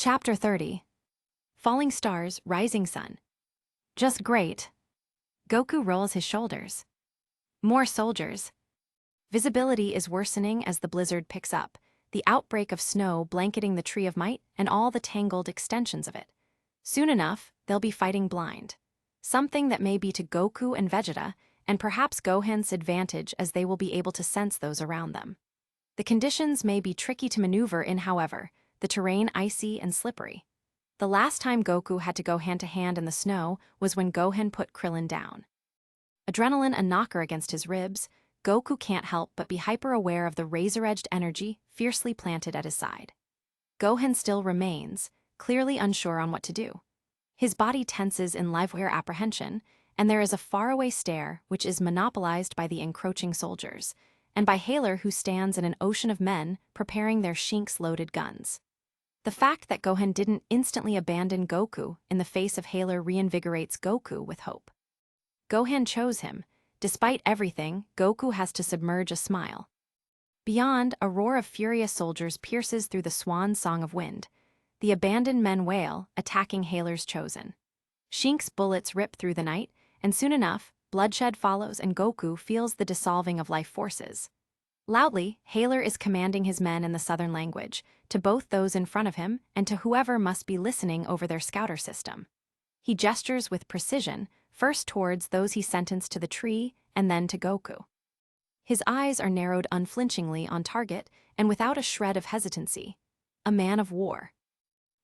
Chapter 30. Falling Stars, Rising Sun. Just great. Goku rolls his shoulders. More soldiers. Visibility is worsening as the blizzard picks up, the outbreak of snow blanketing the Tree of Might and all the tangled extensions of it. Soon enough, they'll be fighting blind. Something that may be to Goku and Vegeta, and perhaps Gohan's advantage as they will be able to sense those around them. The conditions may be tricky to maneuver in, however, the terrain icy and slippery. The last time Goku had to go hand-to-hand in the snow was when Gohan put Krillin down. Adrenaline a knocker against his ribs, Goku can't help but be hyper-aware of the razor-edged energy fiercely planted at his side. Gohan still remains, clearly unsure on what to do. His body tenses in livewire apprehension, and there is a faraway stare which is monopolized by the encroaching soldiers, and by Haler who stands in an ocean of men preparing their Shinx-loaded guns. The fact that Gohan didn't instantly abandon Goku in the face of Haler reinvigorates Goku with hope. Gohan chose him. Despite everything, Goku has to submerge a smile. Beyond, a roar of furious soldiers pierces through the swan song of wind. The abandoned men wail, attacking Haler's chosen. Shinx bullets rip through the night, and soon enough, bloodshed follows and Goku feels the dissolving of life forces. Loudly, Haler is commanding his men in the southern language, to both those in front of him and to whoever must be listening over their scouter system. He gestures with precision, first towards those he sentenced to the tree and then to Goku. His eyes are narrowed unflinchingly on target and without a shred of hesitancy. A man of war.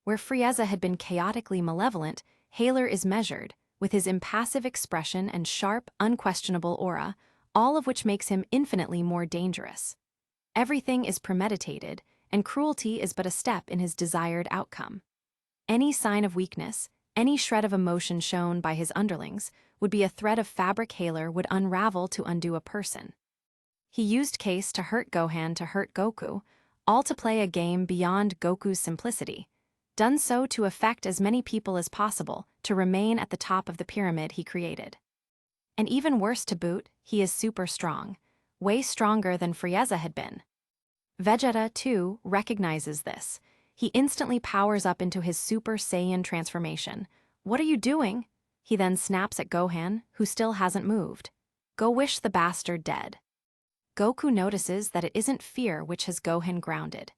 Where Frieza had been chaotically malevolent, Haler is measured, with his impassive expression and sharp, unquestionable aura, all of which makes him infinitely more dangerous. Everything is premeditated, and cruelty is but a step in his desired outcome. Any sign of weakness, any shred of emotion shown by his underlings, would be a thread of fabric Haler would unravel to undo a person. He used case to hurt Gohan to hurt Goku, all to play a game beyond Goku's simplicity, done so to affect as many people as possible to remain at the top of the pyramid he created. And even worse to boot, he is super strong, way stronger than Frieza had been. Vegeta, too, recognizes this. He instantly powers up into his Super Saiyan transformation. "What are you doing?" He then snaps at Gohan, who still hasn't moved. "Go wish the bastard dead." Goku notices that it isn't fear which has Gohan grounded.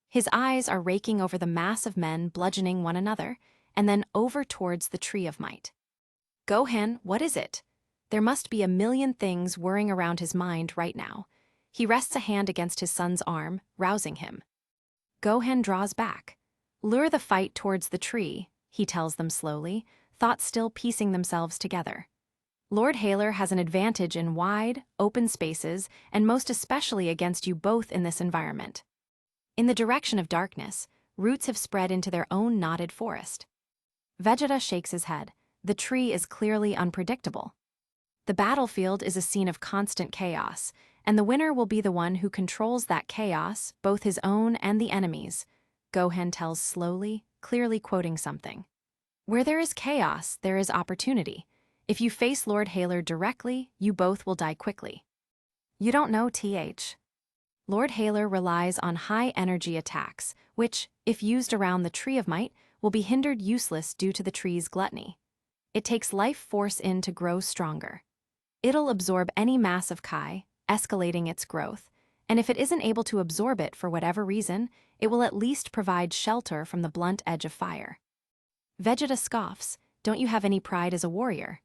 His eyes are raking over the mass of men bludgeoning one another, and then over towards the Tree of Might. "Gohan, what is it?" There must be a million things whirring around his mind right now. He rests a hand against his son's arm, rousing him. Gohan draws back. "Lure the fight towards the tree," he tells them slowly, thoughts still piecing themselves together. "Lord Haler has an advantage in wide, open spaces, and most especially against you both in this environment. In the direction of darkness, roots have spread into their own knotted forest." Vegeta shakes his head. The tree is clearly unpredictable. The battlefield is a scene of constant chaos, and the winner will be the one who controls that chaos, both his own and the enemy's, Gohan tells slowly, clearly quoting something. "Where there is chaos, there is opportunity. If you face Lord Haler directly, you both will die quickly. You don't know, Lord Haler relies on high-energy attacks, which, if used around the Tree of Might, will be hindered useless due to the tree's gluttony. It takes life force in to grow stronger. It'll absorb any mass of Kai, escalating its growth, and if it isn't able to absorb it for whatever reason, it will at least provide shelter from the blunt edge of fire." Vegeta scoffs. "Don't you have any pride as a warrior?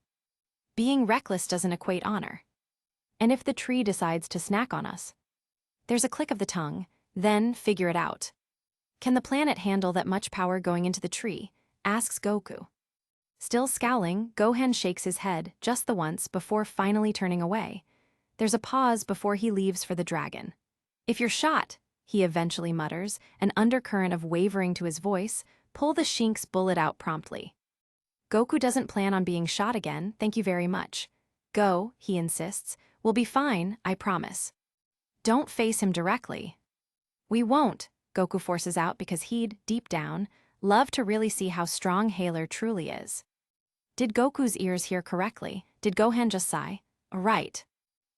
Being reckless doesn't equate honor. And if the tree decides to snack on us?" There's a click of the tongue, then figure it out. "Can the planet handle that much power going into the tree?" asks Goku. Still scowling, Gohan shakes his head just the once before finally turning away. There's a pause before he leaves for the dragon. "If you're shot," he eventually mutters, an undercurrent of wavering to his voice, "pull the Shinx bullet out promptly." Goku doesn't plan on being shot again, thank you very much. "Go," he insists. "We'll be fine, I promise." "Don't face him directly." "We won't," Goku forces out because he'd, deep down, love to really see how strong Haler truly is. Did Goku's ears hear correctly? Did Gohan just sigh? "Right.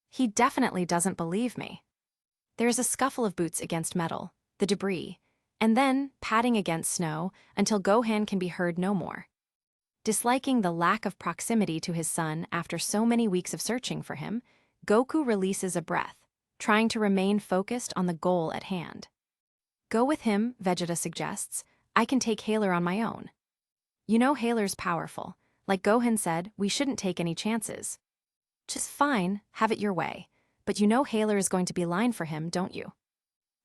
He definitely doesn't believe me." There is a scuffle of boots against metal, the debris, and then patting against snow until Gohan can be heard no more. Disliking the lack of proximity to his son after so many weeks of searching for him, Goku releases a breath, trying to remain focused on the goal at hand. Go with him, Vegeta suggests. I can take Hailer on my own. You know Hailer's powerful. Like Gohan said, we shouldn't take any chances. Just fine, have it your way. But you know Hailer is going to be line for him, don't you?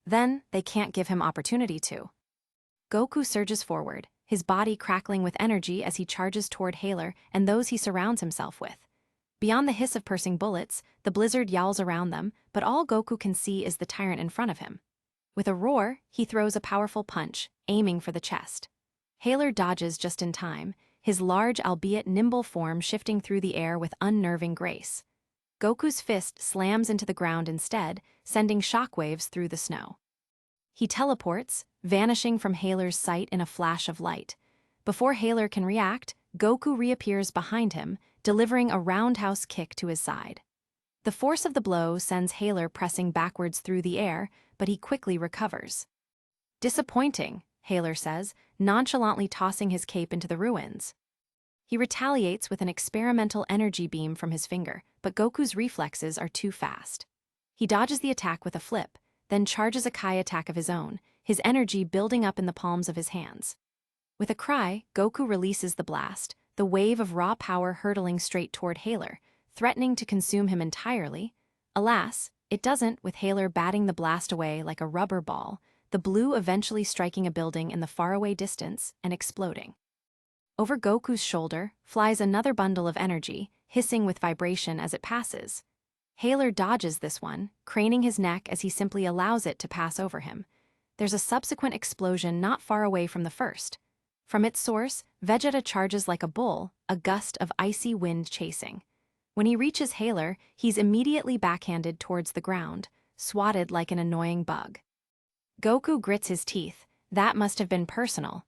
Then, they can't give him opportunity to. Goku surges forward, his body crackling with energy as he charges toward Hailer and those he surrounds himself with. Beyond the hiss of piercing bullets, the blizzard yowls around them, but all Goku can see is the tyrant in front of him. With a roar, he throws a powerful punch, aiming for the chest. Hailer dodges just in time, his large albeit nimble form shifting through the air with unnerving grace. Goku's fist slams into the ground instead, sending shockwaves through the snow. He teleports, vanishing from Hailer's sight in a flash of light. Before Hailer can react, Goku reappears behind him, delivering a roundhouse kick to his side. The force of the blow sends Hailer pressing backwards through the air, but he quickly recovers. Disappointing, Hailer says, nonchalantly tossing his cape into the ruins. He retaliates with an experimental energy beam from his finger, but Goku's reflexes are too fast. He dodges the attack with a flip, then charges a Kai attack of his own, his energy building up in the palms of his hands. With a cry, Goku releases the blast, the wave of raw power hurtling straight toward Hailer, threatening to consume him entirely. Alas, it doesn't, with Hailer batting the blast away like a rubber ball, the blue eventually striking a building in the faraway distance and exploding. Over Goku's shoulder flies another bundle of energy, hissing with vibration as it passes. Hailer dodges this one, craning his neck as he simply allows it to pass over him. There's a subsequent explosion not far away from the first. From its source, Vegeta charges like a bull, a gust of icy wind chasing. When he reaches Hailer, he's immediately backhanded towards the ground, swatted like an annoying bug. Goku grits his teeth. That must have been personal.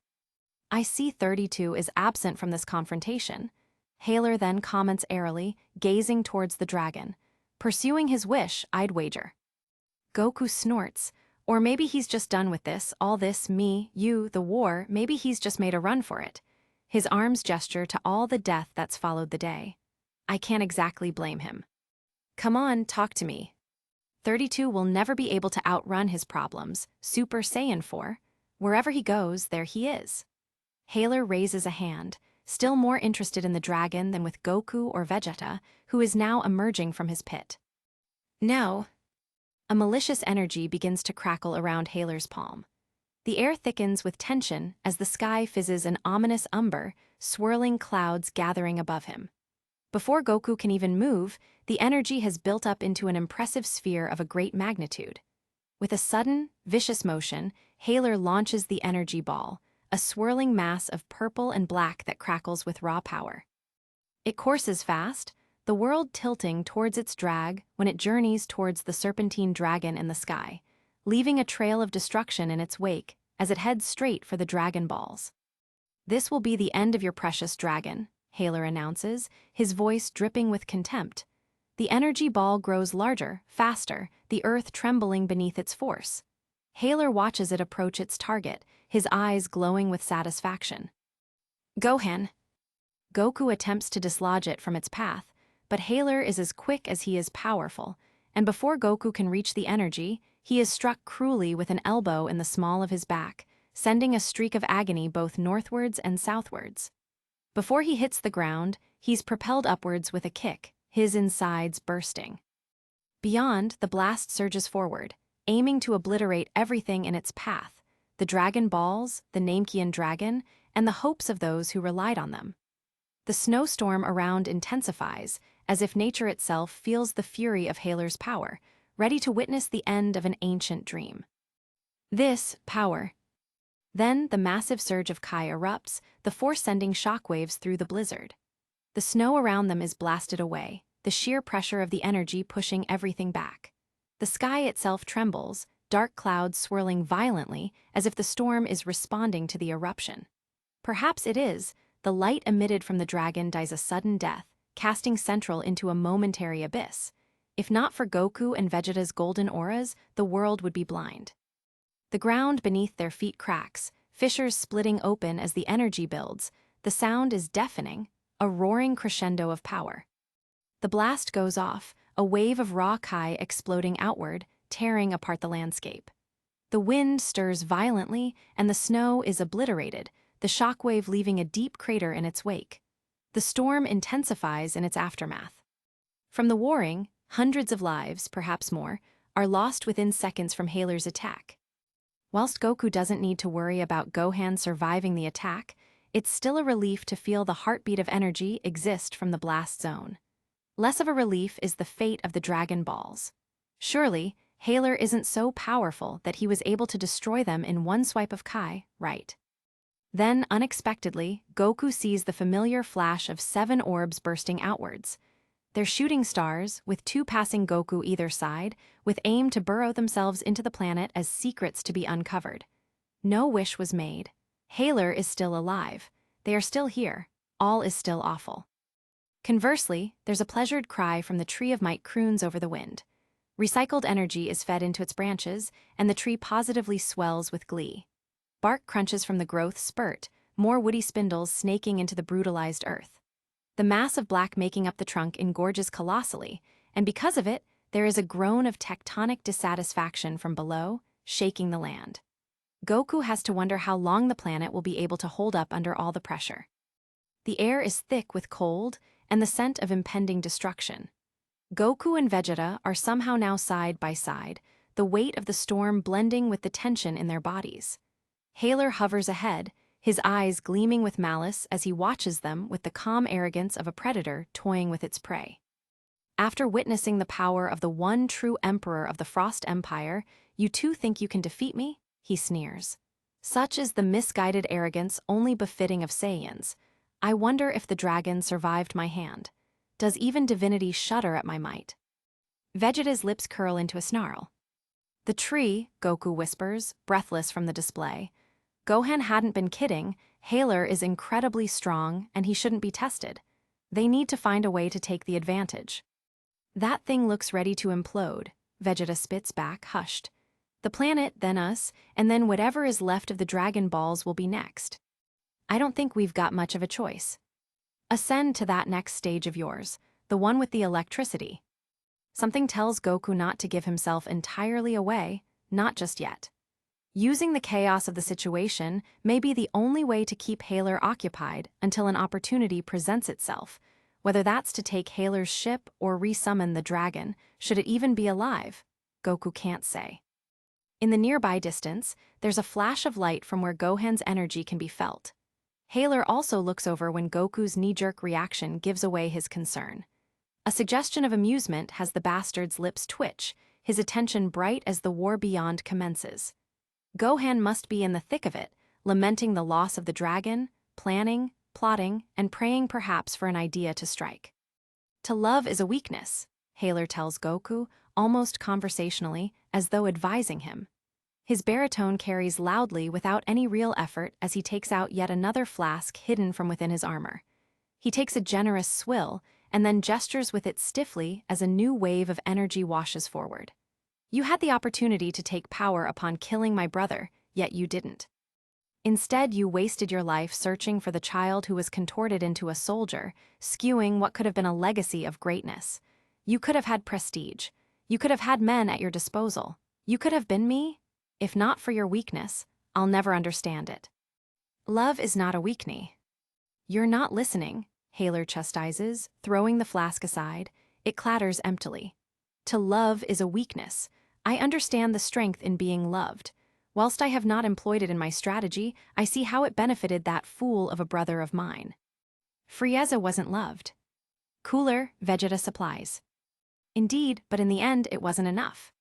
I see 32 is absent from this confrontation. Hailer then comments airily, gazing towards the dragon. Pursuing his wish, I'd wager. Goku snorts. Or maybe he's just done with this, all this, me, you, the war, maybe he's just made a run for it. His arms gesture to all the death that's followed the day. I can't exactly blame him. Come on, talk to me. 32 will never be able to outrun his problems, Super Saiyan 4. Wherever he goes, there he is. Hailer raises a hand, still more interested in the dragon than with Goku or Vegeta, who is now emerging from his pit. No. A malicious energy begins to crackle around Hailer's palm. The air thickens with tension as the sky fizzes an ominous umber, swirling clouds gathering above him. Before Goku can even move, the energy has built up into an impressive sphere of a great magnitude. With a sudden, vicious motion, Hailer launches the energy ball, a swirling mass of purple and black that crackles with raw power. It courses fast, the world tilting towards its drag when it journeys towards the serpentine dragon in the sky, leaving a trail of destruction in its wake as it heads straight for the Dragon Balls. This will be the end of your precious dragon, Hailer announces, his voice dripping with contempt. The energy ball grows larger, faster, the earth trembling beneath its force. Hailer watches it approach its target, his eyes glowing with satisfaction. Gohan. Goku attempts to dislodge it from its path, but Hailer is as quick as he is powerful, and before Goku can reach the energy, he is struck cruelly with an elbow in the small of his back, sending a streak of agony both northwards and southwards. Before he hits the ground, he's propelled upwards with a kick, his insides bursting. Beyond, the blast surges forward, aiming to obliterate everything in its path, the Dragon Balls, the Namekian dragon, and the hopes of those who relied on them. The snowstorm around intensifies, as if nature itself feels the fury of Hailer's power, ready to witness the end of an ancient dream. This power. Then the massive surge of Kai erupts, the force sending shockwaves through the blizzard. The snow around them is blasted away, the sheer pressure of the energy pushing everything back. The sky itself trembles, dark clouds swirling violently as if the storm is responding to the eruption. Perhaps it is. The light emitted from the dragon dies a sudden death, casting Central into a momentary abyss. If not for Goku and Vegeta's golden auras, the world would be blind. The ground beneath their feet cracks, fissures splitting open as the energy builds. The sound is deafening, a roaring crescendo of power. The blast goes off, a wave of raw Kai exploding outward, tearing apart the landscape. The wind stirs violently, and the snow is obliterated, the shockwave leaving a deep crater in its wake. The storm intensifies in its aftermath. From the warring, hundreds of lives, perhaps more, are lost within seconds from Haler's attack. Whilst Goku doesn't need to worry about Gohan surviving the attack, it's still a relief to feel the heartbeat of energy exist from the blast zone. Less of a relief is the fate of the Dragon Balls. Surely, Haler isn't so powerful that he was able to destroy them in one swipe of Kai, right? Then, unexpectedly, Goku sees the familiar flash of 7 orbs bursting outwards. They're shooting stars, with 2 passing Goku either side, with aim to burrow themselves into the planet as secrets to be uncovered. No wish was made. Haler is still alive. They are still here. All is still awful. Conversely, there's a pleasured cry from the Tree of Might croons over the wind. Recycled energy is fed into its branches, and the tree positively swells with glee. Bark crunches from the growth spurt, more woody spindles snaking into the brutalized earth. The mass of black making up the trunk engorges colossally, and because of it, there is a groan of tectonic dissatisfaction from below, shaking the land. Goku has to wonder how long the planet will be able to hold up under all the pressure. The air is thick with cold and the scent of impending destruction. Goku and Vegeta are somehow now side by side, the weight of the storm blending with the tension in their bodies. Haler hovers ahead, his eyes gleaming with malice as he watches them with the calm arrogance of a predator toying with its prey. After witnessing the power of the one true emperor of the Frost Empire, you too think you can defeat me? He sneers. Such is the misguided arrogance only befitting of Saiyans. I wonder if the dragon survived my hand. Does even divinity shudder at my might? Vegeta's lips curl into a snarl. The tree, Goku whispers, breathless from the display. Gohan hadn't been kidding. Haler is incredibly strong, and he shouldn't be tested. They need to find a way to take the advantage. That thing looks ready to implode, Vegeta spits back, hushed. The planet, then us, and then whatever is left of the Dragon Balls will be next. I don't think we've got much of a choice. Ascend to that next stage of yours, the one with the electricity. Something tells Goku not to give himself entirely away, not just yet. Using the chaos of the situation may be the only way to keep Haler occupied until an opportunity presents itself, whether that's to take Haler's ship or resummon the dragon, should it even be alive, Goku can't say. In the nearby distance, there's a flash of light from where Gohan's energy can be felt. Haler also looks over when Goku's knee-jerk reaction gives away his concern. A suggestion of amusement has the bastard's lips twitch, his attention bright as the war beyond commences. Gohan must be in the thick of it, lamenting the loss of the dragon, planning, plotting, and praying perhaps for an idea to strike. To love is a weakness, Haler tells Goku, almost conversationally, as though advising him. His baritone carries loudly without any real effort as he takes out yet another flask hidden from within his armor. He takes a generous swill and then gestures with it stiffly as a new wave of energy washes forward. You had the opportunity to take power upon killing my brother, yet you didn't. Instead, you wasted your life searching for the child who was contorted into a soldier, skewing what could have been a legacy of greatness. You could have had prestige. You could have had men at your disposal. You could have been me. If not for your weakness, I'll never understand it. Love is not a weakness. You're not listening, Haler chastises, throwing the flask aside. It clatters emptily. To love is a weakness. I understand the strength in being loved. Whilst I have not employed it in my strategy, I see how it benefited that fool of a brother of mine. Frieza wasn't loved. Cooler, Vegeta supplies. Indeed, but in the end it wasn't enough.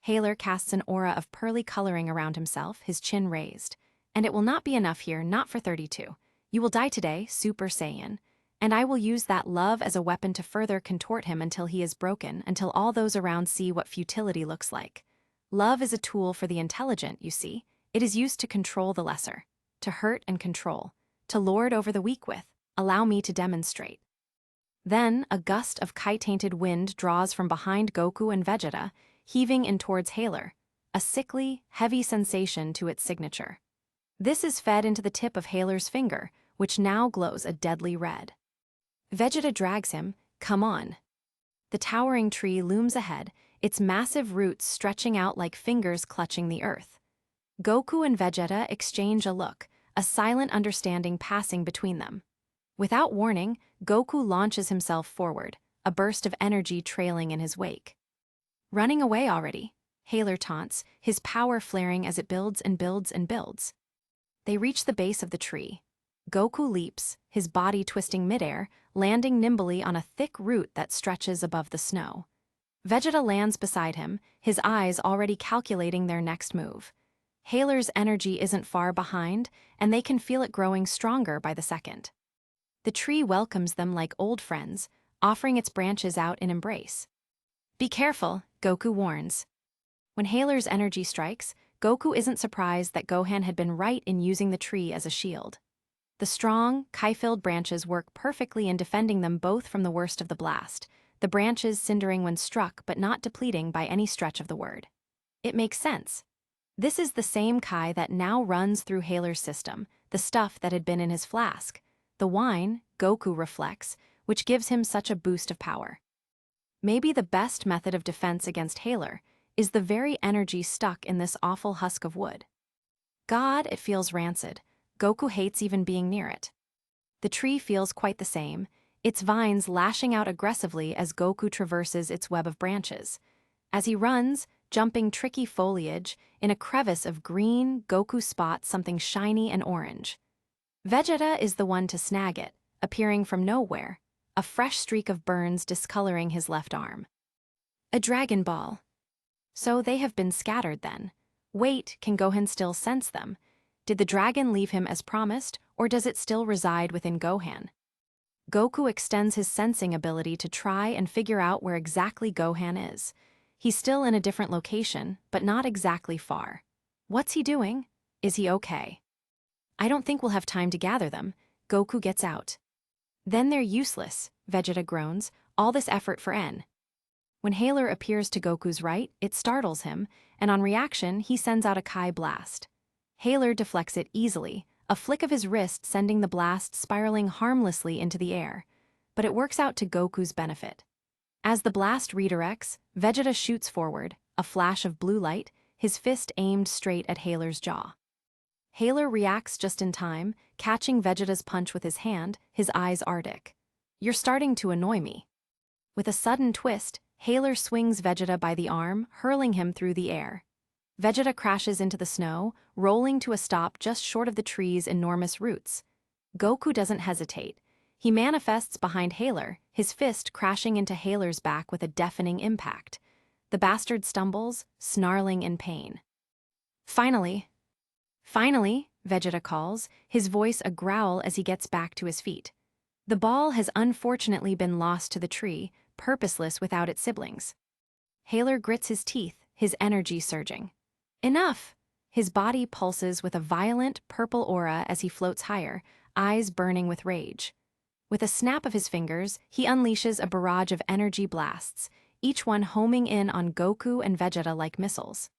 Haler casts an aura of pearly coloring around himself, his chin raised. And it will not be enough here, not for 32. You will die today, Super Saiyan. And I will use that love as a weapon to further contort him until he is broken, until all those around see what futility looks like. Love is a tool for the intelligent, you see. It is used to control the lesser, to hurt and control, to lord over the weak with. Allow me to demonstrate. Then, a gust of Kai-tainted wind draws from behind Goku and Vegeta, heaving in towards Haler. a sickly, heavy sensation to its signature. This is fed into the tip of Haler's finger, which now glows a deadly red. Vegeta drags him. Come on. The towering tree looms ahead, its massive roots stretching out like fingers clutching the earth. Goku and Vegeta exchange a look, a silent understanding passing between them. Without warning, Goku launches himself forward, a burst of energy trailing in his wake. Running away already, Haler taunts, his power flaring as it builds and builds and builds. They reach the base of the tree. Goku leaps, his body twisting midair, landing nimbly on a thick root that stretches above the snow. Vegeta lands beside him, his eyes already calculating their next move. Haler's energy isn't far behind, and they can feel it growing stronger by the second. The tree welcomes them like old friends, offering its branches out in embrace. Be careful, Goku warns. When Haler's energy strikes, Goku isn't surprised that Gohan had been right in using the tree as a shield. The strong, chi-filled branches work perfectly in defending them both from the worst of the blast, the branches cindering when struck but not depleting by any stretch of the word. It makes sense. This is the same Kai that now runs through Haler's system, the stuff that had been in his flask. The wine, Goku reflects, which gives him such a boost of power. Maybe the best method of defense against Haler is the very energy stuck in this awful husk of wood. God, it feels rancid. Goku hates even being near it. The tree feels quite the same, its vines lashing out aggressively as Goku traverses its web of branches. As he runs, jumping tricky foliage, in a crevice of green, Goku spots something shiny and orange. Vegeta is the one to snag it, appearing from nowhere, a fresh streak of burns discoloring his left arm. A Dragon Ball. So they have been scattered then. Wait, can Gohan still sense them? Did the dragon leave him as promised, or does it still reside within Gohan? Goku extends his sensing ability to try and figure out where exactly Gohan is. He's still in a different location, but not exactly far. What's he doing? Is he okay? I don't think we'll have time to gather them. Goku gets out. Then they're useless, Vegeta groans, all this effort for N. When Haler appears to Goku's right, it startles him, and on reaction, he sends out a Kai blast. Haler deflects it easily, a flick of his wrist sending the blast spiraling harmlessly into the air. But it works out to Goku's benefit. As the blast redirects, Vegeta shoots forward, a flash of blue light, his fist aimed straight at Haler's jaw. Haler reacts just in time, catching Vegeta's punch with his hand, his eyes arctic. You're starting to annoy me. With a sudden twist, Haler swings Vegeta by the arm, hurling him through the air. Vegeta crashes into the snow, rolling to a stop just short of the tree's enormous roots. Goku doesn't hesitate. He manifests behind Haler, his fist crashing into Haler's back with a deafening impact. The bastard stumbles, snarling in pain. Finally, Vegeta calls, his voice a growl as he gets back to his feet. The ball has unfortunately been lost to the tree, purposeless without its siblings. Haler grits his teeth, his energy surging. Enough! His body pulses with a violent, purple aura as he floats higher, eyes burning with rage. With a snap of his fingers, he unleashes a barrage of energy blasts, each one homing in on Goku and Vegeta like missiles.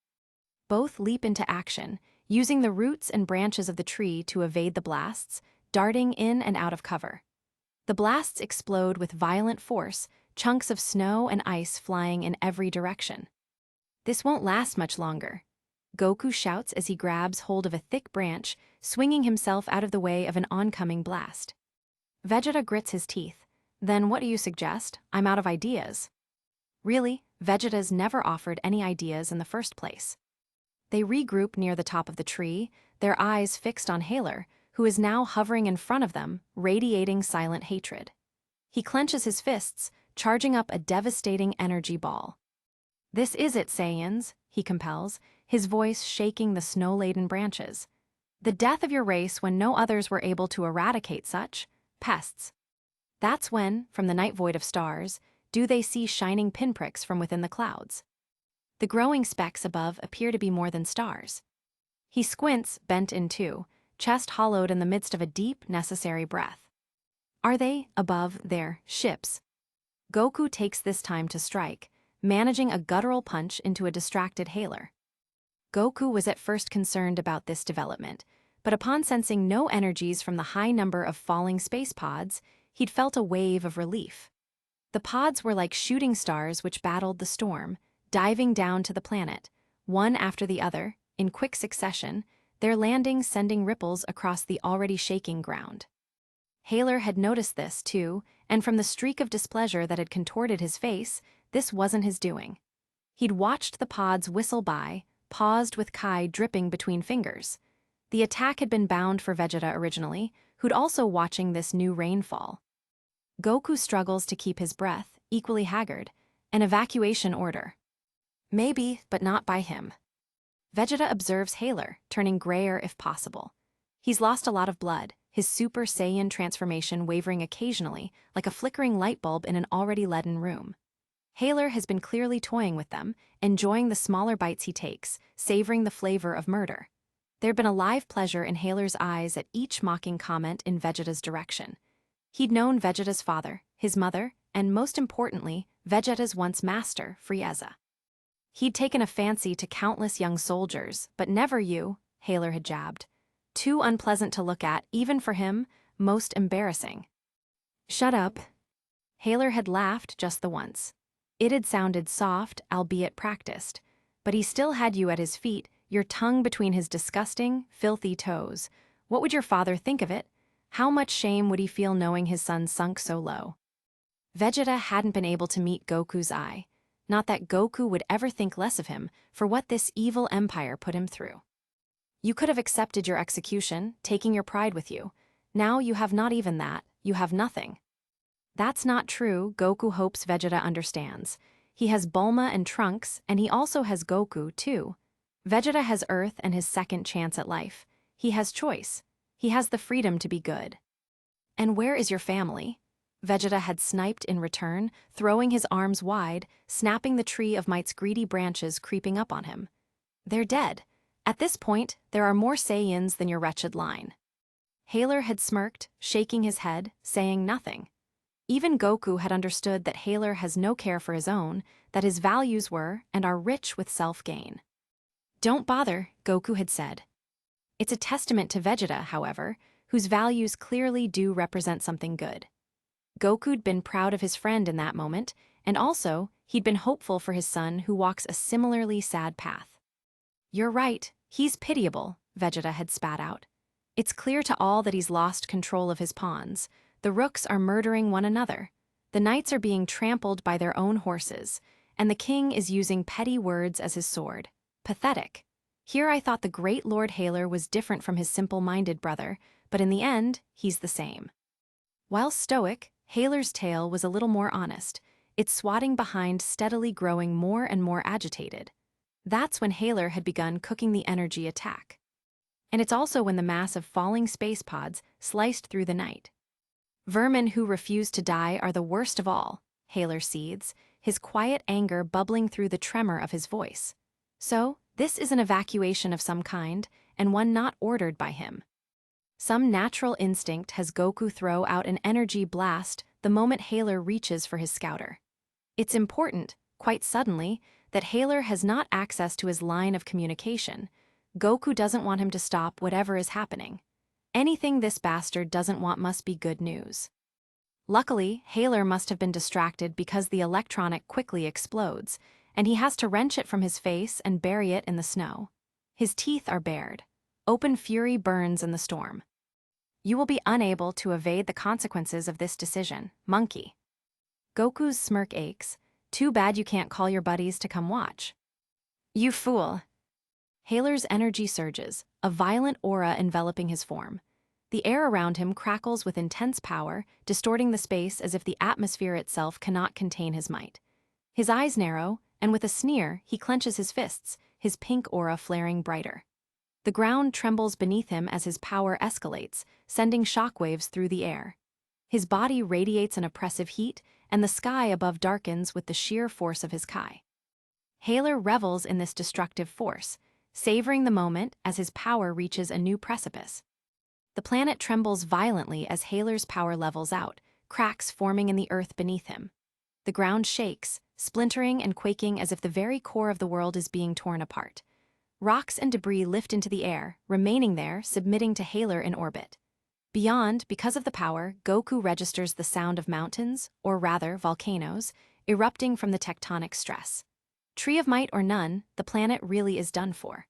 Both leap into action, using the roots and branches of the tree to evade the blasts, darting in and out of cover. The blasts explode with violent force, chunks of snow and ice flying in every direction. This won't last much longer. Goku shouts as he grabs hold of a thick branch, swinging himself out of the way of an oncoming blast. Vegeta grits his teeth. Then what do you suggest? I'm out of ideas. Really, Vegeta's never offered any ideas in the first place. They regroup near the top of the tree, their eyes fixed on Haler, who is now hovering in front of them, radiating silent hatred. He clenches his fists, charging up a devastating energy ball. This is it, Saiyans, he compels, his voice shaking the snow-laden branches. The death of your race when no others were able to eradicate such pests. That's when, from the night void of stars, do they see shining pinpricks from within the clouds. The growing specks above appear to be more than stars. He squints, bent in two, chest hollowed in the midst of a deep, necessary breath. Are they, above, their ships? Goku takes this time to strike, managing a guttural punch into a distracted Haler. Goku was at first concerned about this development, but upon sensing no energies from the high number of falling space pods, he'd felt a wave of relief. The pods were like shooting stars which battled the storm, diving down to the planet, one after the other, in quick succession, their landings sending ripples across the already shaking ground. Haler had noticed this, too, and from the streak of displeasure that had contorted his face, this wasn't his doing. He'd watched the pods whistle by, paused with Kai dripping between fingers. The attack had been bound for Vegeta originally, who'd also watching this new rainfall. Goku struggles to keep his breath, equally haggard. An evacuation order. Maybe, but not by him. Vegeta observes Haler, turning grayer if possible. He's lost a lot of blood, his Super Saiyan transformation wavering occasionally, like a flickering light bulb in an already leaden room. Haler has been clearly toying with them, enjoying the smaller bites he takes, savoring the flavor of murder. There'd been a live pleasure in Haler's eyes at each mocking comment in Vegeta's direction. He'd known Vegeta's father, his mother, and most importantly, Vegeta's once master, Frieza. He'd taken a fancy to countless young soldiers, but never you, Haler had jabbed. Too unpleasant to look at, even for him, most embarrassing. Shut up. Haler had laughed just the once. It had sounded soft, albeit practiced, but he still had you at his feet, your tongue between his disgusting, filthy toes. What would your father think of it? How much shame would he feel knowing his son sunk so low? Vegeta hadn't been able to meet Goku's eye. Not that Goku would ever think less of him for what this evil empire put him through. You could have accepted your execution, taking your pride with you. Now you have not even that, you have nothing. That's not true, Goku hopes Vegeta understands. He has Bulma and Trunks, and he also has Goku, too. Vegeta has Earth and his second chance at life. He has choice. He has the freedom to be good. And where is your family? Vegeta had sniped in return, throwing his arms wide, snapping the tree of Might's greedy branches creeping up on him. They're dead. At this point, there are more Saiyans than your wretched line. Haler had smirked, shaking his head, saying nothing. Even Goku had understood that Haler has no care for his own, that his values were and are rich with self-gain. Don't bother, Goku had said. It's a testament to Vegeta, however, whose values clearly do represent something good. Goku'd been proud of his friend in that moment, and also, he'd been hopeful for his son who walks a similarly sad path. You're right, he's pitiable, Vegeta had spat out. It's clear to all that he's lost control of his pawns. The rooks are murdering one another. The knights are being trampled by their own horses, and the king is using petty words as his sword. Pathetic. Here I thought the great Lord Haler was different from his simple-minded brother, but in the end, he's the same. While stoic, Haler's tale was a little more honest, its swatting behind steadily growing more and more agitated. That's when Haler had begun cooking the energy attack. And it's also when the mass of falling space pods sliced through the night. Vermin who refuse to die are the worst of all, Haler seethes, his quiet anger bubbling through the tremor of his voice. So, this is an evacuation of some kind, and one not ordered by him. Some natural instinct has Goku throw out an energy blast the moment Haler reaches for his scouter. It's important, quite suddenly, that Haler has not access to his line of communication. Goku doesn't want him to stop whatever is happening. Anything this bastard doesn't want must be good news. Luckily, Haler must have been distracted because the electronic quickly explodes, and he has to wrench it from his face and bury it in the snow. His teeth are bared. Open fury burns in the storm. You will be unable to evade the consequences of this decision, monkey. Goku's smirk aches. Too bad you can't call your buddies to come watch. You fool. Haler's energy surges, a violent aura enveloping his form. The air around him crackles with intense power, distorting the space as if the atmosphere itself cannot contain his might. His eyes narrow, and with a sneer, he clenches his fists, his pink aura flaring brighter. The ground trembles beneath him as his power escalates, sending shockwaves through the air. His body radiates an oppressive heat, and the sky above darkens with the sheer force of his Kai. Haler revels in this destructive force, savoring the moment as his power reaches a new precipice. The planet trembles violently as Haler's power levels out, cracks forming in the earth beneath him. The ground shakes, splintering and quaking as if the very core of the world is being torn apart. Rocks and debris lift into the air, remaining there, submitting to Haler in orbit. Beyond, because of the power, Goku registers the sound of mountains, or rather volcanoes, erupting from the tectonic stress. Tree of might or none, the planet really is done for.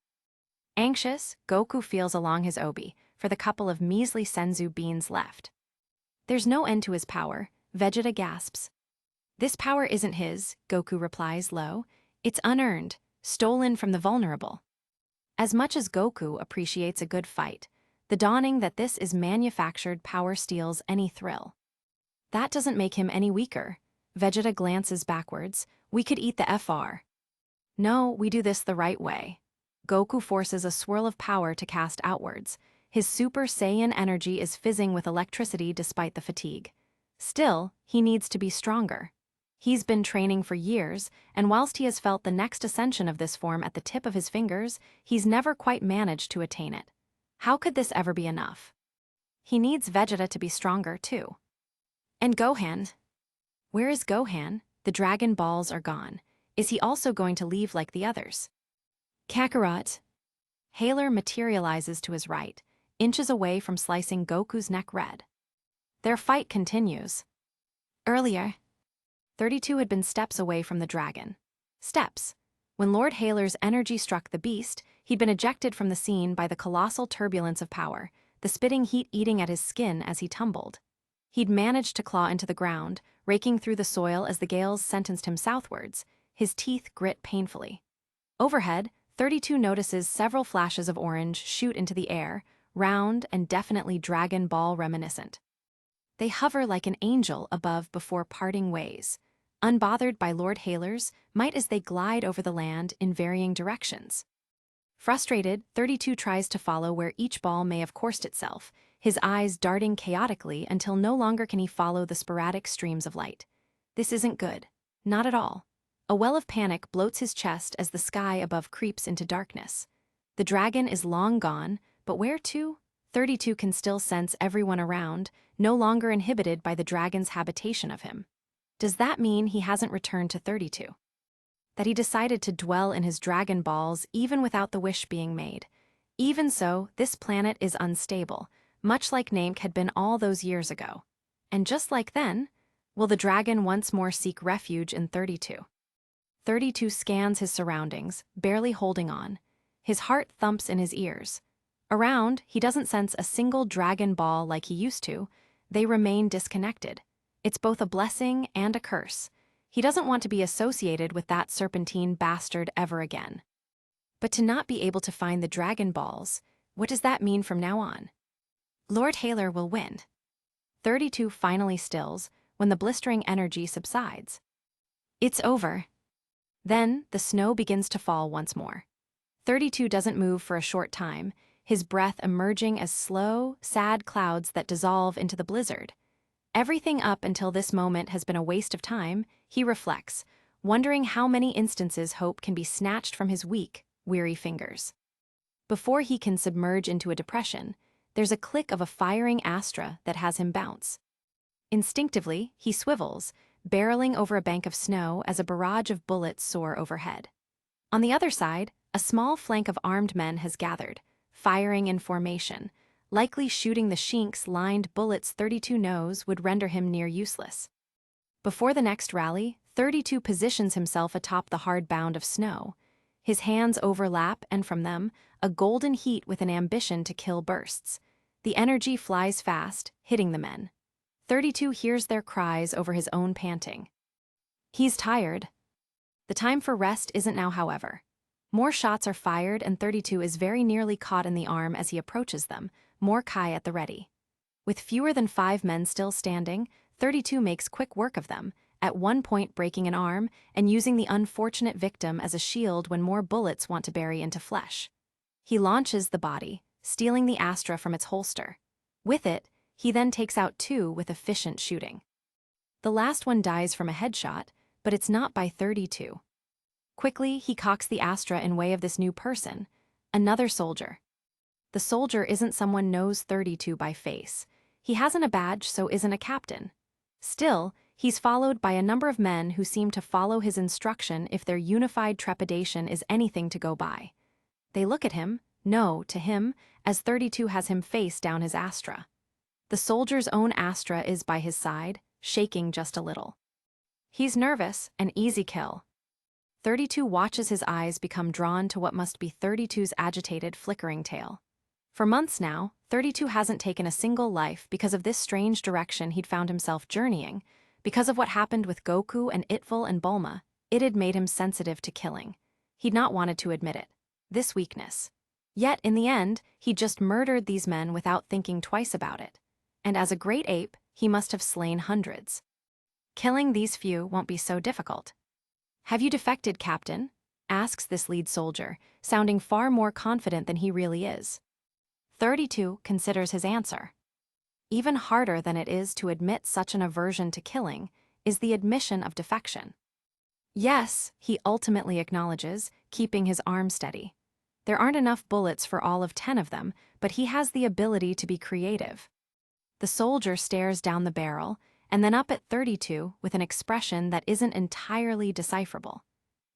Anxious, Goku feels along his obi for the couple of measly senzu beans left. There's no end to his power, Vegeta gasps. This power isn't his, Goku replies low. It's unearned, stolen from the vulnerable. As much as Goku appreciates a good fight, the dawning that this is manufactured power steals any thrill. That doesn't make him any weaker. Vegeta glances backwards. We could eat the FR. No, we do this the right way. Goku forces a swirl of power to cast outwards. His Super Saiyan energy is fizzing with electricity despite the fatigue. Still, he needs to be stronger. He's been training for years, and whilst he has felt the next ascension of this form at the tip of his fingers, he's never quite managed to attain it. How could this ever be enough? He needs Vegeta to be stronger, too. And Gohan? Where is Gohan? The Dragon Balls are gone. Is he also going to leave like the others? Kakarot. Haler materializes to his right, inches away from slicing Goku's neck red. Their fight continues. Earlier, 32 had been steps away from the dragon. Steps. When Lord Haler's energy struck the beast, he'd been ejected from the scene by the colossal turbulence of power, the spitting heat eating at his skin as he tumbled. He'd managed to claw into the ground, raking through the soil as the gales sentenced him southwards, his teeth grit painfully. Overhead, 32 notices several flashes of orange shoot into the air, round and definitely Dragon Ball reminiscent. They hover like an angel above before parting ways, unbothered by Lord Haler's might as they glide over the land in varying directions. Frustrated, 32 tries to follow where each ball may have coursed itself, his eyes darting chaotically until no longer can he follow the sporadic streams of light. This isn't good. Not at all. A well of panic bloats his chest as the sky above creeps into darkness. The dragon is long gone, but where to? 32 can still sense everyone around, no longer inhibited by the dragon's habitation of him. Does that mean he hasn't returned to 32? That he decided to dwell in his Dragon Balls even without the wish being made? Even so, this planet is unstable, much like Namek had been all those years ago. And just like then, will the dragon once more seek refuge in 32? 32 scans his surroundings, barely holding on. His heart thumps in his ears. Around, he doesn't sense a single Dragon Ball like he used to. They remain disconnected. It's both a blessing and a curse. He doesn't want to be associated with that serpentine bastard ever again. But to not be able to find the Dragon Balls, what does that mean from now on? Lord Haler will win. 32 finally stills when the blistering energy subsides. It's over. Then, the snow begins to fall once more. 32 doesn't move for a short time, his breath emerging as slow, sad clouds that dissolve into the blizzard. Everything up until this moment has been a waste of time, he reflects, wondering how many instances hope can be snatched from his weak, weary fingers. Before he can submerge into a depression, there's a click of a firing Astra that has him bounce. Instinctively, he swivels, barreling over a bank of snow as a barrage of bullets soar overhead. On the other side, a small flank of armed men has gathered, firing in formation, likely shooting the Shinx-lined bullets 32 knows would render him near useless. Before the next rally, 32 positions himself atop the hard bound of snow. His hands overlap, and from them, a golden heat with an ambition to kill bursts. The energy flies fast, hitting the men. 32 hears their cries over his own panting. He's tired. The time for rest isn't now, however. More shots are fired, and 32 is very nearly caught in the arm as he approaches them, more Kai at the ready. With fewer than 5 men still standing, 32 makes quick work of them, at one point breaking an arm and using the unfortunate victim as a shield when more bullets want to bury into flesh. He launches the body, stealing the Astra from its holster. With it, he then takes out 2 with efficient shooting. The last one dies from a headshot, but it's not by 32. Quickly, he cocks the Astra in way of this new person, another soldier. The soldier isn't someone knows 32 by face. He hasn't a badge, so isn't a captain. Still, he's followed by a number of men who seem to follow his instruction if their unified trepidation is anything to go by. They look at him, no, to him, as 32 has him face down his Astra. The soldier's own Astra is by his side, shaking just a little. He's nervous, an easy kill. 32 watches his eyes become drawn to what must be 32's agitated, flickering tail. For months now, 32 hasn't taken a single life because of this strange direction he'd found himself journeying. Because of what happened with Goku and Itvul and Bulma, it had made him sensitive to killing. He'd not wanted to admit it. This weakness. Yet, in the end, he'd just murdered these men without thinking twice about it. And as a great ape, he must have slain hundreds. Killing these few won't be so difficult. "Have you defected, Captain?" asks this lead soldier, sounding far more confident than he really is. 32 considers his answer. Even harder than it is to admit such an aversion to killing is the admission of defection. Yes, he ultimately acknowledges, keeping his arm steady. There aren't enough bullets for all of 10 of them, but he has the ability to be creative. The soldier stares down the barrel, and then up at 32 with an expression that isn't entirely decipherable,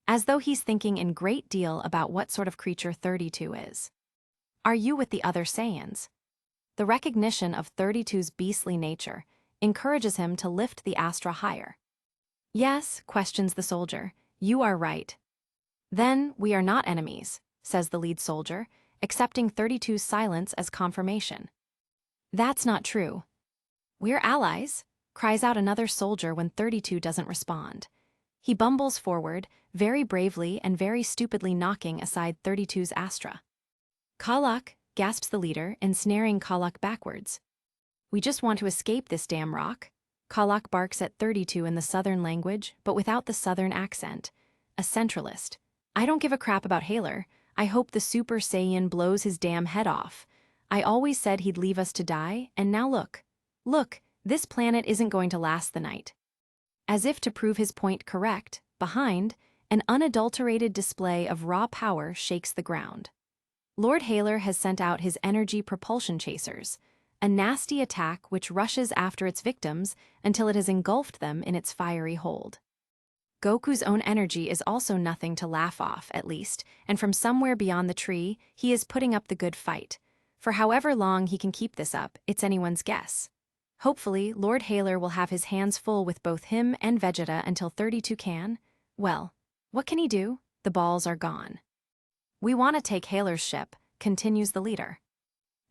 as though he's thinking in great deal about what sort of creature 32 is. Are you with the other Saiyans? The recognition of 32's beastly nature encourages him to lift the Astra higher. Yes, questions the soldier, you are right. Then we are not enemies, says the lead soldier, accepting 32's silence as confirmation. That's not true. We're allies, cries out another soldier when 32 doesn't respond. He bumbles forward, very bravely and very stupidly knocking aside 32's Astra. Kalak, gasps the leader, ensnaring Kalak backwards. We just want to escape this damn rock. Kalak barks at 32 in the southern language, but without the southern accent. A centralist. I don't give a crap about Haler. I hope the Super Saiyan blows his damn head off. I always said he'd leave us to die, and now look. Look, this planet isn't going to last the night. As if to prove his point correct, behind, an unadulterated display of raw power shakes the ground. Lord Haler has sent out his energy propulsion chasers, a nasty attack which rushes after its victims until it has engulfed them in its fiery hold. Goku's own energy is also nothing to laugh off, at least, and from somewhere beyond the tree, he is putting up the good fight. For however long he can keep this up, it's anyone's guess. Hopefully, Lord Haler will have his hands full with both him and Vegeta until 32 can. Well, what can he do? The balls are gone. We want to take Haler's ship, continues the leader.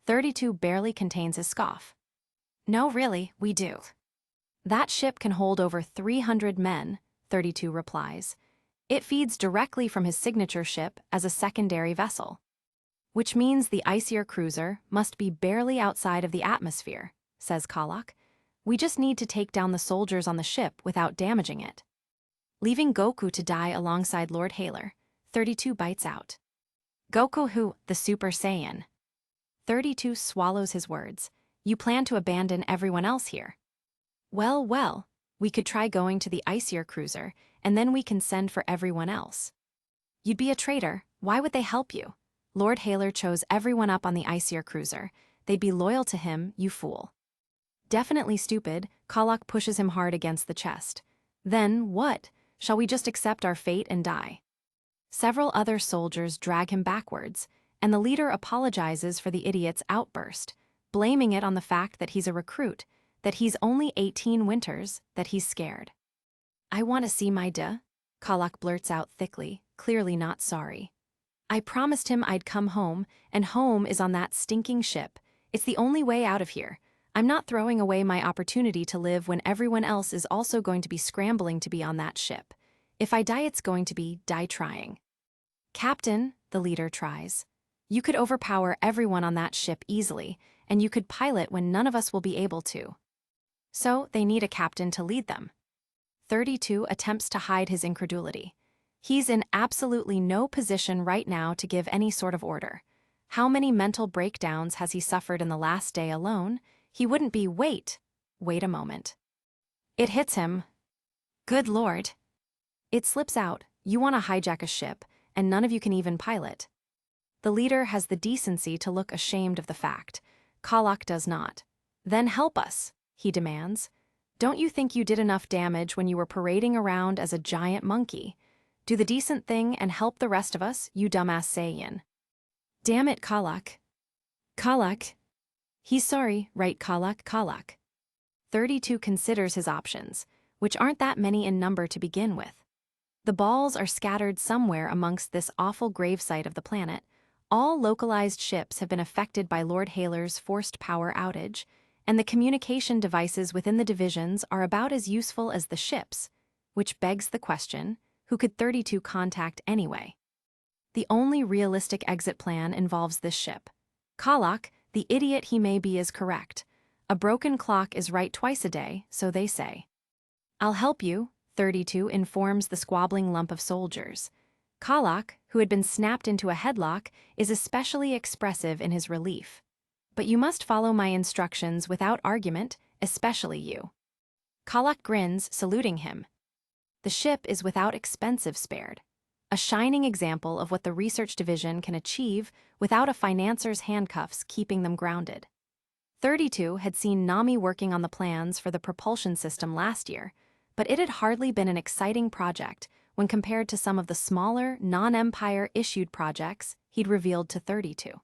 32 barely contains his scoff. No, really, we do. That ship can hold over 300 men, 32 replies. It feeds directly from his signature ship as a secondary vessel. Which means the icier cruiser must be barely outside of the atmosphere, says Kalak. We just need to take down the soldiers on the ship without damaging it. Leaving Goku to die alongside Lord Haler, 32 bites out. Goku who, the Super Saiyan. 32 swallows his words. You plan to abandon everyone else here. Well, we could try going to the icier cruiser, and then we can send for everyone else. You'd be a traitor, why would they help you? Lord Haler chose everyone up on the icier cruiser. They'd be loyal to him, you fool. Definitely stupid, Kalak pushes him hard against the chest. Then what? Shall we just accept our fate and die? Several other soldiers drag him backwards, and the leader apologizes for the idiot's outburst, blaming it on the fact that he's a recruit, that he's only 18 winters, that he's scared. I want to see my duh, Kalak blurts out thickly, clearly not sorry. I promised him I'd come home, and home is on that stinking ship. It's the only way out of here. I'm not throwing away my opportunity to live when everyone else is also going to be scrambling to be on that ship. If I die, it's going to be die trying. Captain, the leader tries. You could overpower everyone on that ship easily, and you could pilot when none of us will be able to. So they need a captain to lead them. 32 attempts to hide his incredulity. He's in absolutely no position right now to give any sort of order. How many mental breakdowns has he suffered in the last day alone? He wouldn't be, wait a moment. It hits him. Good Lord. It slips out, you want to hijack a ship, and none of you can even pilot. The leader has the decency to look ashamed of the fact. Kalak does not. Then help us, he demands. Don't you think you did enough damage when you were parading around as a giant monkey? Do the decent thing and help the rest of us, you dumbass Saiyan. Damn it, Kalak. Kalak. He's sorry, right, Kalak, Kalak. 32 considers his options, which aren't that many in number to begin with. The balls are scattered somewhere amongst this awful gravesite of the planet. All localized ships have been affected by Lord Haler's forced power outage, and the communication devices within the divisions are about as useful as the ships, which begs the question, who could 32 contact anyway? The only realistic exit plan involves this ship. Kalak, the idiot he may be, is correct. A broken clock is right twice a day, so they say. I'll help you, 32 informs the squabbling lump of soldiers. Kalak, who had been snapped into a headlock, is especially expressive in his relief. But you must follow my instructions without argument, especially you. Kalak grins, saluting him. The ship is without expensive spared. A shining example of what the research division can achieve without a financier's handcuffs keeping them grounded. 32 had seen Nami working on the plans for the propulsion system last year, but it had hardly been an exciting project when compared to some of the smaller, non-Empire-issued projects he'd revealed to 32.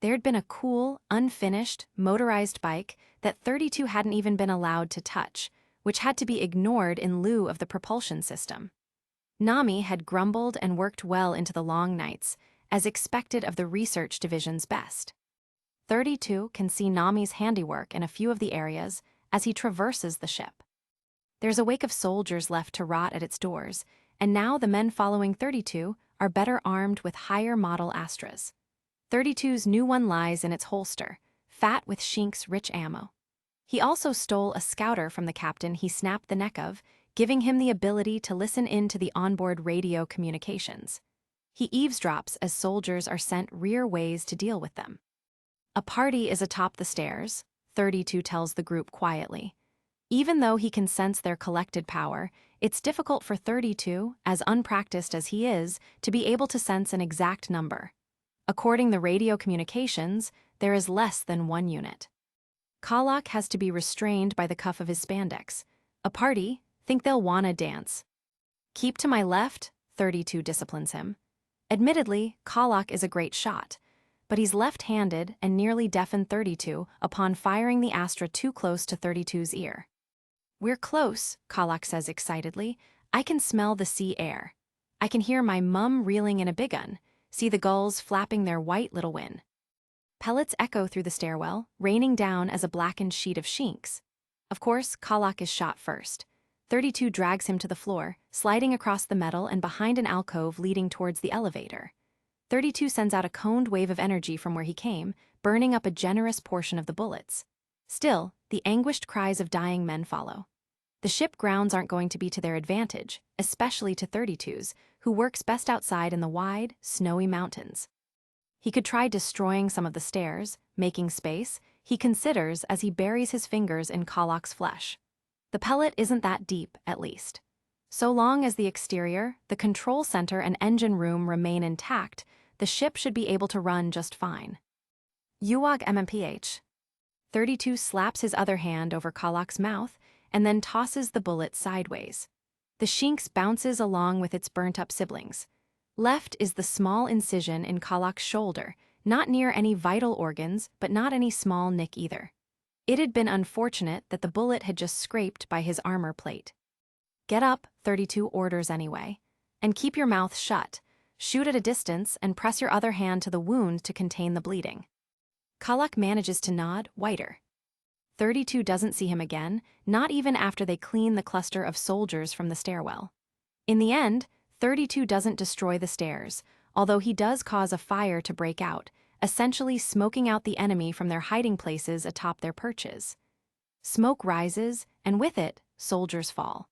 There'd been a cool, unfinished, motorized bike that 32 hadn't even been allowed to touch, which had to be ignored in lieu of the propulsion system. Nami had grumbled and worked well into the long nights, as expected of the research division's best. 32 can see Nami's handiwork in a few of the areas as he traverses the ship. There's a wake of soldiers left to rot at its doors, and now the men following 32 are better armed with higher model Astras. 32's new one lies in its holster, fat with Shink's rich ammo. He also stole a scouter from the captain he snapped the neck of, giving him the ability to listen in to the onboard radio communications. He eavesdrops as soldiers are sent rear ways to deal with them. A party is atop the stairs, 32 tells the group quietly. Even though he can sense their collected power, it's difficult for 32, as unpracticed as he is, to be able to sense an exact number. According to radio communications, there is less than 1 unit. Kalak has to be restrained by the cuff of his spandex. A party think they'll wanna dance. Keep to my left, 32 disciplines him. Admittedly, Kalak is a great shot, but he's left-handed and nearly deafened 32 upon firing the Astra too close to 32's ear. We're close, Kalak says excitedly. I can smell the sea air. I can hear my mum reeling in a big un, see the gulls flapping their white little wing. Pellets echo through the stairwell, raining down as a blackened sheet of Shinks. Of course, Kalak is shot first. 32 drags him to the floor, sliding across the metal and behind an alcove leading towards the elevator. 32 sends out a coned wave of energy from where he came, burning up a generous portion of the bullets. Still, the anguished cries of dying men follow. The ship grounds aren't going to be to their advantage, especially to 32's, who works best outside in the wide, snowy mountains. He could try destroying some of the stairs, making space, he considers as he buries his fingers in Kalak's flesh. The pellet isn't that deep, at least. So long as the exterior, the control center and engine room remain intact, the ship should be able to run just fine. Uwag MMPH. 32 slaps his other hand over Kalak's mouth and then tosses the bullet sideways. The Shinx bounces along with its burnt-up siblings. Left is the small incision in Kalak's shoulder, not near any vital organs, but not any small nick either. It had been unfortunate that the bullet had just scraped by his armor plate. Get up, 32 orders anyway. And keep your mouth shut. Shoot at a distance and press your other hand to the wound to contain the bleeding. Kalak manages to nod, whiter. 32 doesn't see him again, not even after they clean the cluster of soldiers from the stairwell. In the end, 32 doesn't destroy the stairs, although he does cause a fire to break out, essentially smoking out the enemy from their hiding places atop their perches. Smoke rises, and with it, soldiers fall.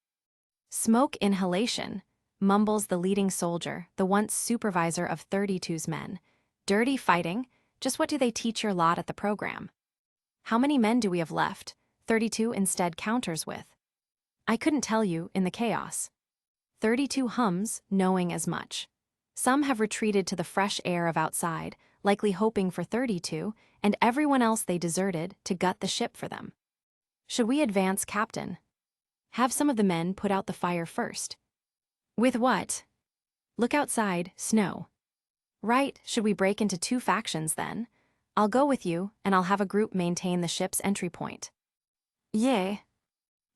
Smoke inhalation, mumbles the leading soldier, the once supervisor of 32's men. Dirty fighting? Just what do they teach your lot at the program? How many men do we have left? 32 instead counters with. I couldn't tell you in the chaos. 32 hums, knowing as much. Some have retreated to the fresh air of outside, likely hoping for 32, and everyone else they deserted, to gut the ship for them. Should we advance, Captain? Have some of the men put out the fire first. With what? Look outside, snow. Right, should we break into 2 factions then? I'll go with you, and I'll have a group maintain the ship's entry point. Yay.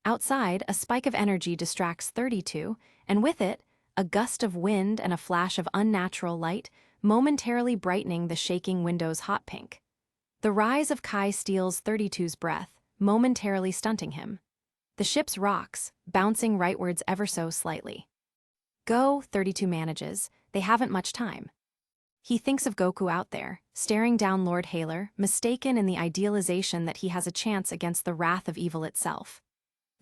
Outside, a spike of energy distracts 32, and with it, a gust of wind and a flash of unnatural light, momentarily brightening the shaking window's hot pink. The rise of Kai steals 32's breath, momentarily stunting him. The ship's rocks, bouncing rightwards ever so slightly. Go, 32 manages, they haven't much time. He thinks of Goku out there, staring down Lord Haler, mistaken in the idealization that he has a chance against the wrath of evil itself.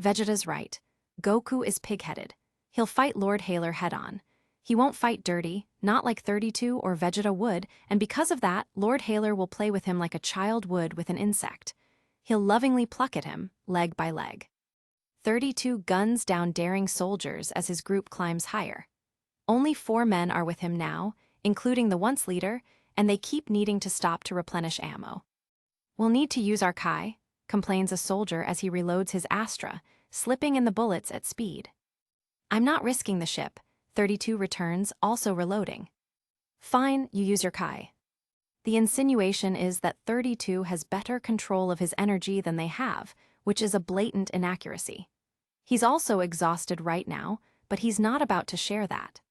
Vegeta's right. Goku is pig-headed. He'll fight Lord Haler head-on. He won't fight dirty, not like 32 or Vegeta would, and because of that, Lord Haler will play with him like a child would with an insect. He'll lovingly pluck at him, leg by leg. 32 guns down daring soldiers as his group climbs higher. Only 4 men are with him now, including the once leader, and they keep needing to stop to replenish ammo. We'll need to use our Kai, complains a soldier as he reloads his Astra, slipping in the bullets at speed. I'm not risking the ship, 32 returns, also reloading. Fine, you use your Kai. The insinuation is that 32 has better control of his energy than they have, which is a blatant inaccuracy. He's also exhausted right now, but he's not about to share that.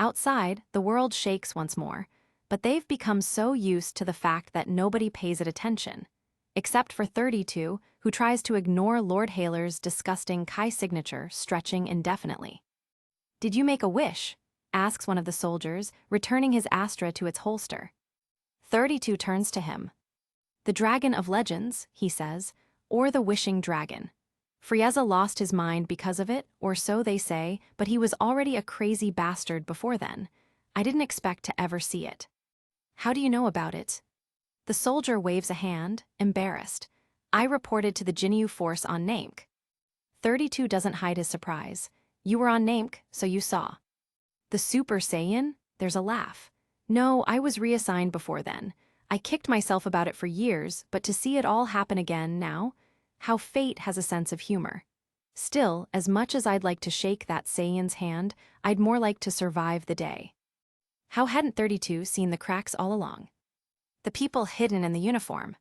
Outside, the world shakes once more, but they've become so used to the fact that nobody pays it attention, except for 32, who tries to ignore Lord Haler's disgusting Kai signature stretching indefinitely. Did you make a wish? Asks one of the soldiers, returning his Astra to its holster. 32 turns to him. The Dragon of Legends, he says, or the Wishing Dragon. Frieza lost his mind because of it, or so they say, but he was already a crazy bastard before then. I didn't expect to ever see it. How do you know about it? The soldier waves a hand, embarrassed. I reported to the Jinyu force on Namek. 32 doesn't hide his surprise. You were on Namek, so you saw. The Super Saiyan? There's a laugh. No, I was reassigned before then. I kicked myself about it for years, but to see it all happen again now, how fate has a sense of humor. Still, as much as I'd like to shake that Saiyan's hand, I'd more like to survive the day. How hadn't 32 seen the cracks all along? The people hidden in the uniform.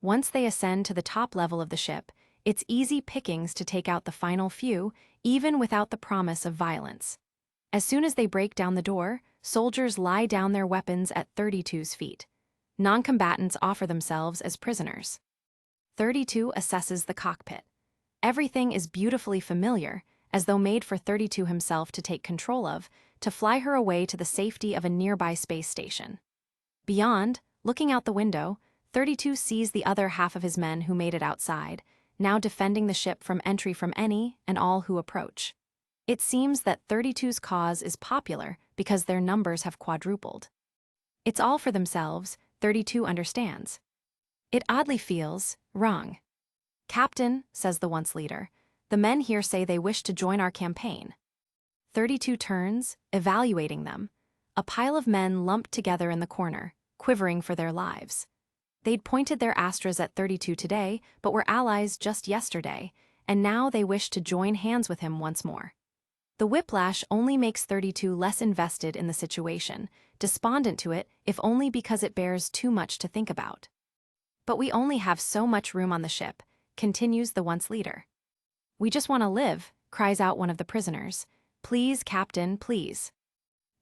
Once they ascend to the top level of the ship, it's easy pickings to take out the final few, even without the promise of violence. As soon as they break down the door, soldiers lie down their weapons at 32's feet. Non-combatants offer themselves as prisoners. 32 assesses the cockpit. Everything is beautifully familiar, as though made for 32 himself to take control of, to fly her away to the safety of a nearby space station. Beyond, looking out the window, 32 sees the other half of his men who made it outside, now defending the ship from entry from any and all who approach. It seems that 32's cause is popular because their numbers have quadrupled. It's all for themselves, 32 understands. It oddly feels wrong. Captain, says the once leader, the men here say they wish to join our campaign. 32 turns, evaluating them. A pile of men lumped together in the corner, quivering for their lives. They'd pointed their Astras at 32 today, but were allies just yesterday, and now they wish to join hands with him once more. The whiplash only makes 32 less invested in the situation, despondent to it if only because it bears too much to think about. But we only have so much room on the ship, continues the once leader. We just want to live, cries out one of the prisoners. Please, Captain, please.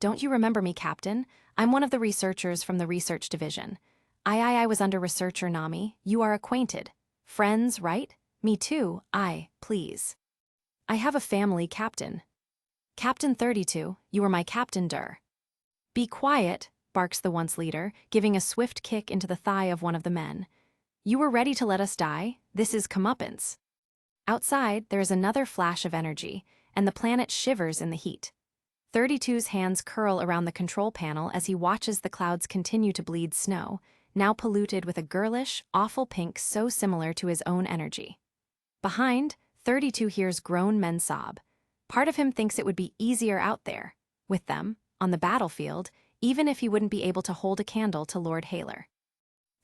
Don't you remember me, Captain? I'm one of the researchers from the research division. I was under researcher Nami. You are acquainted. Friends, right? Me too, please. I have a family, Captain. Captain 32, you are my Captain Dur. Be quiet, barks the once leader, giving a swift kick into the thigh of one of the men. You were ready to let us die? This is comeuppance. Outside, there is another flash of energy, and the planet shivers in the heat. 32's hands curl around the control panel as he watches the clouds continue to bleed snow, now polluted with a girlish, awful pink so similar to his own energy. Behind, 32 hears grown men sob. Part of him thinks it would be easier out there, with them, on the battlefield, even if he wouldn't be able to hold a candle to Lord Haler.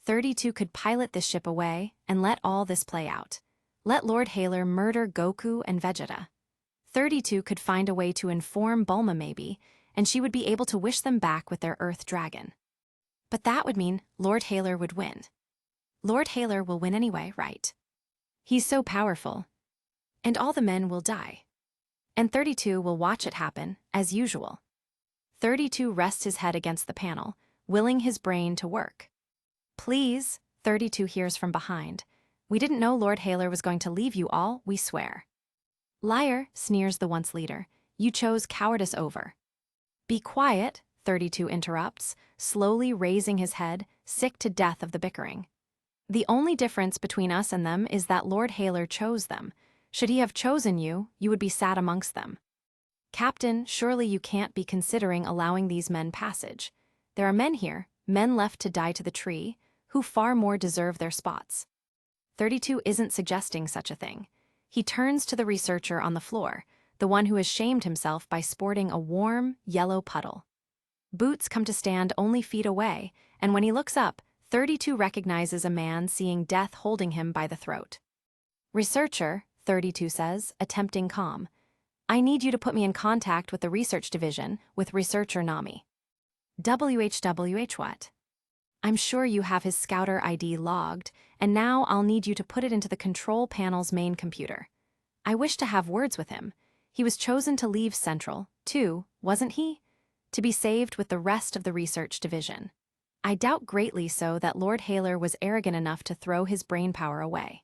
32 could pilot this ship away and let all this play out. Let Lord Haler murder Goku and Vegeta. 32 could find a way to inform Bulma maybe, and she would be able to wish them back with their Earth dragon. But that would mean Lord Haler would win. Lord Haler will win anyway, right? He's so powerful. And all the men will die. And 32 will watch it happen, as usual. 32 rests his head against the panel, willing his brain to work. Please, 32 hears from behind. We didn't know Lord Haler was going to leave you all, we swear. Liar, sneers the once leader. You chose cowardice over. Be quiet, 32 interrupts, slowly raising his head, sick to death of the bickering. The only difference between us and them is that Lord Haler chose them. Should he have chosen you, you would be sat amongst them. Captain, surely you can't be considering allowing these men passage. There are men here, men left to die to the tree, who far more deserve their spots. 32 isn't suggesting such a thing. He turns to the researcher on the floor, the one who has shamed himself by sporting a warm, yellow puddle. Boots come to stand only feet away, and when he looks up, 32 recognizes a man seeing death holding him by the throat. Researcher, 32 says, attempting calm. I need you to put me in contact with the research division with researcher Nami. WHWH what? I'm sure you have his scouter ID logged, and now I'll need you to put it into the control panel's main computer. I wish to have words with him. He was chosen to leave Central, too, wasn't he? To be saved with the rest of the research division. I doubt greatly so that Lord Haler was arrogant enough to throw his brainpower away.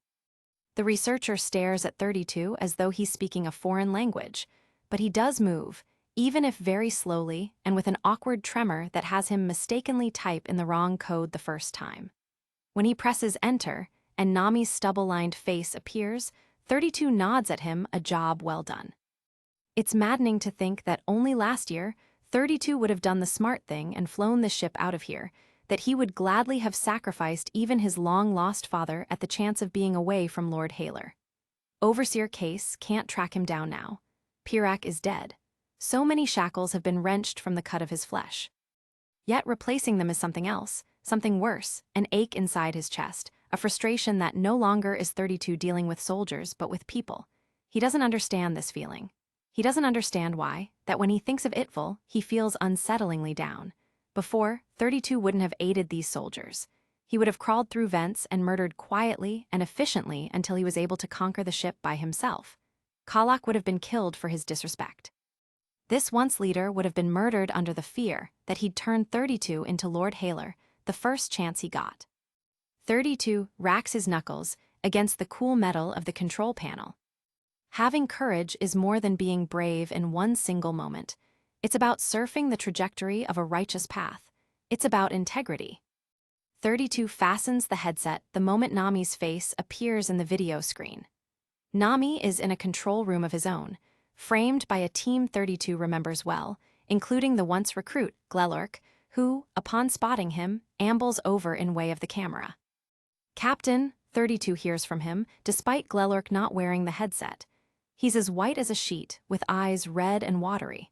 The researcher stares at 32 as though he's speaking a foreign language, but he does move, even if very slowly and with an awkward tremor that has him mistakenly type in the wrong code the first time. When he presses enter and Nami's stubble-lined face appears, 32 nods at him, a job well done. It's maddening to think that only last year, 32 would have done the smart thing and flown the ship out of here, that he would gladly have sacrificed even his long-lost father at the chance of being away from Lord Haler. Overseer Case can't track him down now. Pirak is dead. So many shackles have been wrenched from the cut of his flesh. Yet replacing them is something else, something worse, an ache inside his chest, a frustration that no longer is 32 dealing with soldiers but with people. He doesn't understand this feeling. He doesn't understand why, that when he thinks of Itvil, he feels unsettlingly down. Before, 32 wouldn't have aided these soldiers. He would have crawled through vents and murdered quietly and efficiently until he was able to conquer the ship by himself. Kalak would have been killed for his disrespect. This once leader would have been murdered under the fear that he'd turn 32 into Lord Haler the first chance he got. 32 racks his knuckles against the cool metal of the control panel. Having courage is more than being brave in one single moment. It's about surfing the trajectory of a righteous path. It's about integrity. 32 fastens the headset the moment Nami's face appears in the video screen. Nami is in a control room of his own, framed by a team 32 remembers well, including the once recruit, Glelork, who, upon spotting him, ambles over in way of the camera. Captain, 32 hears from him, despite Glelork not wearing the headset. He's as white as a sheet, with eyes red and watery.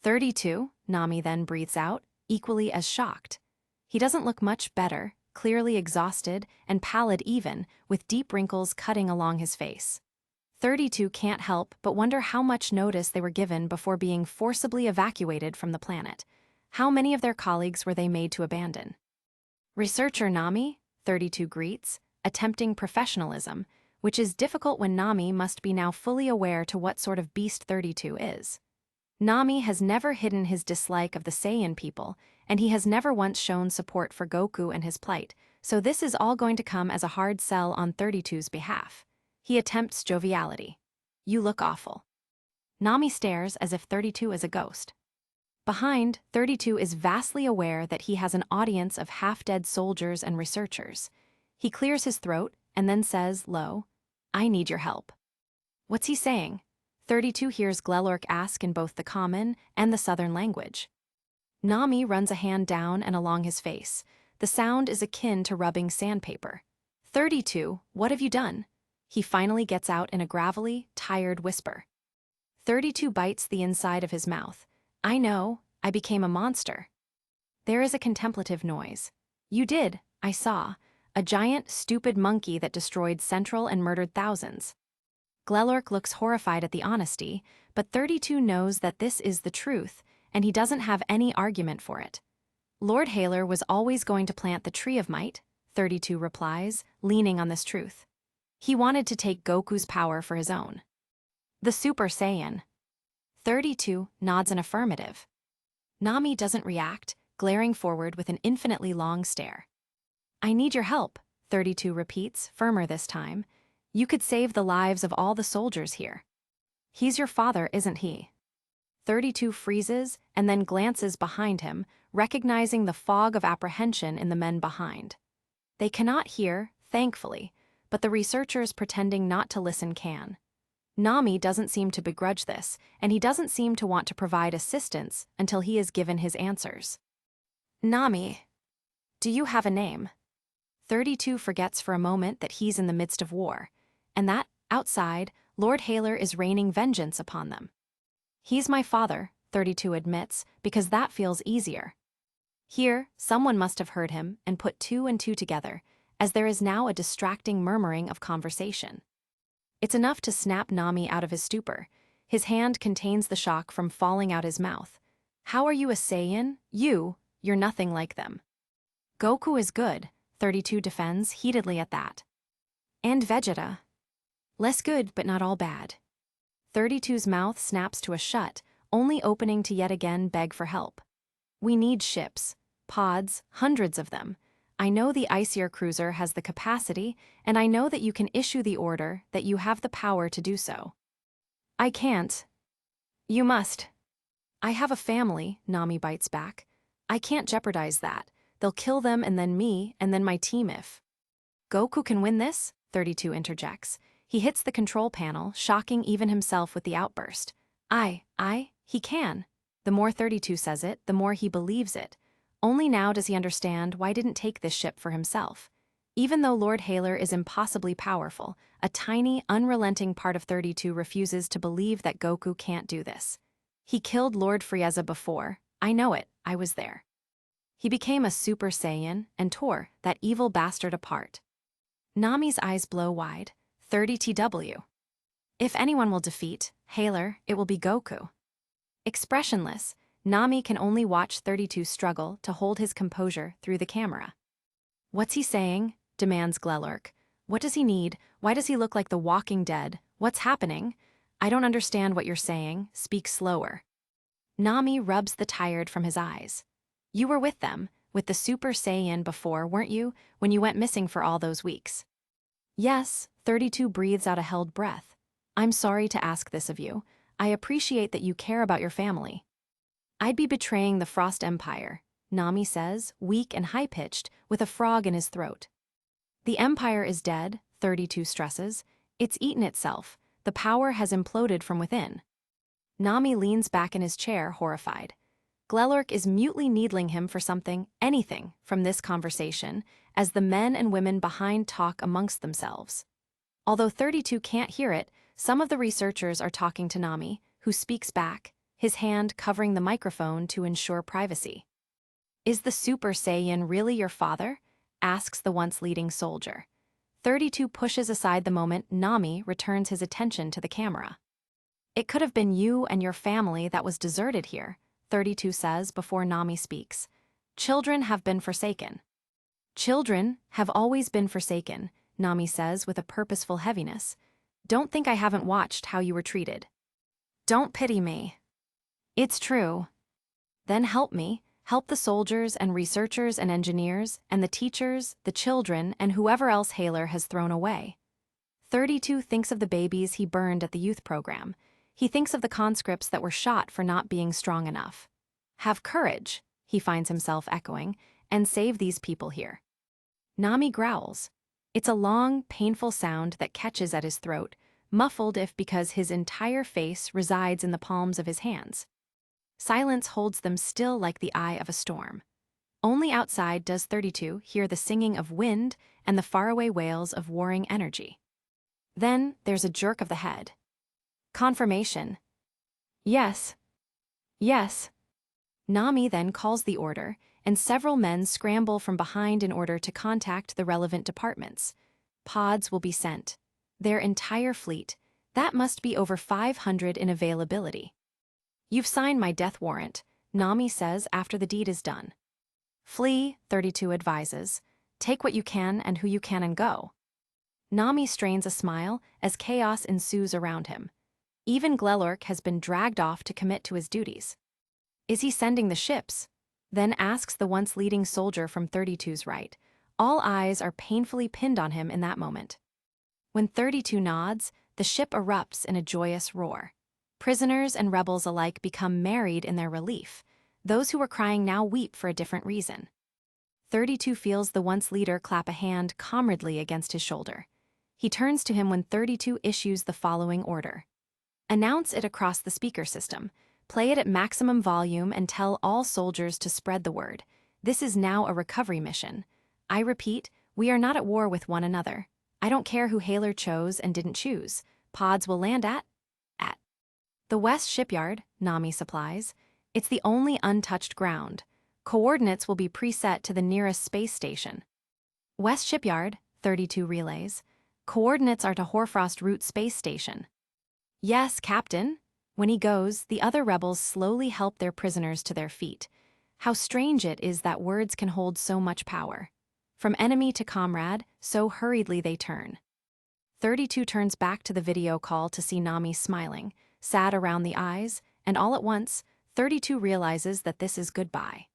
32, Nami then breathes out, equally as shocked. He doesn't look much better, clearly exhausted and pallid even, with deep wrinkles cutting along his face. 32 can't help but wonder how much notice they were given before being forcibly evacuated from the planet. How many of their colleagues were they made to abandon? Researcher Nami, 32 greets, attempting professionalism, which is difficult when Nami must be now fully aware to what sort of beast 32 is. Nami has never hidden his dislike of the Saiyan people, and he has never once shown support for Goku and his plight, so this is all going to come as a hard sell on 32's behalf. He attempts joviality. You look awful. Nami stares as if 32 is a ghost. Behind, 32 is vastly aware that he has an audience of half-dead soldiers and researchers. He clears his throat and then says, low, I need your help. What's he saying? 32 hears Glelork ask in both the common and the southern language. Nami runs a hand down and along his face. The sound is akin to rubbing sandpaper. 32, what have you done? He finally gets out in a gravelly, tired whisper. 32 bites the inside of his mouth. I know, I became a monster. There is a contemplative noise. You did, I saw. A giant, stupid monkey that destroyed Central and murdered thousands. Glelork looks horrified at the honesty, but 32 knows that this is the truth, and he doesn't have any argument for it. Lord Haler was always going to plant the Tree of Might, 32 replies, leaning on this truth. He wanted to take Goku's power for his own. The Super Saiyan. 32 nods an affirmative. Nami doesn't react, glaring forward with an infinitely long stare. I need your help, 32 repeats, firmer this time. You could save the lives of all the soldiers here. He's your father, isn't he? 32 freezes and then glances behind him, recognizing the fog of apprehension in the men behind. They cannot hear, thankfully, but the researchers pretending not to listen can. Nami doesn't seem to begrudge this, and he doesn't seem to want to provide assistance until he is given his answers. Nami, do you have a name? 32 forgets for a moment that he's in the midst of war, and that, outside, Lord Haler is raining vengeance upon them. He's my father, 32 admits, because that feels easier. Here, someone must have heard him and put 2 and 2 together, as there is now a distracting murmuring of conversation. It's enough to snap Nami out of his stupor. His hand contains the shock from falling out his mouth. How are you a Saiyan? You're nothing like them. Goku is good, 32 defends heatedly at that. And Vegeta. Less good, but not all bad. 32's mouth snaps to a shut, only opening to yet again beg for help. We need ships, pods, hundreds of them. I know the Icier cruiser has the capacity, and I know that you can issue the order, that you have the power to do so. I can't. You must. I have a family, Nami bites back. I can't jeopardize that. They'll kill them and then me, and then my team if. Goku can win this, 32 interjects. He hits the control panel, shocking even himself with the outburst. He can. The more 32 says it, the more he believes it. Only now does he understand why he didn't take this ship for himself. Even though Lord Haler is impossibly powerful, a tiny, unrelenting part of 32 refuses to believe that Goku can't do this. He killed Lord Frieza before. I know it, I was there. He became a Super Saiyan and tore that evil bastard apart. Nami's eyes blow wide. 30TW. If anyone will defeat Haler, it will be Goku. Expressionless, Nami can only watch 32 struggle to hold his composure through the camera. What's he saying? Demands Glelurk. What does he need? Why does he look like the Walking Dead? What's happening? I don't understand what you're saying. Speak slower. Nami rubs the tired from his eyes. You were with them, with the Super Saiyan before, weren't you, when you went missing for all those weeks? Yes, 32 breathes out a held breath. I'm sorry to ask this of you. I appreciate that you care about your family. I'd be betraying the Frost Empire, Nami says, weak and high-pitched, with a frog in his throat. The Empire is dead, 32 stresses. It's eaten itself. The power has imploded from within. Nami leans back in his chair, horrified. Glelurk is mutely needling him for something, anything, from this conversation, as the men and women behind talk amongst themselves. Although 32 can't hear it, some of the researchers are talking to Nami, who speaks back, his hand covering the microphone to ensure privacy. Is the Super Saiyan really your father? Asks the once leading soldier. 32 pushes aside the moment Nami returns his attention to the camera. It could have been you and your family that was deserted here, 32 says before Nami speaks. Children have been forsaken. Children have always been forsaken, Nami says with a purposeful heaviness. Don't think I haven't watched how you were treated. Don't pity me. It's true. Then help me, help the soldiers and researchers and engineers and the teachers, the children, and whoever else Haler has thrown away. 32 thinks of the babies he burned at the youth program. He thinks of the conscripts that were shot for not being strong enough. Have courage, he finds himself echoing, and save these people here. Nami growls. It's a long, painful sound that catches at his throat, muffled if because his entire face resides in the palms of his hands. Silence holds them still like the eye of a storm. Only outside does 32 hear the singing of wind and the faraway wails of warring energy. Then there's a jerk of the head. Confirmation. Yes. Yes. Nami then calls the order, and several men scramble from behind in order to contact the relevant departments. Pods will be sent. Their entire fleet. That must be over 500 in availability. You've signed my death warrant, Nami says after the deed is done. Flee, 32 advises. Take what you can and who you can and go. Nami strains a smile as chaos ensues around him. Even Glelork has been dragged off to commit to his duties. Is he sending the ships? Then asks the once leading soldier from 32's right. All eyes are painfully pinned on him in that moment. When 32 nods, the ship erupts in a joyous roar. Prisoners and rebels alike become married in their relief. Those who were crying now weep for a different reason. 32 feels the once leader clap a hand comradely against his shoulder. He turns to him when 32 issues the following order. Announce it across the speaker system. Play it at maximum volume and tell all soldiers to spread the word. This is now a recovery mission. I repeat, we are not at war with one another. I don't care who Haler chose and didn't choose. Pods will land at the West Shipyard, Nami supplies. It's the only untouched ground. Coordinates will be preset to the nearest space station. West Shipyard, 32 relays. Coordinates are to Hoarfrost Route Space Station. Yes, Captain. When he goes, the other rebels slowly help their prisoners to their feet. How strange it is that words can hold so much power. From enemy to comrade, so hurriedly they turn. 32 turns back to the video call to see Nami smiling, sad around the eyes, and all at once, 32 realizes that this is goodbye.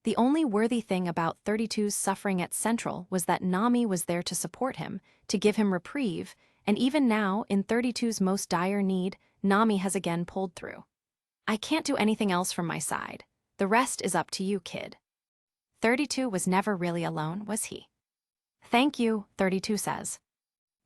The only worthy thing about 32's suffering at Central was that Nami was there to support him, to give him reprieve, and even now, in 32's most dire need, Nami has again pulled through. I can't do anything else from my side. The rest is up to you, kid. 32 was never really alone, was he? Thank you, 32 says.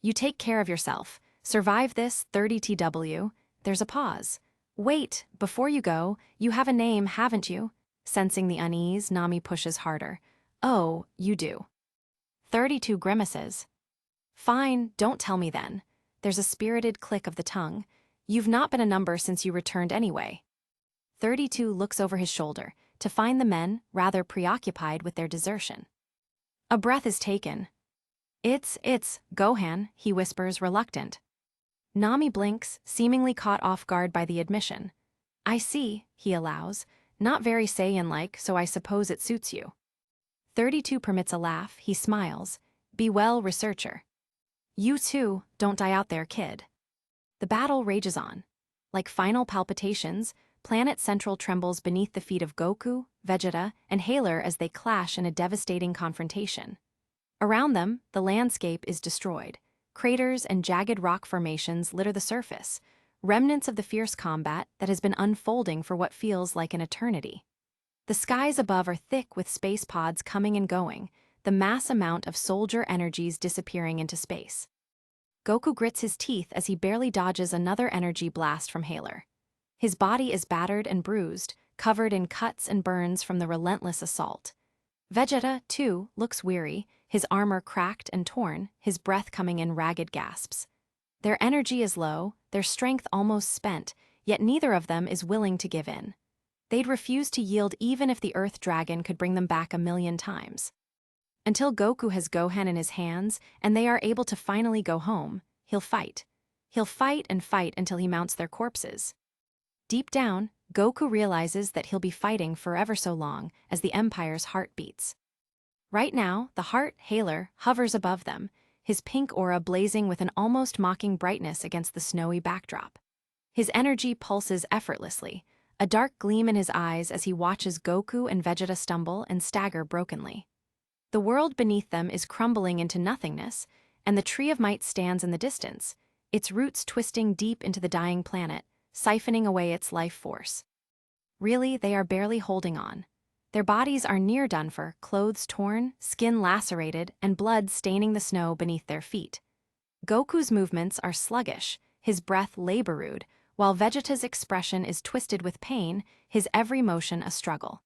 You take care of yourself. Survive this, 30TW. There's a pause. Wait, before you go, you have a name, haven't you? Sensing the unease, Nami pushes harder. Oh, you do. 32 grimaces. Fine, don't tell me then. There's a spirited click of the tongue. You've not been a number since you returned anyway. 32 looks over his shoulder to find the men rather preoccupied with their desertion. A breath is taken. It's Gohan, he whispers, reluctant. Nami blinks, seemingly caught off guard by the admission. I see, he allows. Not very Saiyan-like, so I suppose it suits you. 32 permits a laugh, he smiles. Be well, researcher. You too, don't die out there, kid. The battle rages on. Like final palpitations, Planet Central trembles beneath the feet of Goku, Vegeta, and Haler as they clash in a devastating confrontation. Around them, the landscape is destroyed. Craters and jagged rock formations litter the surface, remnants of the fierce combat that has been unfolding for what feels like an eternity. The skies above are thick with space pods coming and going, the mass amount of soldier energies disappearing into space. Goku grits his teeth as he barely dodges another energy blast from Haler. His body is battered and bruised, covered in cuts and burns from the relentless assault. Vegeta, too, looks weary, his armor cracked and torn, his breath coming in ragged gasps. Their energy is low, their strength almost spent, yet neither of them is willing to give in. They'd refuse to yield even if the Earth Dragon could bring them back 1,000,000 times. Until Goku has Gohan in his hands and they are able to finally go home, he'll fight. He'll fight and fight until he mounts their corpses. Deep down, Goku realizes that he'll be fighting for ever so long as the Empire's heart beats. Right now, the heart, Haler, hovers above them, his pink aura blazing with an almost mocking brightness against the snowy backdrop. His energy pulses effortlessly, a dark gleam in his eyes as he watches Goku and Vegeta stumble and stagger brokenly. The world beneath them is crumbling into nothingness, and the Tree of Might stands in the distance, its roots twisting deep into the dying planet, siphoning away its life force. Really, they are barely holding on. Their bodies are near done for, clothes torn, skin lacerated, and blood staining the snow beneath their feet. Goku's movements are sluggish, his breath labored, while Vegeta's expression is twisted with pain, his every motion a struggle.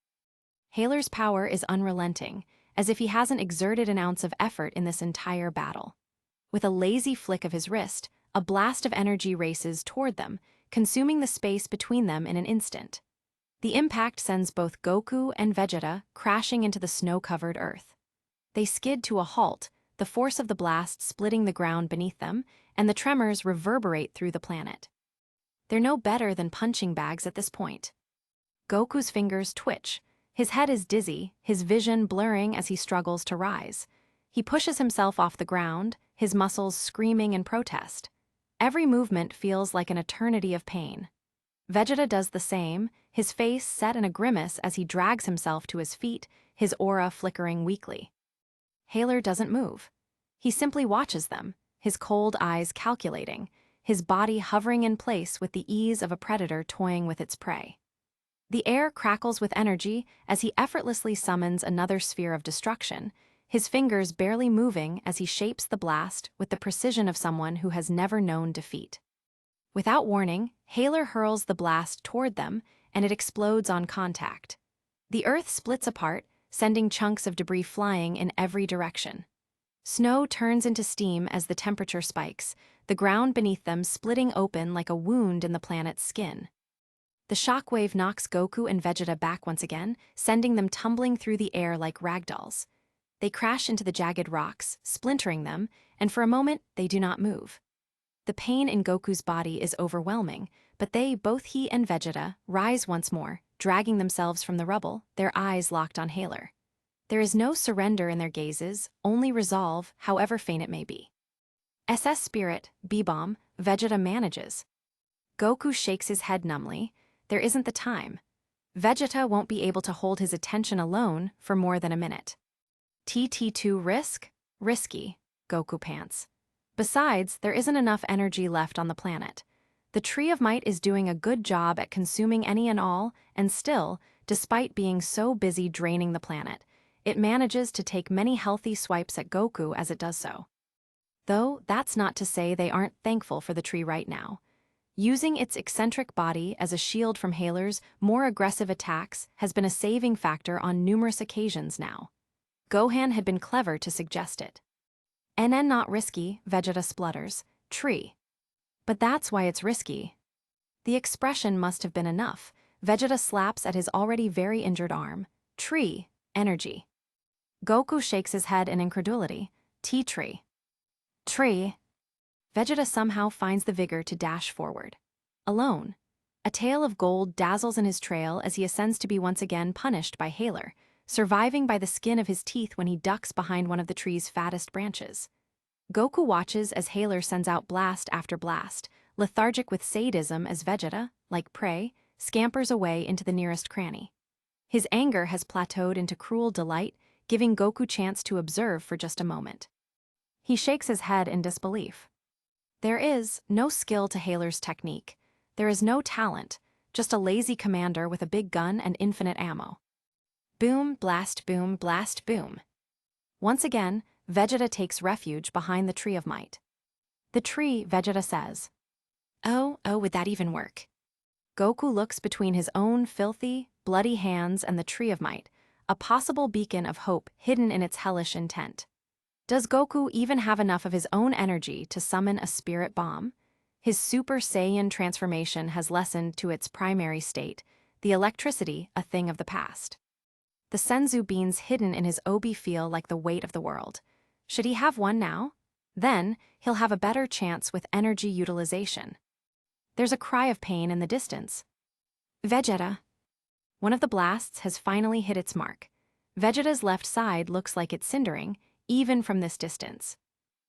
Haler's power is unrelenting, as if he hasn't exerted an ounce of effort in this entire battle. With a lazy flick of his wrist, a blast of energy races toward them, consuming the space between them in an instant. The impact sends both Goku and Vegeta crashing into the snow-covered earth. They skid to a halt, the force of the blast splitting the ground beneath them, and the tremors reverberate through the planet. They're no better than punching bags at this point. Goku's fingers twitch. His head is dizzy, his vision blurring as he struggles to rise. He pushes himself off the ground, his muscles screaming in protest. Every movement feels like an eternity of pain. Vegeta does the same, his face set in a grimace as he drags himself to his feet, his aura flickering weakly. Haler doesn't move. He simply watches them, his cold eyes calculating, his body hovering in place with the ease of a predator toying with its prey. The air crackles with energy as he effortlessly summons another sphere of destruction, his fingers barely moving as he shapes the blast with the precision of someone who has never known defeat. Without warning, Haler hurls the blast toward them, and it explodes on contact. The earth splits apart, sending chunks of debris flying in every direction. Snow turns into steam as the temperature spikes, the ground beneath them splitting open like a wound in the planet's skin. The shockwave knocks Goku and Vegeta back once again, sending them tumbling through the air like ragdolls. They crash into the jagged rocks, splintering them, and for a moment they do not move. The pain in Goku's body is overwhelming, but both he and Vegeta, rise once more, dragging themselves from the rubble, their eyes locked on Haler. There is no surrender in their gazes, only resolve, however faint it may be. SS Spirit, B-Bomb, Vegeta manages. Goku shakes his head numbly. There isn't the time. Vegeta won't be able to hold his attention alone for more than a minute. TT2 risk? Risky, Goku pants. Besides, there isn't enough energy left on the planet. The Tree of Might is doing a good job at consuming any and all, and still, despite being so busy draining the planet, it manages to take many healthy swipes at Goku as it does so. Though, that's not to say they aren't thankful for the tree right now. Using its eccentric body as a shield from Haler's more aggressive attacks has been a saving factor on numerous occasions now. Gohan had been clever to suggest it. NN not risky, Vegeta splutters. Tree. But that's why it's risky. The expression must have been enough. Vegeta slaps at his already very injured arm. Tree. Energy. Goku shakes his head in incredulity. T-Tree. Tree. Vegeta somehow finds the vigor to dash forward. Alone. A tail of gold dazzles in his trail as he ascends to be once again punished by Haler, surviving by the skin of his teeth when he ducks behind one of the tree's fattest branches. Goku watches as Haler sends out blast after blast, lethargic with sadism as Vegeta, like prey, scampers away into the nearest cranny. His anger has plateaued into cruel delight, giving Goku chance to observe for just a moment. He shakes his head in disbelief. There is no skill to Haler's technique. There is no talent, just a lazy commander with a big gun and infinite ammo. Boom, blast, boom, blast, boom. Once again, Vegeta takes refuge behind the Tree of Might. The tree, Vegeta says. Oh, would that even work? Goku looks between his own filthy, bloody hands and the Tree of Might, a possible beacon of hope hidden in its hellish intent. Does Goku even have enough of his own energy to summon a spirit bomb? His Super Saiyan transformation has lessened to its primary state, the electricity a thing of the past. The Senzu beans hidden in his obi feel like the weight of the world. Should he have one now? Then, he'll have a better chance with energy utilization. There's a cry of pain in the distance. Vegeta. One of the blasts has finally hit its mark. Vegeta's left side looks like it's cindering, even from this distance.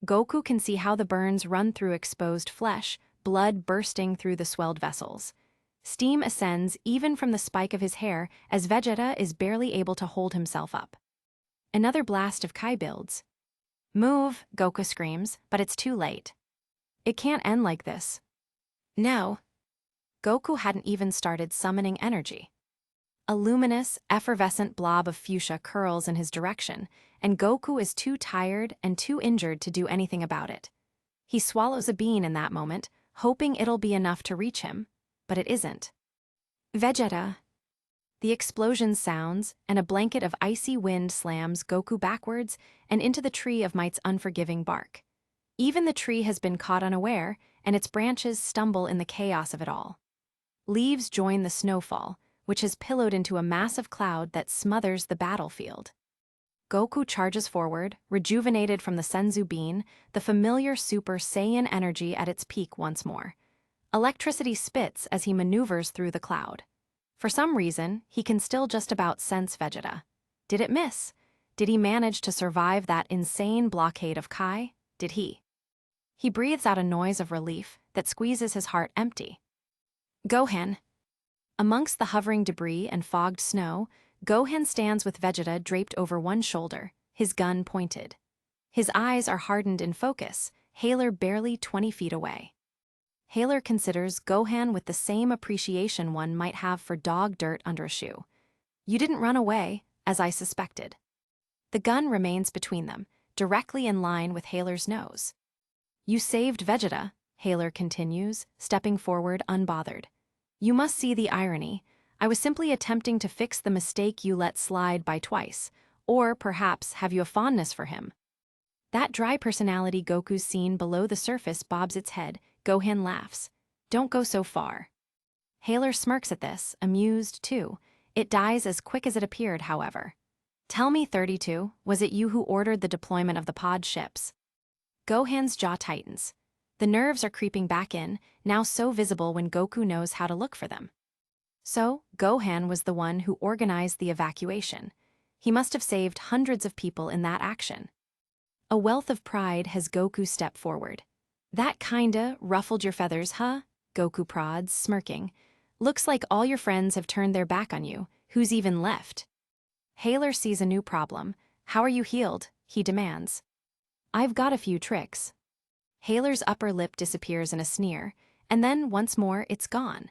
Goku can see how the burns run through exposed flesh, blood bursting through the swelled vessels. Steam ascends even from the spike of his hair as Vegeta is barely able to hold himself up. Another blast of Kai builds. Move, Goku screams, but it's too late. It can't end like this. No. Goku hadn't even started summoning energy. A luminous, effervescent blob of fuchsia curls in his direction, and Goku is too tired and too injured to do anything about it. He swallows a bean in that moment, hoping it'll be enough to reach him, but it isn't. Vegeta. The explosion sounds, and a blanket of icy wind slams Goku backwards and into the Tree of Might's unforgiving bark. Even the tree has been caught unaware, and its branches stumble in the chaos of it all. Leaves join the snowfall, which has pillowed into a massive cloud that smothers the battlefield. Goku charges forward, rejuvenated from the Senzu bean, the familiar Super Saiyan energy at its peak once more. Electricity spits as he maneuvers through the cloud. For some reason, he can still just about sense Vegeta. Did it miss? Did he manage to survive that insane blockade of Kai? Did he? He breathes out a noise of relief that squeezes his heart empty. Gohan. Amongst the hovering debris and fogged snow, Gohan stands with Vegeta draped over one shoulder, his gun pointed. His eyes are hardened in focus, Haler barely 20 feet away. Haler considers Gohan with the same appreciation one might have for dog dirt under a shoe. You didn't run away, as I suspected. The gun remains between them, directly in line with Haler's nose. You saved Vegeta, Haler continues, stepping forward unbothered. You must see the irony. I was simply attempting to fix the mistake you let slide by twice, or perhaps have you a fondness for him. That dry personality Goku's seen below the surface bobs its head. Gohan laughs. Don't go so far. Haler smirks at this, amused too. It dies as quick as it appeared, however. Tell me, 32, was it you who ordered the deployment of the pod ships? Gohan's jaw tightens. The nerves are creeping back in, now so visible when Goku knows how to look for them. So, Gohan was the one who organized the evacuation. He must have saved hundreds of people in that action. A wealth of pride has Goku step forward. That kinda ruffled your feathers, huh? Goku prods, smirking. Looks like all your friends have turned their back on you. Who's even left? Haler sees a new problem. How are you healed? He demands. I've got a few tricks. Haler's upper lip disappears in a sneer, and then once more it's gone.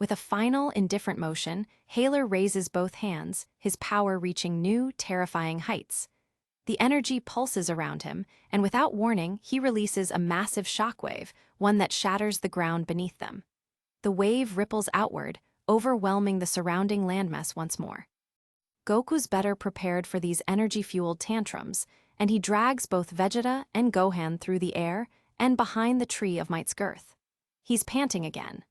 With a final, indifferent motion, Haler raises both hands, his power reaching new, terrifying heights. The energy pulses around him, and without warning, he releases a massive shockwave, one that shatters the ground beneath them. The wave ripples outward, overwhelming the surrounding landmass once more. Goku's better prepared for these energy-fueled tantrums, and he drags both Vegeta and Gohan through the air and behind the Tree of Might's girth. He's panting again.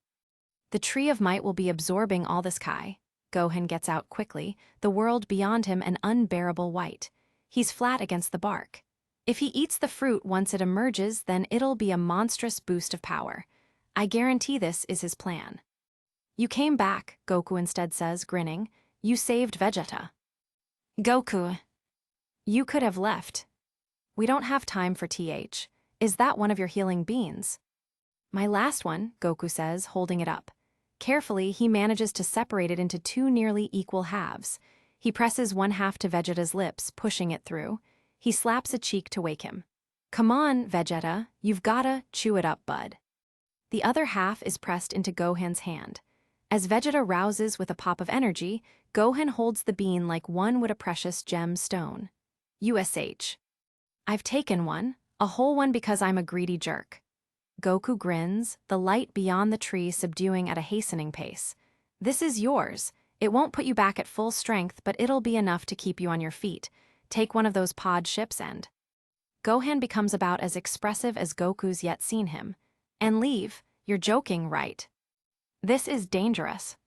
The Tree of Might will be absorbing all this Kai. Gohan gets out quickly, the world beyond him an unbearable white. He's flat against the bark. If he eats the fruit once it emerges, then it'll be a monstrous boost of power. I guarantee this is his plan. You came back, Goku instead says, grinning. You saved Vegeta. Goku. You could have left. We don't have time for TH. Is that one of your healing beans? My last one, Goku says, holding it up. Carefully, he manages to separate it into two nearly equal halves. He presses one half to Vegeta's lips, pushing it through. He slaps a cheek to wake him. Come on, Vegeta, you've gotta chew it up, bud. The other half is pressed into Gohan's hand. As Vegeta rouses with a pop of energy, Gohan holds the bean like one would a precious gem stone. USH. I've taken one, a whole one because I'm a greedy jerk. Goku grins, the light beyond the tree subduing at a hastening pace. This is yours. It won't put you back at full strength, but it'll be enough to keep you on your feet. Take one of those pod ships and... Gohan becomes about as expressive as Goku's yet seen him. And leave? You're joking, right? This is dangerous.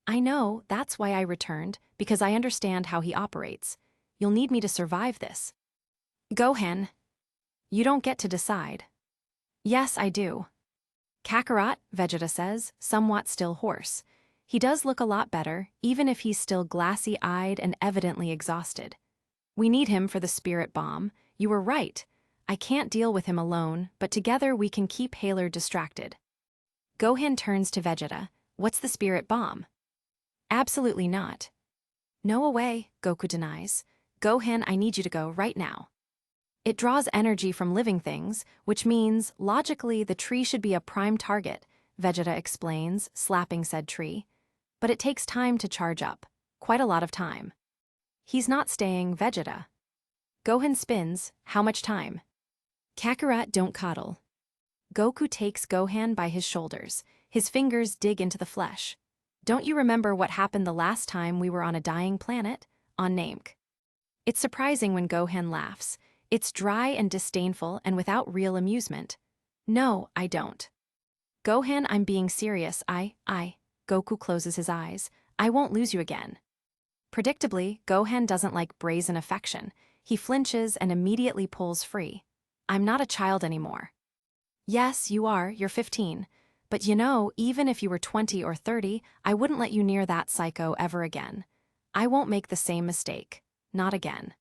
I know, that's why I returned, because I understand how he operates. You'll need me to survive this. Gohan. You don't get to decide. Yes, I do. Kakarot, Vegeta says, somewhat still hoarse. He does look a lot better, even if he's still glassy-eyed and evidently exhausted. We need him for the spirit bomb. You were right. I can't deal with him alone, but together we can keep Haler distracted. Gohan turns to Vegeta. What's the spirit bomb? Absolutely not. No away, Goku denies. Gohan, I need you to go right now. It draws energy from living things, which means, logically, the tree should be a prime target, Vegeta explains, slapping said tree. But it takes time to charge up. Quite a lot of time. He's not staying, Vegeta. Gohan spins. How much time? Kakarot, don't coddle. Goku takes Gohan by his shoulders. His fingers dig into the flesh. Don't you remember what happened the last time we were on a dying planet? On Namek. It's surprising when Gohan laughs. It's dry and disdainful and without real amusement. No, I don't. Gohan, I'm being serious. Goku closes his eyes. I won't lose you again. Predictably, Gohan doesn't like brazen affection. He flinches and immediately pulls free. I'm not a child anymore. Yes, you are. You're 15. But you know, even if you were 20 or 30, I wouldn't let you near that psycho ever again. I won't make the same mistake. Not again.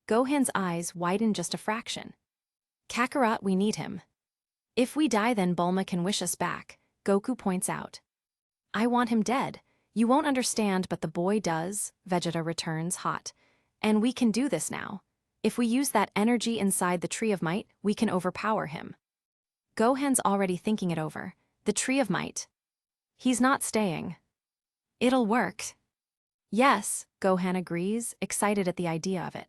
Gohan's eyes widen just a fraction. Kakarot, we need him. If we die, then Bulma can wish us back, Goku points out. I want him dead. You won't understand, but the boy does, Vegeta returns, hot. And we can do this now. If we use that energy inside the Tree of Might, we can overpower him. Gohan's already thinking it over. The Tree of Might. He's not staying. It'll work. Yes, Gohan agrees, excited at the idea of it.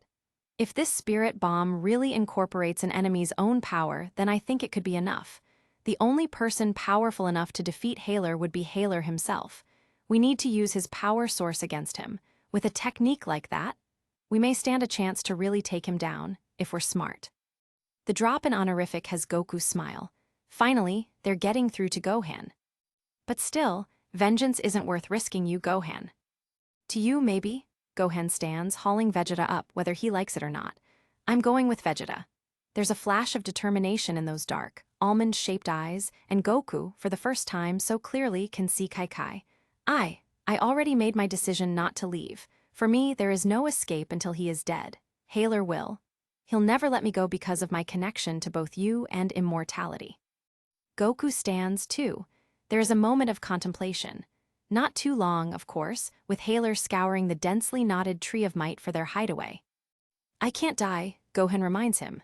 If this spirit bomb really incorporates an enemy's own power, then I think it could be enough. The only person powerful enough to defeat Haler would be Haler himself. We need to use his power source against him. With a technique like that, we may stand a chance to really take him down, if we're smart. The drop in honorific has Goku smile. Finally, they're getting through to Gohan. But still, vengeance isn't worth risking, you Gohan. To you, maybe? Gohan stands, hauling Vegeta up, whether he likes it or not. I'm going with Vegeta. There's a flash of determination in those dark, almond-shaped eyes, and Goku, for the first time, so clearly can see Kai. I already made my decision not to leave. For me, there is no escape until he is dead. Haler will. He'll never let me go because of my connection to both you and immortality. Goku stands, too. There is a moment of contemplation. Not too long, of course, with Haler scouring the densely knotted Tree of Might for their hideaway. I can't die, Gohan reminds him.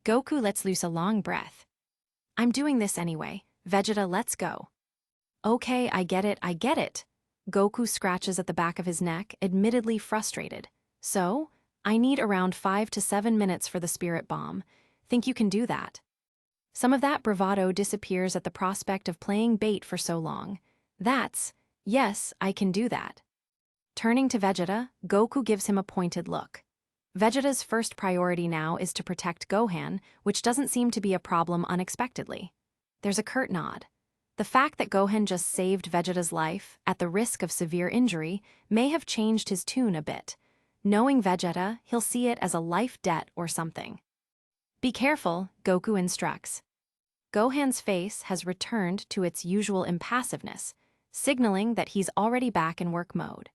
Goku lets loose a long breath. I'm doing this anyway. Vegeta, let's go. Okay, I get it. Goku scratches at the back of his neck, admittedly frustrated. So, I need around 5 to 7 minutes for the spirit bomb. Think you can do that? Some of that bravado disappears at the prospect of playing bait for so long. Yes, I can do that. Turning to Vegeta, Goku gives him a pointed look. Vegeta's first priority now is to protect Gohan, which doesn't seem to be a problem unexpectedly. There's a curt nod. The fact that Gohan just saved Vegeta's life, at the risk of severe injury, may have changed his tune a bit. Knowing Vegeta, he'll see it as a life debt or something. Be careful, Goku instructs. Gohan's face has returned to its usual impassiveness, signaling that he's already back in work mode.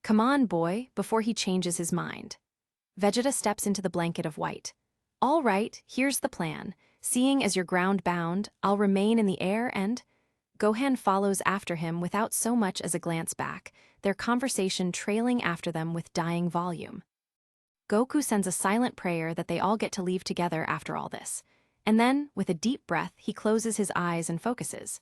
Come on, boy, before he changes his mind. Vegeta steps into the blanket of white. All right, here's the plan. Seeing as you're ground-bound, I'll remain in the air and... Gohan follows after him without so much as a glance back, their conversation trailing after them with dying volume. Goku sends a silent prayer that they all get to leave together after all this. And then, with a deep breath, he closes his eyes and focuses.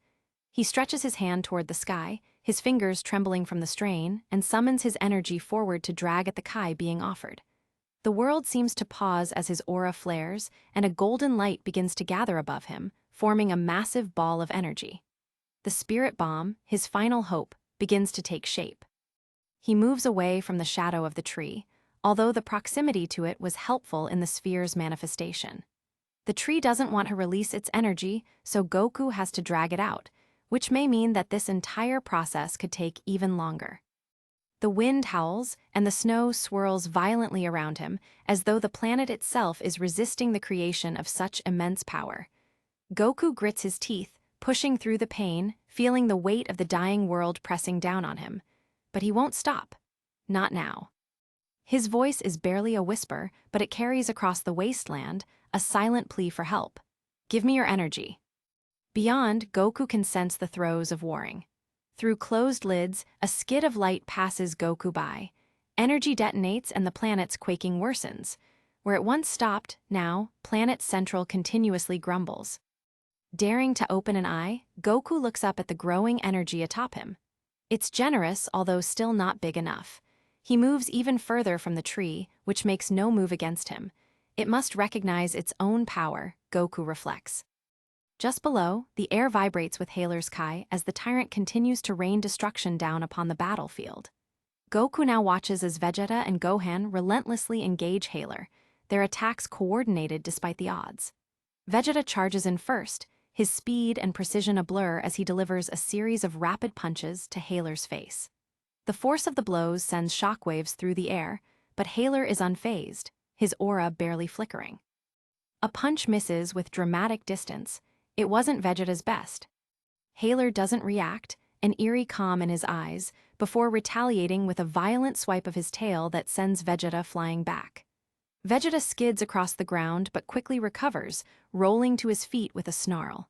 He stretches his hand toward the sky, his fingers trembling from the strain, and summons his energy forward to drag at the Kai being offered. The world seems to pause as his aura flares, and a golden light begins to gather above him, forming a massive ball of energy. The spirit bomb, his final hope, begins to take shape. He moves away from the shadow of the tree, although the proximity to it was helpful in the sphere's manifestation. The tree doesn't want to release its energy, so Goku has to drag it out, which may mean that this entire process could take even longer. The wind howls, and the snow swirls violently around him, as though the planet itself is resisting the creation of such immense power. Goku grits his teeth, pushing through the pain, feeling the weight of the dying world pressing down on him. But he won't stop. Not now. His voice is barely a whisper, but it carries across the wasteland, a silent plea for help. Give me your energy. Beyond, Goku can sense the throes of warring. Through closed lids, a skid of light passes Goku by. Energy detonates and the planet's quaking worsens. Where it once stopped, now, planet central continuously grumbles. Daring to open an eye, Goku looks up at the growing energy atop him. It's generous, although still not big enough. He moves even further from the tree, which makes no move against him. It must recognize its own power, Goku reflects. Just below, the air vibrates with Haler's Kai as the tyrant continues to rain destruction down upon the battlefield. Goku now watches as Vegeta and Gohan relentlessly engage Haler, their attacks coordinated despite the odds. Vegeta charges in first, his speed and precision a blur as he delivers a series of rapid punches to Haler's face. The force of the blows sends shockwaves through the air, but Haler is unfazed, his aura barely flickering. A punch misses with dramatic distance. It wasn't Vegeta's best. Haler doesn't react, an eerie calm in his eyes, before retaliating with a violent swipe of his tail that sends Vegeta flying back. Vegeta skids across the ground but quickly recovers, rolling to his feet with a snarl.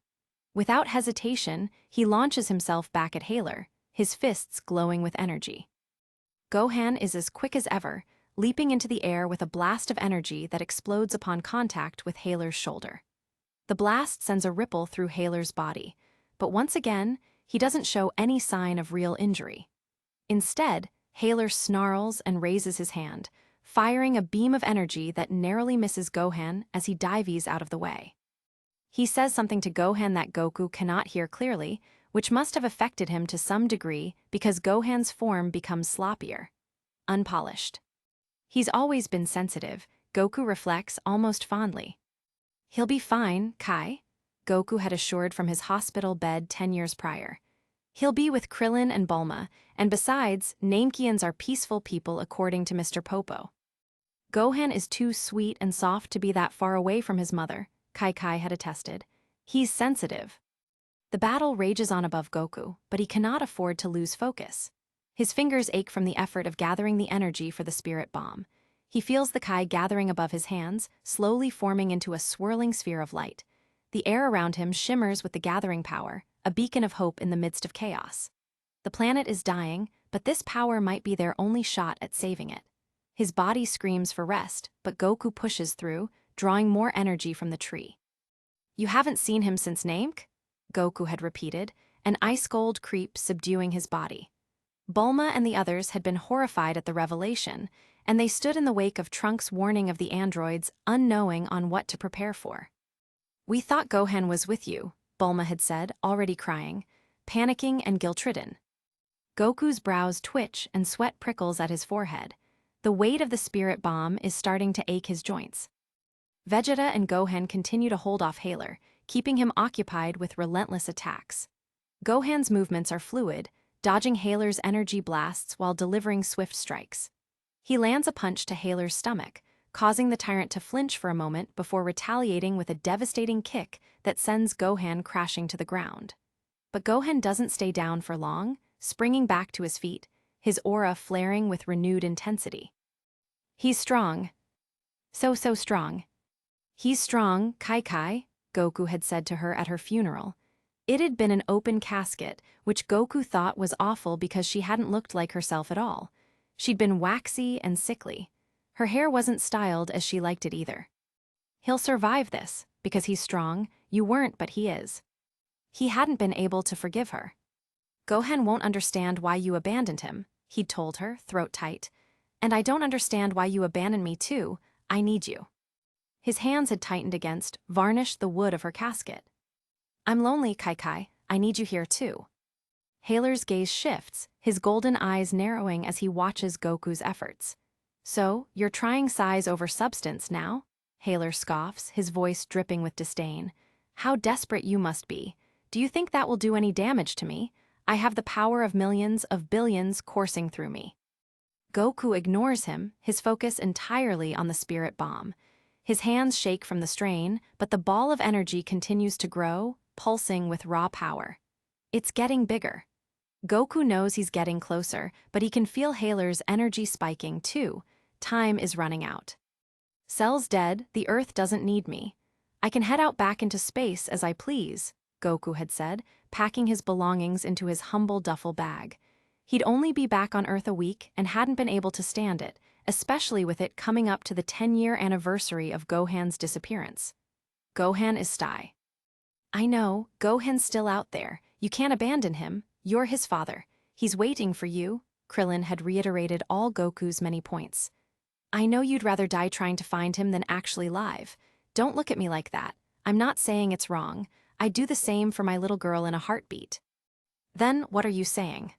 Without hesitation, he launches himself back at Haler, his fists glowing with energy. Gohan is as quick as ever, leaping into the air with a blast of energy that explodes upon contact with Haler's shoulder. The blast sends a ripple through Haler's body, but once again, he doesn't show any sign of real injury. Instead, Haler snarls and raises his hand, firing a beam of energy that narrowly misses Gohan as he dives out of the way. He says something to Gohan that Goku cannot hear clearly, which must have affected him to some degree because Gohan's form becomes sloppier, unpolished. He's always been sensitive, Goku reflects almost fondly. He'll be fine, Kai, Goku had assured from his hospital bed 10 years prior. He'll be with Krillin and Bulma, and besides, Namekians are peaceful people according to Mr. Popo. Gohan is too sweet and soft to be that far away from his mother, Kai had attested. He's sensitive. The battle rages on above Goku, but he cannot afford to lose focus. His fingers ache from the effort of gathering the energy for the spirit bomb. He feels the Kai gathering above his hands, slowly forming into a swirling sphere of light. The air around him shimmers with the gathering power, a beacon of hope in the midst of chaos. The planet is dying, but this power might be their only shot at saving it. His body screams for rest, but Goku pushes through, drawing more energy from the tree. You haven't seen him since Namek? Goku had repeated, an ice-cold creep subduing his body. Bulma and the others had been horrified at the revelation, and they stood in the wake of Trunks' warning of the androids, unknowing on what to prepare for. We thought Gohan was with you, Bulma had said, already crying, panicking and guilt-ridden. Goku's brows twitch and sweat prickles at his forehead. The weight of the spirit bomb is starting to ache his joints. Vegeta and Gohan continue to hold off Haler, keeping him occupied with relentless attacks. Gohan's movements are fluid, dodging Haler's energy blasts while delivering swift strikes. He lands a punch to Haler's stomach, causing the tyrant to flinch for a moment before retaliating with a devastating kick that sends Gohan crashing to the ground. But Gohan doesn't stay down for long, springing back to his feet, his aura flaring with renewed intensity. He's strong. So strong. He's strong, Kai, Goku had said to her at her funeral. It had been an open casket, which Goku thought was awful because she hadn't looked like herself at all. She'd been waxy and sickly. Her hair wasn't styled as she liked it either. He'll survive this, because he's strong. You weren't, but he is. He hadn't been able to forgive her. Gohan won't understand why you abandoned him, he'd told her, throat tight. And I don't understand why you abandoned me too. I need you. His hands had tightened against, varnished the wood of her casket. I'm lonely, Kai. I need you here too. Haler's gaze shifts, his golden eyes narrowing as he watches Goku's efforts. So, you're trying size over substance now? Haler scoffs, his voice dripping with disdain. How desperate you must be. Do you think that will do any damage to me? I have the power of millions of billions coursing through me. Goku ignores him, his focus entirely on the spirit bomb. His hands shake from the strain, but the ball of energy continues to grow, pulsing with raw power. It's getting bigger. Goku knows he's getting closer, but he can feel Haler's energy spiking too. Time is running out. Cell's dead, the Earth doesn't need me. I can head out back into space as I please, Goku had said, packing his belongings into his humble duffel bag. He'd only be back on Earth a week and hadn't been able to stand it, especially with it coming up to the 10-year anniversary of Gohan's disappearance. Gohan is Stai. I know, Gohan's still out there. You can't abandon him. You're his father. He's waiting for you, Krillin had reiterated all Goku's many points. I know you'd rather die trying to find him than actually live. Don't look at me like that. I'm not saying it's wrong. I'd do the same for my little girl in a heartbeat. Then what are you saying?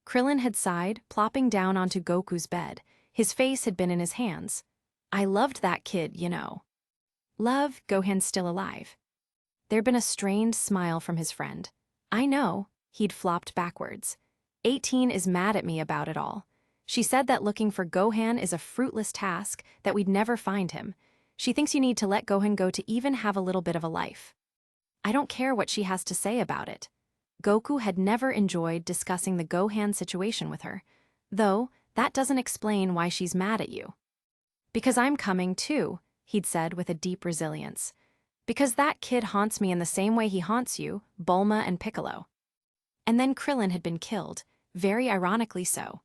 Krillin had sighed, plopping down onto Goku's bed. His face had been in his hands. I loved that kid, you know. Love, Gohan's still alive. There'd been a strained smile from his friend. I know, he'd flopped backwards. 18 is mad at me about it all. She said that looking for Gohan is a fruitless task, that we'd never find him. She thinks you need to let Gohan go to even have a little bit of a life. I don't care what she has to say about it. Goku had never enjoyed discussing the Gohan situation with her, though that doesn't explain why she's mad at you. Because I'm coming too, he'd said with a deep resilience. Because that kid haunts me in the same way he haunts you, Bulma and Piccolo. And then Krillin had been killed, very ironically so.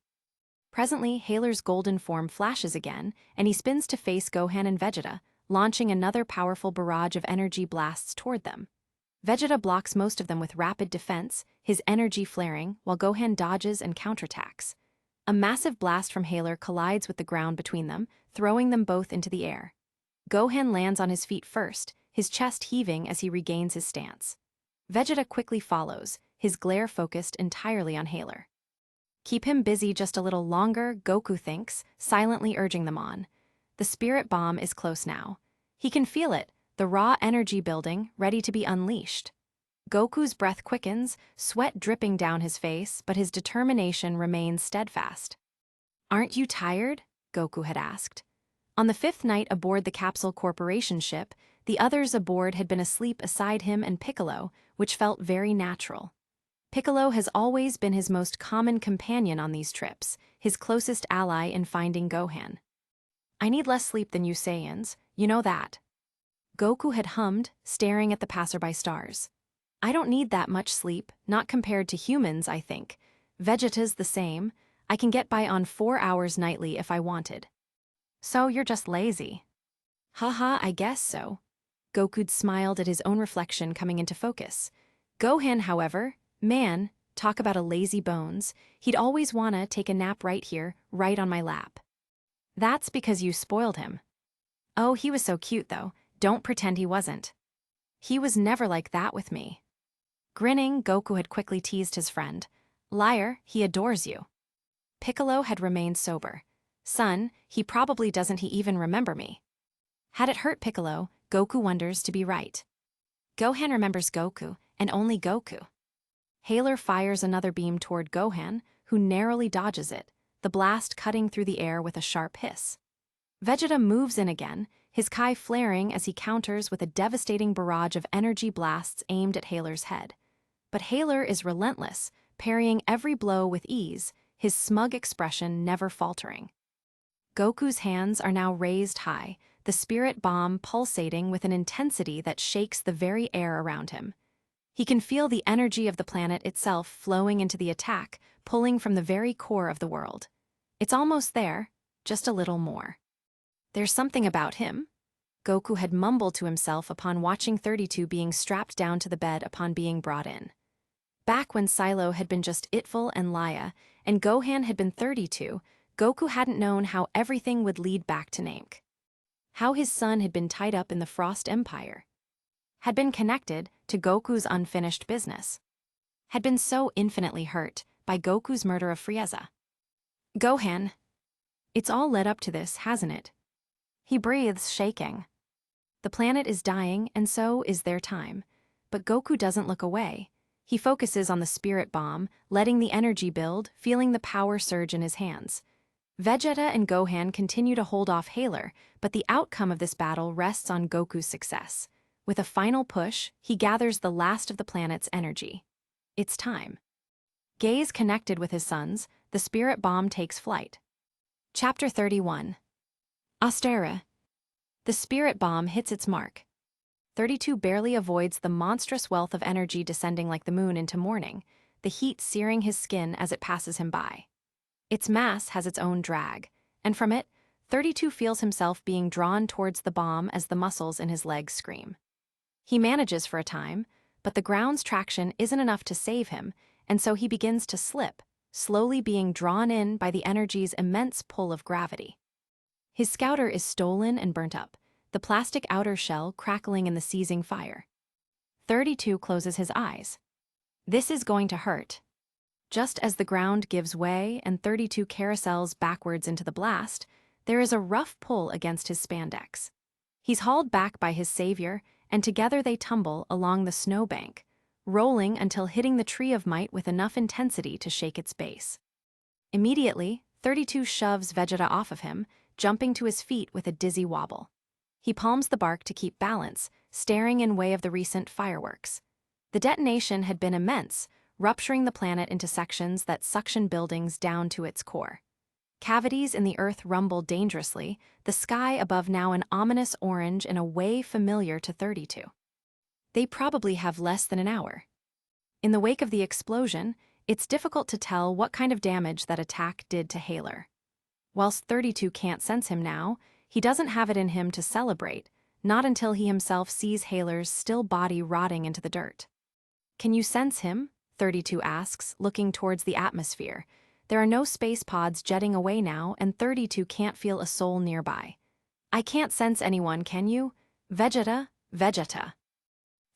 Presently, Haler's golden form flashes again, and he spins to face Gohan and Vegeta, launching another powerful barrage of energy blasts toward them. Vegeta blocks most of them with rapid defense, his energy flaring, while Gohan dodges and counterattacks. A massive blast from Haler collides with the ground between them, throwing them both into the air. Gohan lands on his feet first, his chest heaving as he regains his stance. Vegeta quickly follows, his glare focused entirely on Haler. Keep him busy just a little longer, Goku thinks, silently urging them on. The spirit bomb is close now. He can feel it, the raw energy building, ready to be unleashed. Goku's breath quickens, sweat dripping down his face, but his determination remains steadfast. "Aren't you tired?" Goku had asked. On the 5th night aboard the Capsule Corporation ship, the others aboard had been asleep aside him and Piccolo, which felt very natural. Piccolo has always been his most common companion on these trips, his closest ally in finding Gohan. "I need less sleep than you Saiyans, you know that." Goku had hummed, staring at the passerby stars. "I don't need that much sleep, not compared to humans, I think. Vegeta's the same. I can get by on 4 hours nightly if I wanted." "So you're just lazy." "Haha, I guess so." Goku smiled at his own reflection coming into focus. Gohan, however, man, talk about a lazy bones, he'd always wanna take a nap right here, right on my lap. "That's because you spoiled him." "Oh, he was so cute though, don't pretend he wasn't." "He was never like that with me." Grinning, Goku had quickly teased his friend. "Liar, he adores you." Piccolo had remained sober. "Son, he probably doesn't he even remember me." Had it hurt Piccolo, Goku wonders to be right. Gohan remembers Goku, and only Goku. Haler fires another beam toward Gohan, who narrowly dodges it, the blast cutting through the air with a sharp hiss. Vegeta moves in again, his Kai flaring as he counters with a devastating barrage of energy blasts aimed at Haler's head. But Haler is relentless, parrying every blow with ease, his smug expression never faltering. Goku's hands are now raised high, the spirit bomb pulsating with an intensity that shakes the very air around him. He can feel the energy of the planet itself flowing into the attack, pulling from the very core of the world. It's almost there, just a little more. "There's something about him," Goku had mumbled to himself upon watching 32 being strapped down to the bed upon being brought in. Back when Silo had been just Itful and Laya, and Gohan had been 32, Goku hadn't known how everything would lead back to Namek. How his son had been tied up in the Frost Empire. Had been connected to Goku's unfinished business. Had been so infinitely hurt by Goku's murder of Frieza. "Gohan, it's all led up to this, hasn't it?" He breathes, shaking. The planet is dying, and so is their time. But Goku doesn't look away. He focuses on the spirit bomb, letting the energy build, feeling the power surge in his hands. Vegeta and Gohan continue to hold off Haler, but the outcome of this battle rests on Goku's success. With a final push, he gathers the last of the planet's energy. It's time. Gaze connected with his sons, the spirit bomb takes flight. Chapter 31. Austera. The spirit bomb hits its mark. 32 barely avoids the monstrous wealth of energy descending like the moon into morning, the heat searing his skin as it passes him by. Its mass has its own drag, and from it, 32 feels himself being drawn towards the bomb as the muscles in his legs scream. He manages for a time, but the ground's traction isn't enough to save him, and so he begins to slip, slowly being drawn in by the energy's immense pull of gravity. His scouter is stolen and burnt up, the plastic outer shell crackling in the seizing fire. 32 closes his eyes. This is going to hurt. Just as the ground gives way and 32 carousels backwards into the blast, there is a rough pull against his spandex. He's hauled back by his savior, and together they tumble along the snowbank, rolling until hitting the Tree of Might with enough intensity to shake its base. Immediately, 32 shoves Vegeta off of him, jumping to his feet with a dizzy wobble. He palms the bark to keep balance, staring in way of the recent fireworks. The detonation had been immense, rupturing the planet into sections that suction buildings down to its core. Cavities in the earth rumble dangerously, the sky above now an ominous orange in a way familiar to 32. They probably have less than an hour. In the wake of the explosion, it's difficult to tell what kind of damage that attack did to Haler. Whilst 32 can't sense him now, he doesn't have it in him to celebrate, not until he himself sees Haler's still body rotting into the dirt. "Can you sense him?" 32 asks, looking towards the atmosphere. There are no space pods jetting away now, and 32 can't feel a soul nearby. "I can't sense anyone, can you? Vegeta, Vegeta."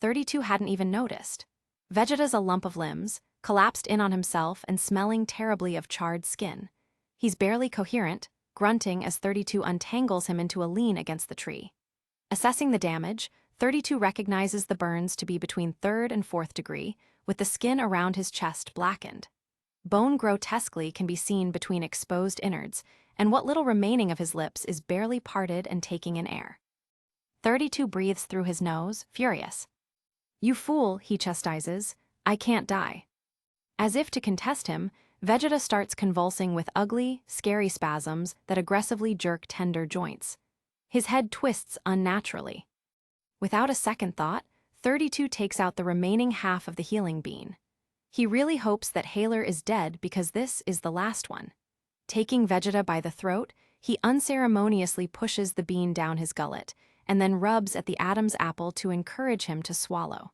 32 hadn't even noticed. Vegeta's a lump of limbs, collapsed in on himself and smelling terribly of charred skin. He's barely coherent, grunting as 32 untangles him into a lean against the tree. Assessing the damage, 32 recognizes the burns to be between 3rd and 4th degree, with the skin around his chest blackened. Bone grotesquely can be seen between exposed innards, and what little remaining of his lips is barely parted and taking in air. 32 breathes through his nose, furious. "You fool," he chastises, "I can't die." As if to contest him, Vegeta starts convulsing with ugly, scary spasms that aggressively jerk tender joints. His head twists unnaturally. Without a second thought, 32 takes out the remaining half of the healing bean. He really hopes that Haler is dead because this is the last one. Taking Vegeta by the throat, he unceremoniously pushes the bean down his gullet, and then rubs at the Adam's apple to encourage him to swallow.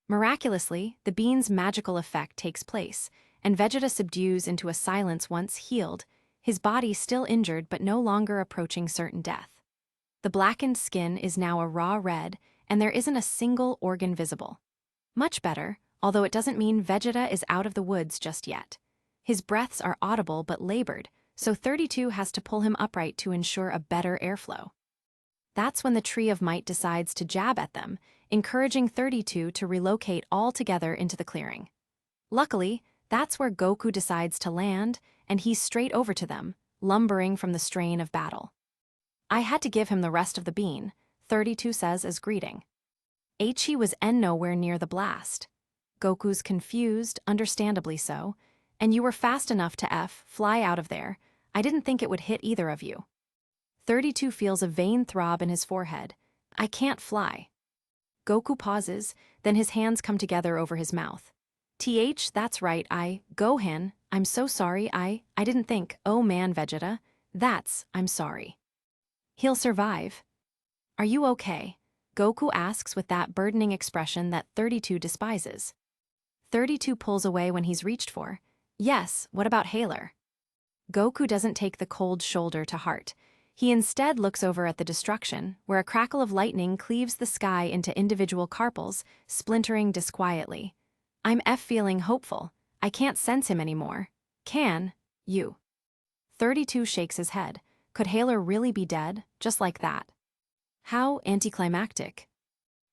Miraculously, the bean's magical effect takes place, and Vegeta subdues into a silence once healed, his body still injured but no longer approaching certain death. The blackened skin is now a raw red, and there isn't a single organ visible. Much better, although it doesn't mean Vegeta is out of the woods just yet. His breaths are audible but labored, so 32 has to pull him upright to ensure a better airflow. That's when the Tree of Might decides to jab at them, encouraging 32 to relocate all together into the clearing. Luckily, that's where Goku decides to land, and he's straight over to them, lumbering from the strain of battle. "I had to give him the rest of the bean," 32 says as greeting. He was nowhere near the blast. Goku's confused, understandably so, "And you were fast enough to fly out of there. I didn't think it would hit either of you." 32 feels a vain throb in his forehead. "I can't fly." Goku pauses, then his hands come together over his mouth. That's right, Gohan, I'm so sorry, I didn't think, oh man Vegeta, I'm sorry." "He'll survive." "Are you okay?" Goku asks with that burdening expression that 32 despises. 32 pulls away when he's reached for. "Yes, what about Haler?" Goku doesn't take the cold shoulder to heart. He instead looks over at the destruction, where a crackle of lightning cleaves the sky into individual carpels, splintering disquietly. "I'm feeling hopeful. I can't sense him anymore. Can you?" 32 shakes his head. Could Haler really be dead, just like that? How anticlimactic.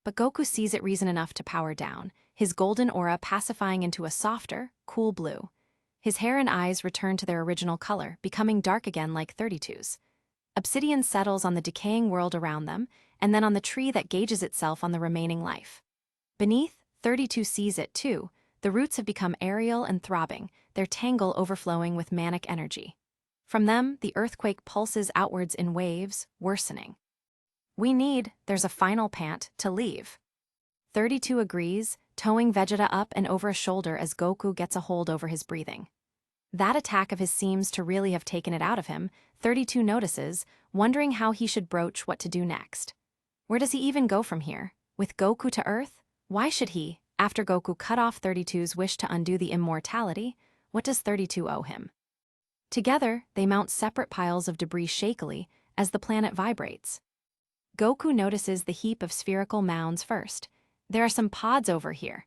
But Goku sees it reason enough to power down, his golden aura pacifying into a softer, cool blue. His hair and eyes return to their original color, becoming dark again like 32's. Obsidian settles on the decaying world around them, and then on the tree that gauges itself on the remaining life. Beneath, 32 sees it too. The roots have become aerial and throbbing, their tangle overflowing with manic energy. From them, the earthquake pulses outwards in waves, worsening. There's a final pant, to leave." 32 agrees, towing Vegeta up and over a shoulder as Goku gets a hold over his breathing. That attack of his seems to really have taken it out of him, 32 notices, wondering how he should broach what to do next. Where does he even go from here? With Goku to Earth? Why should he, after Goku cut off 32's wish to undo the immortality, what does 32 owe him? Together, they mount separate piles of debris shakily as the planet vibrates. Goku notices the heap of spherical mounds first. There are some pods over here.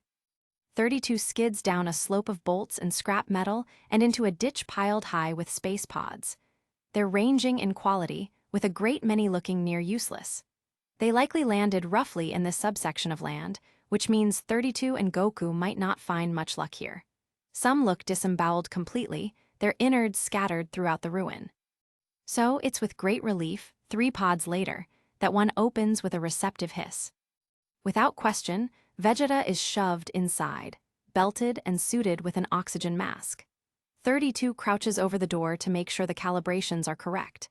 32 skids down a slope of bolts and scrap metal and into a ditch piled high with space pods. They're ranging in quality, with a great many looking near useless. They likely landed roughly in this subsection of land, which means 32 and Goku might not find much luck here. Some look disemboweled completely, their innards scattered throughout the ruin. So it's with great relief, 3 pods later, that one opens with a receptive hiss. Without question, Vegeta is shoved inside. belted and suited with an oxygen mask. 32 crouches over the door to make sure the calibrations are correct.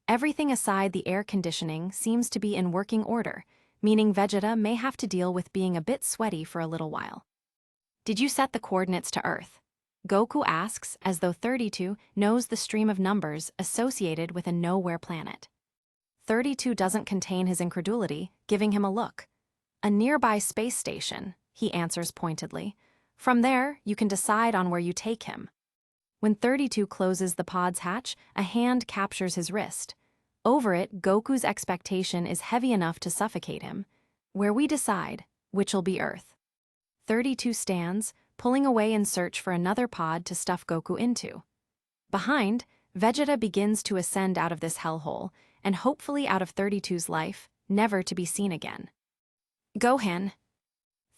Everything aside the air conditioning seems to be in working order, meaning Vegeta may have to deal with being a bit sweaty for a little while. Did you set the coordinates to Earth? Goku asks, as though 32 knows the stream of numbers associated with a nowhere planet. 32 doesn't contain his incredulity, giving him a look. A nearby space station, he answers pointedly. From there, you can decide on where you take him. When 32 closes the pod's hatch, a hand captures his wrist. Over it, Goku's expectation is heavy enough to suffocate him. Where we decide, which'll be Earth. 32 stands, pulling away in search for another pod to stuff Goku into. Behind, Vegeta begins to ascend out of this hellhole, and hopefully out of 32's life, never to be seen again. Gohan.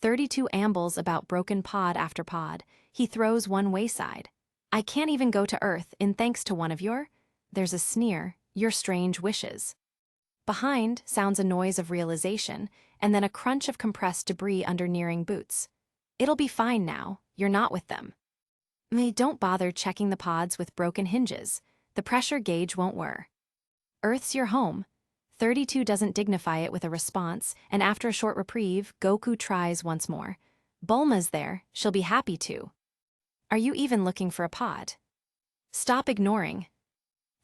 32 ambles about broken pod after pod. He throws one wayside. I can't even go to Earth in thanks to one of there's a sneer, your strange wishes. Behind sounds a noise of realization, and then a crunch of compressed debris under nearing boots. It'll be fine now, you're not with them. Don't bother checking the pods with broken hinges. The pressure gauge won't whir. Earth's your home. 32 doesn't dignify it with a response, and after a short reprieve, Goku tries once more. Bulma's there, she'll be happy to. Are you even looking for a pod? Stop ignoring.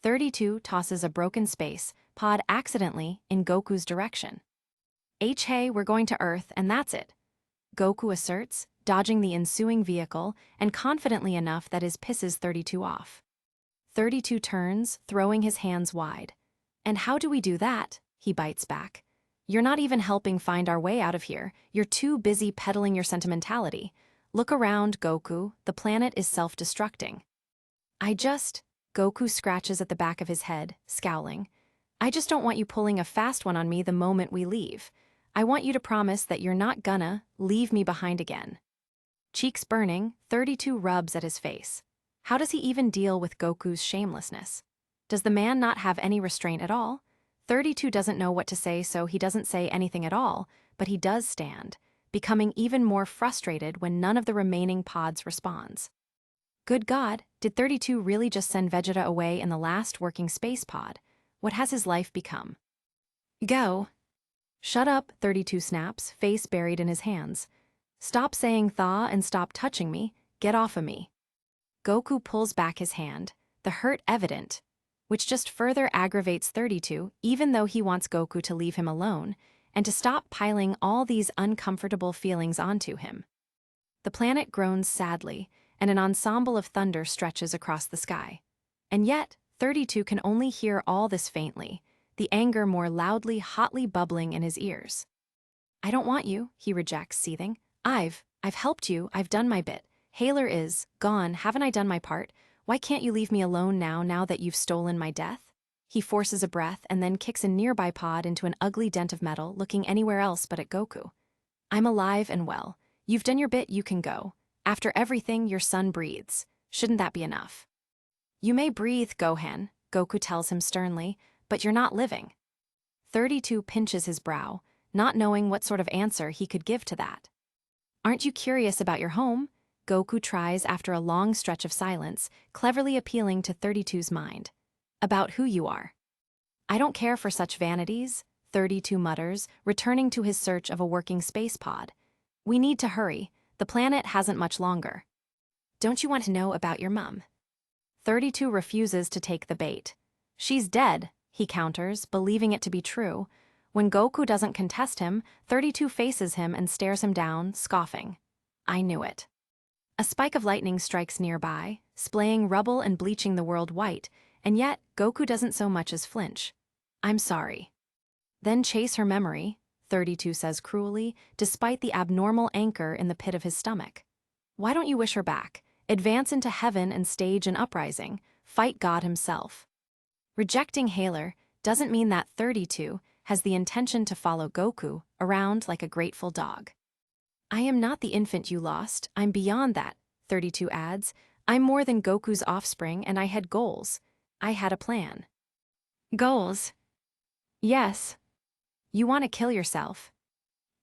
32 tosses a broken space pod accidentally in Goku's direction. Hey, we're going to Earth, and that's it. Goku asserts, dodging the ensuing vehicle, and confidently enough that his pisses 32 off. 32 turns, throwing his hands wide. And how do we do that? He bites back. You're not even helping find our way out of here. You're too busy peddling your sentimentality. Look around, Goku. The planet is self-destructing. Goku scratches at the back of his head, scowling. I just don't want you pulling a fast one on me the moment we leave. I want you to promise that you're not gonna leave me behind again. Cheeks burning, 32 rubs at his face. How does he even deal with Goku's shamelessness? Does the man not have any restraint at all? 32 doesn't know what to say, so he doesn't say anything at all, but he does stand, becoming even more frustrated when none of the remaining pods responds. Good God, did 32 really just send Vegeta away in the last working space pod? What has his life become? Go. Shut up, 32 snaps, face buried in his hands. Stop saying thaw and stop touching me, get off of me. Goku pulls back his hand, the hurt evident, which just further aggravates 32 even though he wants Goku to leave him alone and to stop piling all these uncomfortable feelings onto him. The planet groans sadly, and an ensemble of thunder stretches across the sky. And yet, 32 can only hear all this faintly, the anger more loudly, hotly bubbling in his ears. I don't want you, he rejects, seething. I've helped you, I've done my bit. Haler is gone, haven't I done my part? Why can't you leave me alone now that you've stolen my death? He forces a breath and then kicks a nearby pod into an ugly dent of metal, looking anywhere else but at Goku. I'm alive and well. You've done your bit, you can go. After everything, your son breathes. Shouldn't that be enough? You may breathe, Gohan, Goku tells him sternly, but you're not living. 32 pinches his brow, not knowing what sort of answer he could give to that. Aren't you curious about your home? Goku tries after a long stretch of silence, cleverly appealing to 32's mind. About who you are. I don't care for such vanities, 32 mutters, returning to his search of a working space pod. We need to hurry. The planet hasn't much longer. Don't you want to know about your mum? 32 refuses to take the bait. She's dead, he counters, believing it to be true. When Goku doesn't contest him, 32 faces him and stares him down, scoffing. I knew it. A spike of lightning strikes nearby, splaying rubble and bleaching the world white, and yet Goku doesn't so much as flinch. I'm sorry. Then chase her memory, 32 says cruelly, despite the abnormal anchor in the pit of his stomach. Why don't you wish her back? Advance into heaven and stage an uprising. Fight God himself. Rejecting Haler doesn't mean that 32 has the intention to follow Goku around like a grateful dog. I am not the infant you lost, I'm beyond that, 32 adds. I'm more than Goku's offspring and I had goals. I had a plan. Goals? Yes. You want to kill yourself.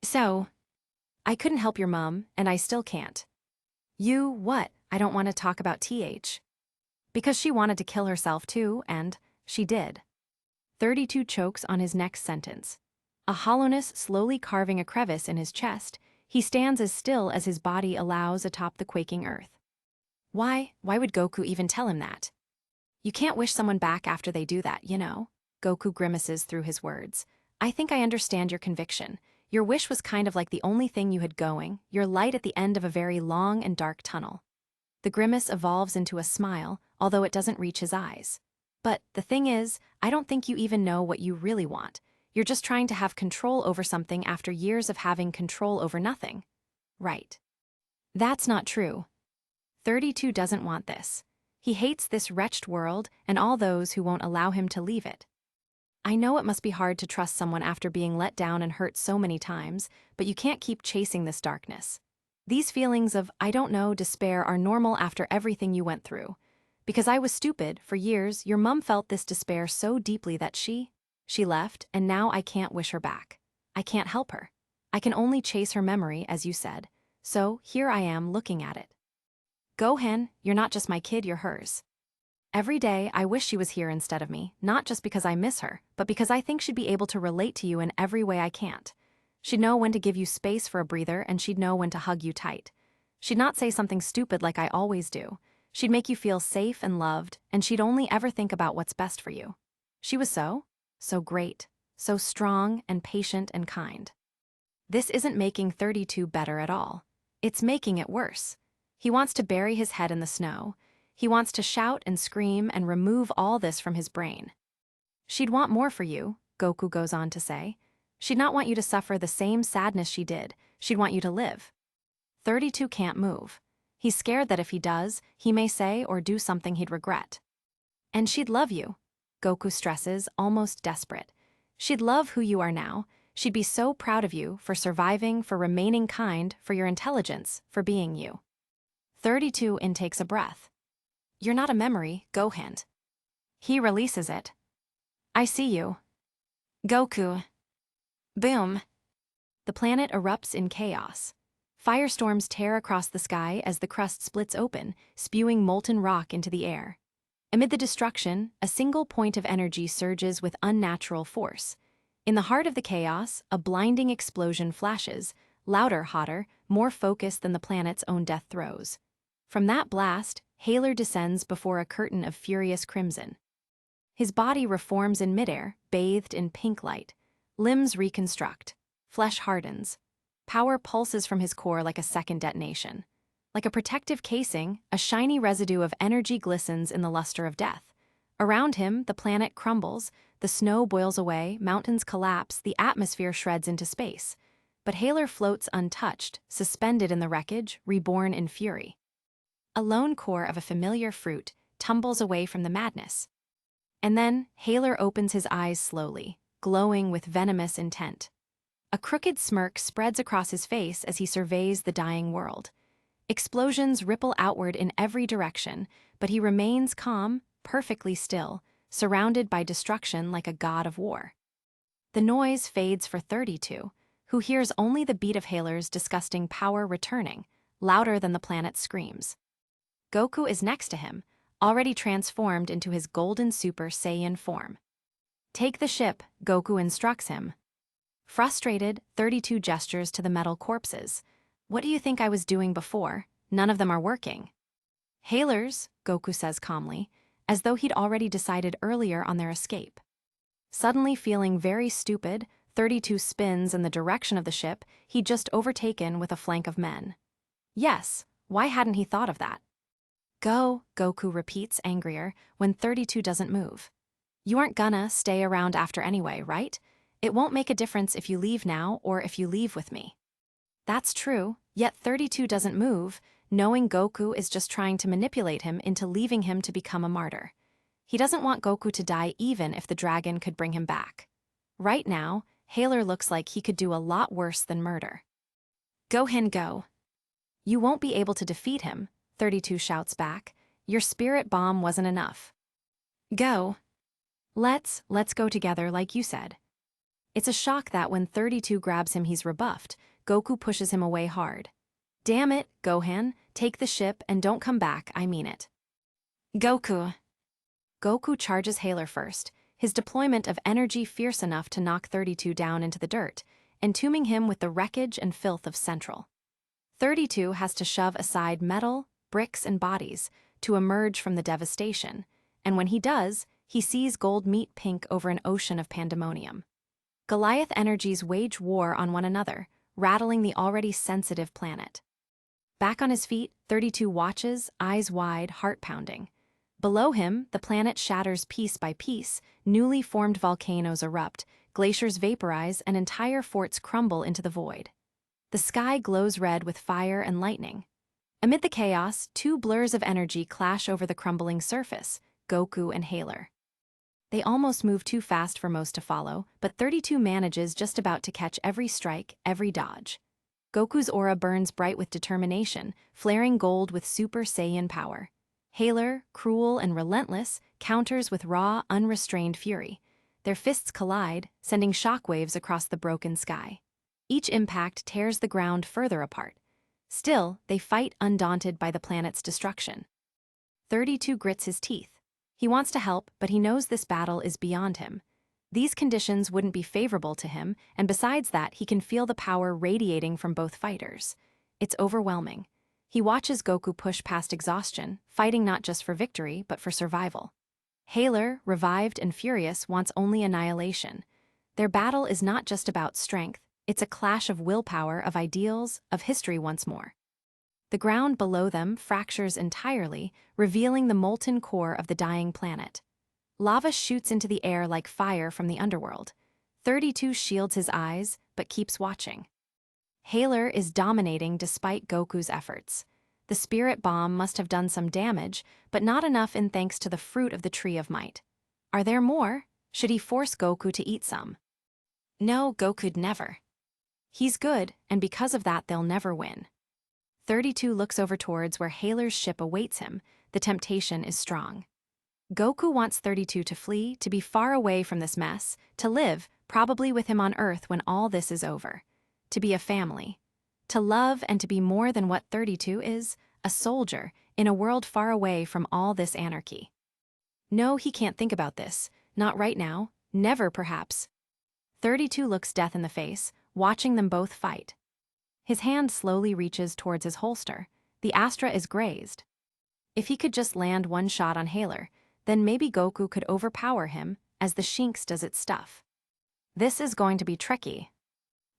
So, I couldn't help your mum, and I still can't. You, what? I don't want to talk about TH. Because she wanted to kill herself too, and she did. 32 chokes on his next sentence. A hollowness slowly carving a crevice in his chest, he stands as still as his body allows atop the quaking earth. Why would Goku even tell him that? You can't wish someone back after they do that, you know? Goku grimaces through his words. I think I understand your conviction. Your wish was kind of like the only thing you had going, your light at the end of a very long and dark tunnel. The grimace evolves into a smile, although it doesn't reach his eyes. But the thing is, I don't think you even know what you really want. You're just trying to have control over something after years of having control over nothing. Right. That's not true. 32 doesn't want this. He hates this wretched world and all those who won't allow him to leave it. I know it must be hard to trust someone after being let down and hurt so many times, but you can't keep chasing this darkness. These feelings of, I don't know, despair are normal after everything you went through. Because I was stupid, for years, your mum felt this despair so deeply that she left, and now I can't wish her back. I can't help her. I can only chase her memory, as you said. So, here I am looking at it. Gohan, you're not just my kid, you're hers. Every day, I wish she was here instead of me, not just because I miss her, but because I think she'd be able to relate to you in every way I can't. She'd know when to give you space for a breather, and she'd know when to hug you tight. She'd not say something stupid like I always do. She'd make you feel safe and loved, and she'd only ever think about what's best for you. She was so great, so strong and patient and kind. This isn't making 32 better at all. It's making it worse. He wants to bury his head in the snow. He wants to shout and scream and remove all this from his brain. She'd want more for you, Goku goes on to say. She'd not want you to suffer the same sadness she did. She'd want you to live. 32 can't move. He's scared that if he does, he may say or do something he'd regret. And she'd love you, Goku stresses, almost desperate. She'd love who you are now. She'd be so proud of you for surviving, for remaining kind, for your intelligence, for being you. 32 intakes a breath. You're not a memory, Gohan. He releases it. I see you. Goku. Boom. The planet erupts in chaos. Firestorms tear across the sky as the crust splits open, spewing molten rock into the air. Amid the destruction, a single point of energy surges with unnatural force. In the heart of the chaos, a blinding explosion flashes, louder, hotter, more focused than the planet's own death throes. From that blast, Haler descends before a curtain of furious crimson. His body reforms in midair, bathed in pink light. Limbs reconstruct. Flesh hardens. Power pulses from his core like a second detonation. Like a protective casing, a shiny residue of energy glistens in the luster of death. Around him, the planet crumbles, the snow boils away, mountains collapse, the atmosphere shreds into space. But Haler floats untouched, suspended in the wreckage, reborn in fury. A lone core of a familiar fruit tumbles away from the madness. And then, Haler opens his eyes slowly, glowing with venomous intent. A crooked smirk spreads across his face as he surveys the dying world. Explosions ripple outward in every direction, but he remains calm, perfectly still, surrounded by destruction like a god of war. The noise fades for 32, who hears only the beat of Haler's disgusting power returning, louder than the planet's screams. Goku is next to him, already transformed into his golden Super Saiyan form. Take the ship, Goku instructs him. Frustrated, 32 gestures to the metal corpses. What do you think I was doing before? None of them are working. Hailers, Goku says calmly, as though he'd already decided earlier on their escape. Suddenly feeling very stupid, 32 spins in the direction of the ship he'd just overtaken with a flank of men. Yes, why hadn't he thought of that? Go, Goku repeats, angrier, when 32 doesn't move. You aren't gonna stay around after anyway, right? It won't make a difference if you leave now or if you leave with me. That's true, yet 32 doesn't move, knowing Goku is just trying to manipulate him into leaving him to become a martyr. He doesn't want Goku to die even if the dragon could bring him back. Right now, Haler looks like he could do a lot worse than murder. Gohan, go. You won't be able to defeat him, 32 shouts back. Your spirit bomb wasn't enough. Go. Let's go together like you said. It's a shock that when 32 grabs him he's rebuffed, Goku pushes him away hard. Damn it, Gohan, Take the ship and don't come back, I mean it. Goku. Goku charges Haler first, his deployment of energy fierce enough to knock 32 down into the dirt, entombing him with the wreckage and filth of Central. 32 has to shove aside metal, bricks, and bodies to emerge from the devastation, and when he does, he sees gold meet pink over an ocean of pandemonium. Goliath energies wage war on one another, rattling the already sensitive planet. Back on his feet, 32 watches, eyes wide, heart pounding. Below him, the planet shatters piece by piece, newly formed volcanoes erupt, glaciers vaporize, and entire forts crumble into the void. The sky glows red with fire and lightning. Amid the chaos, two blurs of energy clash over the crumbling surface, Goku and Haler. They almost move too fast for most to follow, but 32 manages just about to catch every strike, every dodge. Goku's aura burns bright with determination, flaring gold with Super Saiyan power. Haler, cruel and relentless, counters with raw, unrestrained fury. Their fists collide, sending shockwaves across the broken sky. Each impact tears the ground further apart. Still, they fight undaunted by the planet's destruction. 32 grits his teeth. He wants to help, but he knows this battle is beyond him. These conditions wouldn't be favorable to him, and besides that, he can feel the power radiating from both fighters. It's overwhelming. He watches Goku push past exhaustion, fighting not just for victory, but for survival. Haler, revived and furious, wants only annihilation. Their battle is not just about strength, it's a clash of willpower, of ideals, of history once more. The ground below them fractures entirely, revealing the molten core of the dying planet. Lava shoots into the air like fire from the underworld. 32 shields his eyes, but keeps watching. Haler is dominating despite Goku's efforts. The spirit bomb must have done some damage, but not enough in thanks to the fruit of the Tree of Might. Are there more? Should he force Goku to eat some? No, Goku'd never. He's good, and because of that they'll never win. 32 looks over towards where Haler's ship awaits him. The temptation is strong. Goku wants 32 to flee, to be far away from this mess, to live, probably with him on Earth when all this is over. To be a family. To love and to be more than what 32 is, a soldier, in a world far away from all this anarchy. No, he can't think about this. Not right now. Never, perhaps. 32 looks death in the face, watching them both fight. His hand slowly reaches towards his holster. The Astra is grazed. If he could just land one shot on Haler, then maybe Goku could overpower him, as the Shinx does its stuff. This is going to be tricky.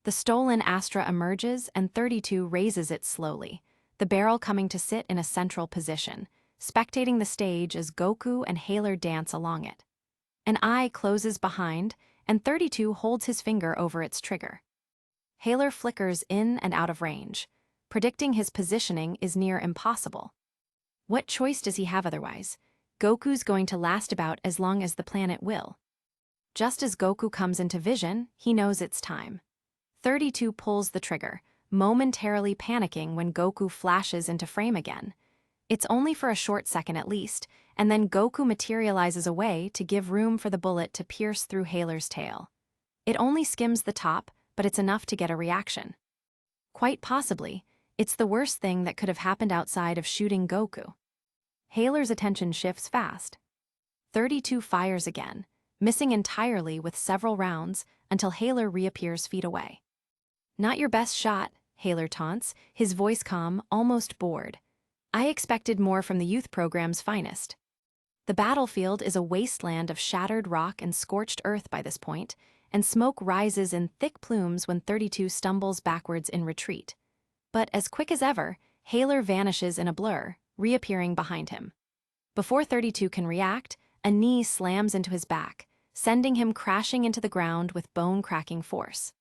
The stolen Astra emerges and 32 raises it slowly, the barrel coming to sit in a central position, spectating the stage as Goku and Haler dance along it. An eye closes behind, and 32 holds his finger over its trigger. Haler flickers in and out of range. Predicting his positioning is near impossible. What choice does he have otherwise? Goku's going to last about as long as the planet will. Just as Goku comes into vision, he knows it's time. 32 pulls the trigger, momentarily panicking when Goku flashes into frame again. It's only for a short second at least, and then Goku materializes away to give room for the bullet to pierce through Haler's tail. It only skims the top, but it's enough to get a reaction. Quite possibly, it's the worst thing that could have happened outside of shooting Goku. Haler's attention shifts fast. 32 fires again, missing entirely with several rounds until Haler reappears feet away. Not your best shot, Haler taunts, his voice calm, almost bored. I expected more from the youth program's finest. The battlefield is a wasteland of shattered rock and scorched earth by this point, and smoke rises in thick plumes when 32 stumbles backwards in retreat. But as quick as ever, Haler vanishes in a blur, reappearing behind him. Before 32 can react, a knee slams into his back, sending him crashing into the ground with bone-cracking force.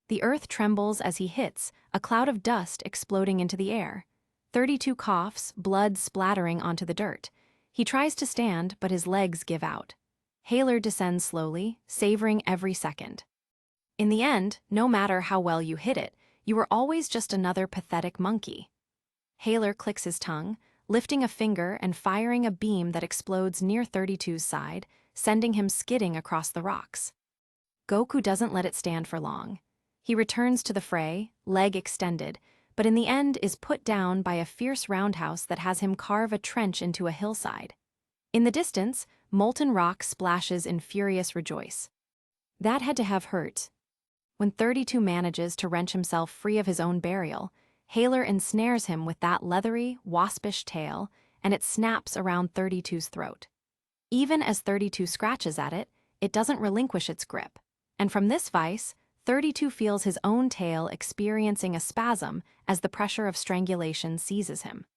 The earth trembles as he hits, a cloud of dust exploding into the air. 32 coughs, blood splattering onto the dirt. He tries to stand, but his legs give out. Haler descends slowly, savoring every second. In the end, no matter how well you hit it, you were always just another pathetic monkey. Haler clicks his tongue, lifting a finger and firing a beam that explodes near 32's side, sending him skidding across the rocks. Goku doesn't let it stand for long. He returns to the fray, leg extended, but in the end is put down by a fierce roundhouse that has him carve a trench into a hillside. In the distance, molten rock splashes in furious rejoice. That had to have hurt. When 32 manages to wrench himself free of his own burial, Haler ensnares him with that leathery, waspish tail, and it snaps around 32's throat. Even as 32 scratches at it, it doesn't relinquish its grip, and from this vice, 32 feels his own tail experiencing a spasm as the pressure of strangulation seizes him.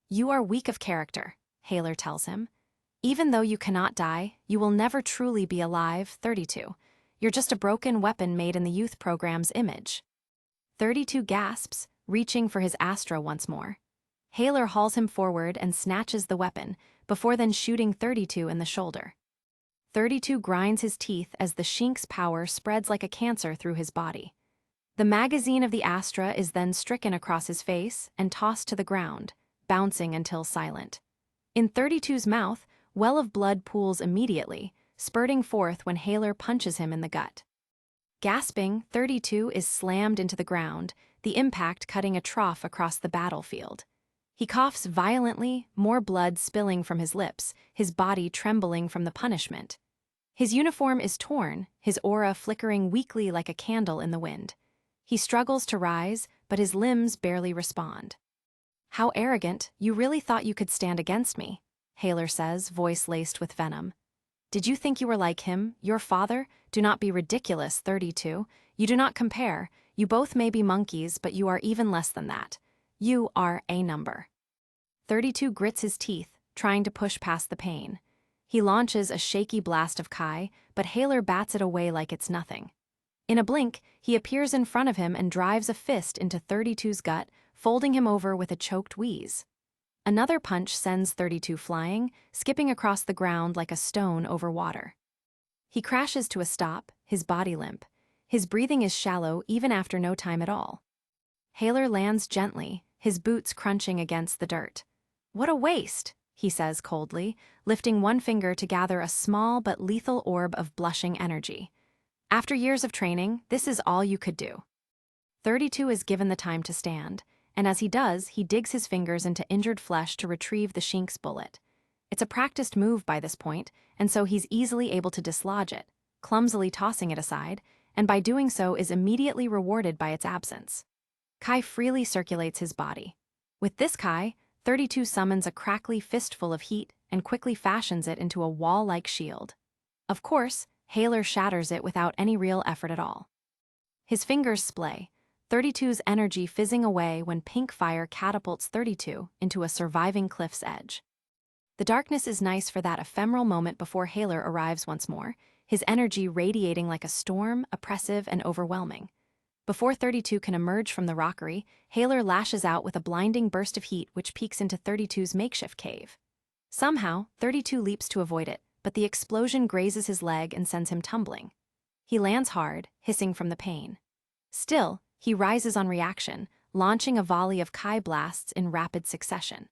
"You are weak of character," Haler tells him. "Even though you cannot die, you will never truly be alive, 32. You're just a broken weapon made in the youth program's image." 32 gasps, reaching for his Astra once more. Haler hauls him forward and snatches the weapon, before then shooting 32 in the shoulder. 32 grinds his teeth as the Shink's power spreads like a cancer through his body. The magazine of the Astra is then stricken across his face and tossed to the ground, bouncing until silent. In 32's mouth, well of blood pools immediately, spurting forth when Haler punches him in the gut. Gasping, 32 is slammed into the ground, the impact cutting a trough across the battlefield. He coughs violently, more blood spilling from his lips, his body trembling from the punishment. His uniform is torn, his aura flickering weakly like a candle in the wind. He struggles to rise, but his limbs barely respond. "How arrogant, you really thought you could stand against me," Haler says, voice laced with venom. "Did you think you were like him, your father? Do not be ridiculous, 32. You do not compare. You both may be monkeys, but you are even less than that. You are a number." 32 grits his teeth, trying to push past the pain. He launches a shaky blast of Kai, but Haler bats it away like it's nothing. In a blink, he appears in front of him and drives a fist into 32's gut, folding him over with a choked wheeze. Another punch sends 32 flying, skipping across the ground like a stone over water. He crashes to a stop, his body limp. His breathing is shallow even after no time at all. Haler lands gently, his boots crunching against the dirt. "What a waste," he says coldly, lifting one finger to gather a small but lethal orb of blushing energy. "After years of training, this is all you could do." 32 is given the time to stand, and as he does, he digs his fingers into injured flesh to retrieve the Shink's bullet. It's a practiced move by this point, and so he's easily able to dislodge it, clumsily tossing it aside, and by doing so is immediately rewarded by its absence. Kai freely circulates his body. With this Kai, 32 summons a crackly fistful of heat and quickly fashions it into a wall-like shield. Of course, Haler shatters it without any real effort at all. His fingers splay, 32's energy fizzing away when pink fire catapults 32 into a surviving cliff's edge. The darkness is nice for that ephemeral moment before Haler arrives once more, his energy radiating like a storm, oppressive and overwhelming. Before 32 can emerge from the rockery, Haler lashes out with a blinding burst of heat which peeks into 32's makeshift cave. Somehow, 32 leaps to avoid it, but the explosion grazes his leg and sends him tumbling. He lands hard, hissing from the pain. Still, he rises on reaction, launching a volley of Kai blasts in rapid succession.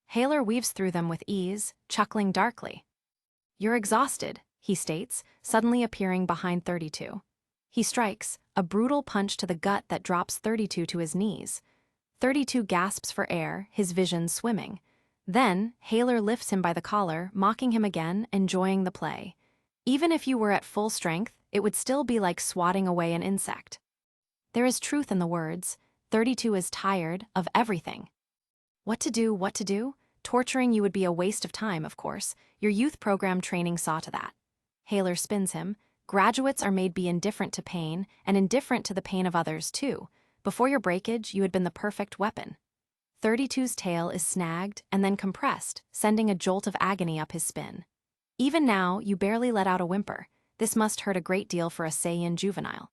Haler weaves through them with ease, chuckling darkly. "You're exhausted," he states, suddenly appearing behind 32. He strikes, a brutal punch to the gut that drops 32 to his knees. 32 gasps for air, his vision swimming. Then, Haler lifts him by the collar, mocking him again, enjoying the play. Even if you were at full strength, it would still be like swatting away an insect. There is truth in the words. 32 is tired of everything. What to do, what to do? Torturing you would be a waste of time, of course. Your youth program training saw to that. Haler spins him. Graduates are made be indifferent to pain, and indifferent to the pain of others, too. Before your breakage, you had been the perfect weapon. 32's tail is snagged and then compressed, sending a jolt of agony up his spine. Even now, you barely let out a whimper. This must hurt a great deal for a Saiyan juvenile.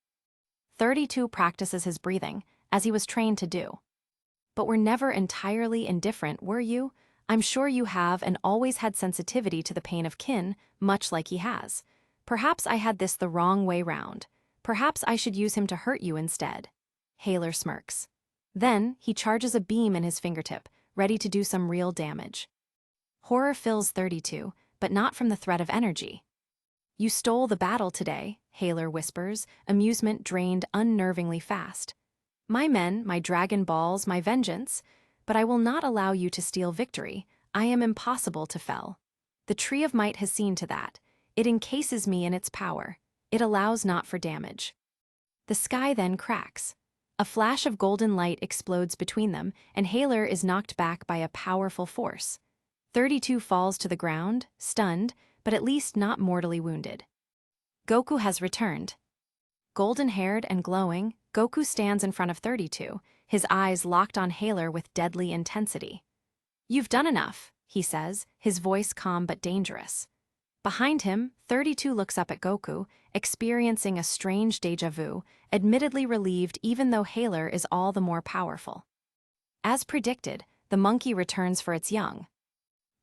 32 practices his breathing, as he was trained to do. But we're never entirely indifferent, were you? I'm sure you have and always had sensitivity to the pain of kin, much like he has. Perhaps I had this the wrong way round. Perhaps I should use him to hurt you instead. Haler smirks. Then, he charges a beam in his fingertip, ready to do some real damage. Horror fills 32, but not from the threat of energy. "You stole the battle today," Haler whispers, amusement drained unnervingly fast. My men, my dragon balls, my vengeance, but I will not allow you to steal victory. I am impossible to fell. The Tree of Might has seen to that. It encases me in its power. It allows not for damage. The sky then cracks. A flash of golden light explodes between them, and Haler is knocked back by a powerful force. 32 falls to the ground, stunned, but at least not mortally wounded. Goku has returned. Golden-haired and glowing, Goku stands in front of 32, his eyes locked on Haler with deadly intensity. "You've done enough," he says, his voice calm but dangerous. Behind him, 32 looks up at Goku, experiencing a strange déjà vu, admittedly relieved even though Haler is all the more powerful. As predicted, the monkey returns for its young.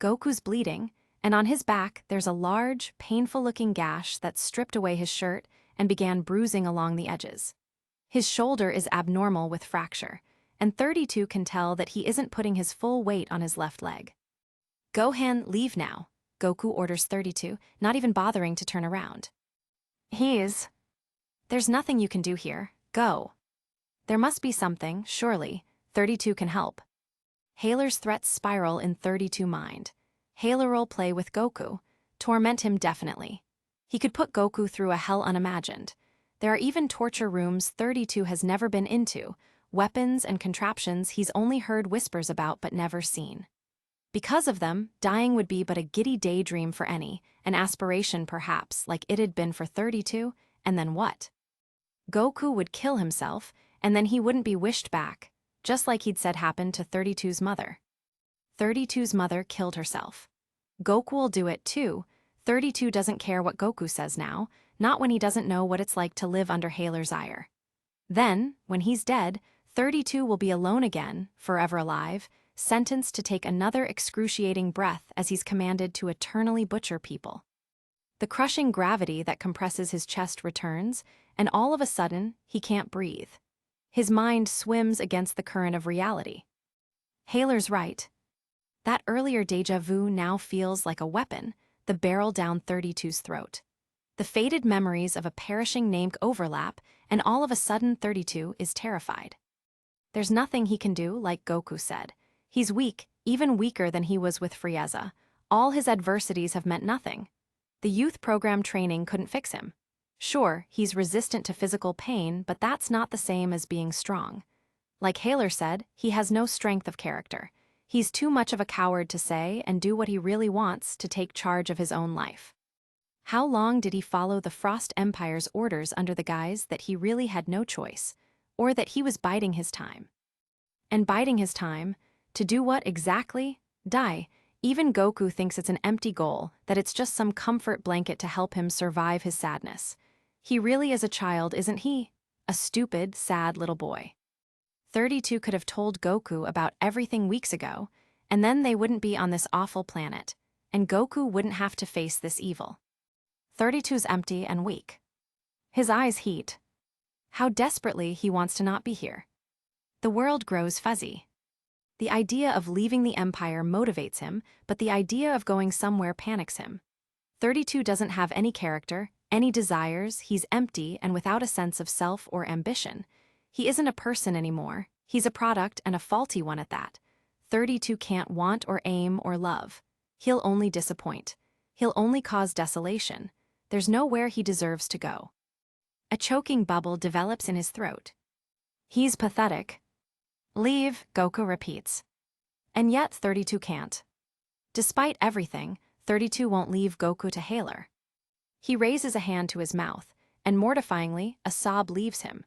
Goku's bleeding, and on his back there's a large, painful-looking gash that stripped away his shirt and began bruising along the edges. His shoulder is abnormal with fracture, and 32 can tell that he isn't putting his full weight on his left leg. "Gohan, leave now," Goku orders 32, not even bothering to turn around. "There's nothing you can do here. Go." "There must be something, surely. 32 can help." Haler's threats spiral in 32 mind. Haler will play with Goku. Torment him definitely. He could put Goku through a hell unimagined. There are even torture rooms 32 has never been into, weapons and contraptions he's only heard whispers about but never seen. Because of them, dying would be but a giddy daydream for any, an aspiration perhaps, like it had been for 32, and then what? Goku would kill himself, and then he wouldn't be wished back, just like he'd said happened to 32's mother. 32's mother killed herself. Goku will do it too. 32 doesn't care what Goku says now, not when he doesn't know what it's like to live under Haler's ire. Then, when he's dead, 32 will be alone again, forever alive, sentenced to take another excruciating breath as he's commanded to eternally butcher people. The crushing gravity that compresses his chest returns, and all of a sudden, he can't breathe. His mind swims against the current of reality. Haler's right. That earlier déjà vu now feels like a weapon, the barrel down 32's throat. The faded memories of a perishing Namek overlap, and all of a sudden 32 is terrified. There's nothing he can do, like Goku said. He's weak, even weaker than he was with Frieza. All his adversities have meant nothing. The youth program training couldn't fix him. Sure, he's resistant to physical pain, but that's not the same as being strong. Like Haler said, he has no strength of character. He's too much of a coward to say and do what he really wants to take charge of his own life. How long did he follow the Frost Empire's orders under the guise that he really had no choice, or that he was biding his time? And biding his time, to do what exactly? Die. Even Goku thinks it's an empty goal, that it's just some comfort blanket to help him survive his sadness. He really is a child, isn't he? A stupid, sad little boy. 32 could have told Goku about everything weeks ago, and then they wouldn't be on this awful planet, and Goku wouldn't have to face this evil. 32's empty and weak. His eyes heat. How desperately he wants to not be here. The world grows fuzzy. The idea of leaving the Empire motivates him, but the idea of going somewhere panics him. 32 doesn't have any character, any desires, he's empty and without a sense of self or ambition. He isn't a person anymore, he's a product and a faulty one at that. 32 can't want or aim or love. He'll only disappoint. He'll only cause desolation. There's nowhere he deserves to go. A choking bubble develops in his throat. He's pathetic. "Leave," Goku repeats. And yet 32 can't. Despite everything, 32 won't leave Goku to Haler. He raises a hand to his mouth, and mortifyingly, a sob leaves him.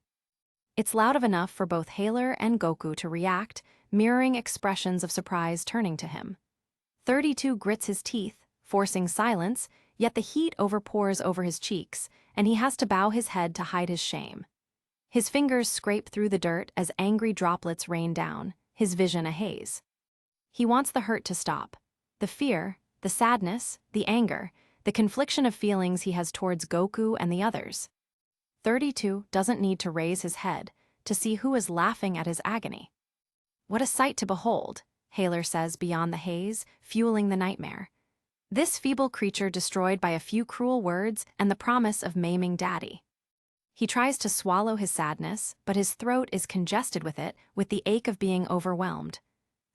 It's loud enough for both Haler and Goku to react, mirroring expressions of surprise turning to him. 32 grits his teeth, forcing silence, yet the heat overpours over his cheeks, and he has to bow his head to hide his shame. His fingers scrape through the dirt as angry droplets rain down, his vision a haze. He wants the hurt to stop. The fear, the sadness, the anger, the confliction of feelings he has towards Goku and the others. 32 doesn't need to raise his head to see who is laughing at his agony. "What a sight to behold," Haler says beyond the haze, fueling the nightmare. "This feeble creature destroyed by a few cruel words and the promise of maiming Daddy." He tries to swallow his sadness, but his throat is congested with the ache of being overwhelmed.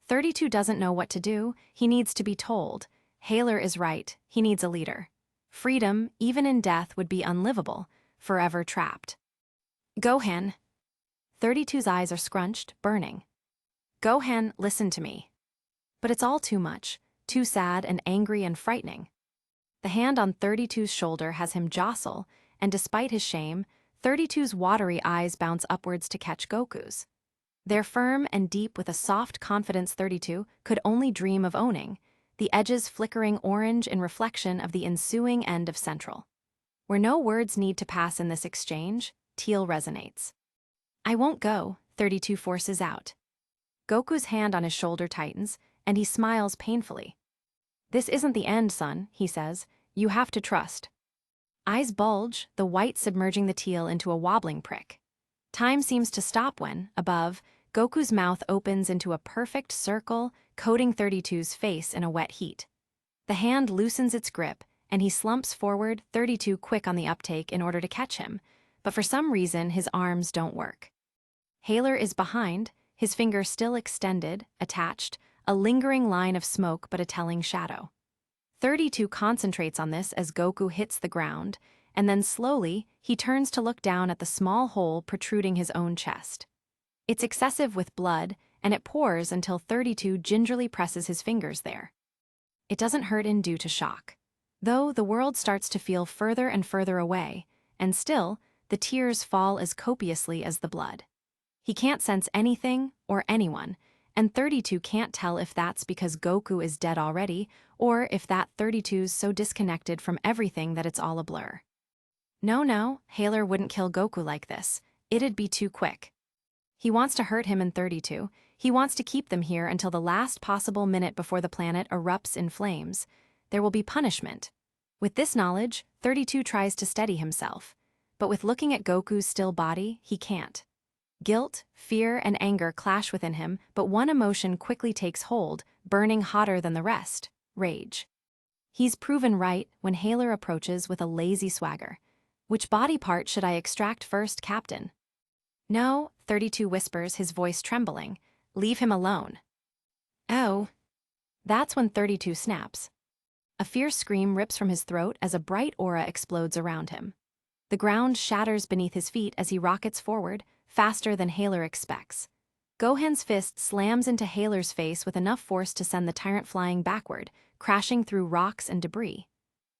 32 doesn't know what to do, he needs to be told. Haler is right, he needs a leader. Freedom, even in death, would be unlivable, forever trapped. Gohan. 32's eyes are scrunched, burning. Gohan, listen to me. But it's all too much, too sad and angry and frightening. The hand on 32's shoulder has him jostle, and despite his shame, 32's watery eyes bounce upwards to catch Goku's. They're firm and deep with a soft confidence 32 could only dream of owning, the edges flickering orange in reflection of the ensuing end of Central. Where no words need to pass in this exchange, Teal resonates. I won't go, 32 forces out. Goku's hand on his shoulder tightens, and he smiles painfully. This isn't the end, son, he says. You have to trust. Eyes bulge, the white submerging the teal into a wobbling prick. Time seems to stop when, above, Goku's mouth opens into a perfect circle, coating 32's face in a wet heat. The hand loosens its grip, and he slumps forward, 32 quick on the uptake in order to catch him, but for some reason his arms don't work. Haler is behind, his finger still extended, attached, a lingering line of smoke but a telling shadow. 32 concentrates on this as Goku hits the ground, and then slowly, he turns to look down at the small hole protruding his own chest. It's excessive with blood, and it pours until 32 gingerly presses his fingers there. It doesn't hurt in due to shock. Though the world starts to feel further and further away, and still, the tears fall as copiously as the blood. He can't sense anything or anyone, and 32 can't tell if that's because Goku is dead already, or if that 32's so disconnected from everything that it's all a blur. No, Haler wouldn't kill Goku like this. It'd be too quick. He wants to hurt him in 32. He wants to keep them here until the last possible minute before the planet erupts in flames. There will be punishment. With this knowledge, 32 tries to steady himself. But with looking at Goku's still body, he can't. Guilt, fear, and anger clash within him, but one emotion quickly takes hold, burning hotter than the rest: rage. He's proven right when Haler approaches with a lazy swagger. Which body part should I extract first, Captain? No, 32 whispers, his voice trembling. Leave him alone. Oh. That's when 32 snaps. A fierce scream rips from his throat as a bright aura explodes around him. The ground shatters beneath his feet as he rockets forward, faster than Haler expects. Gohan's fist slams into Haler's face with enough force to send the tyrant flying backward, crashing through rocks and debris.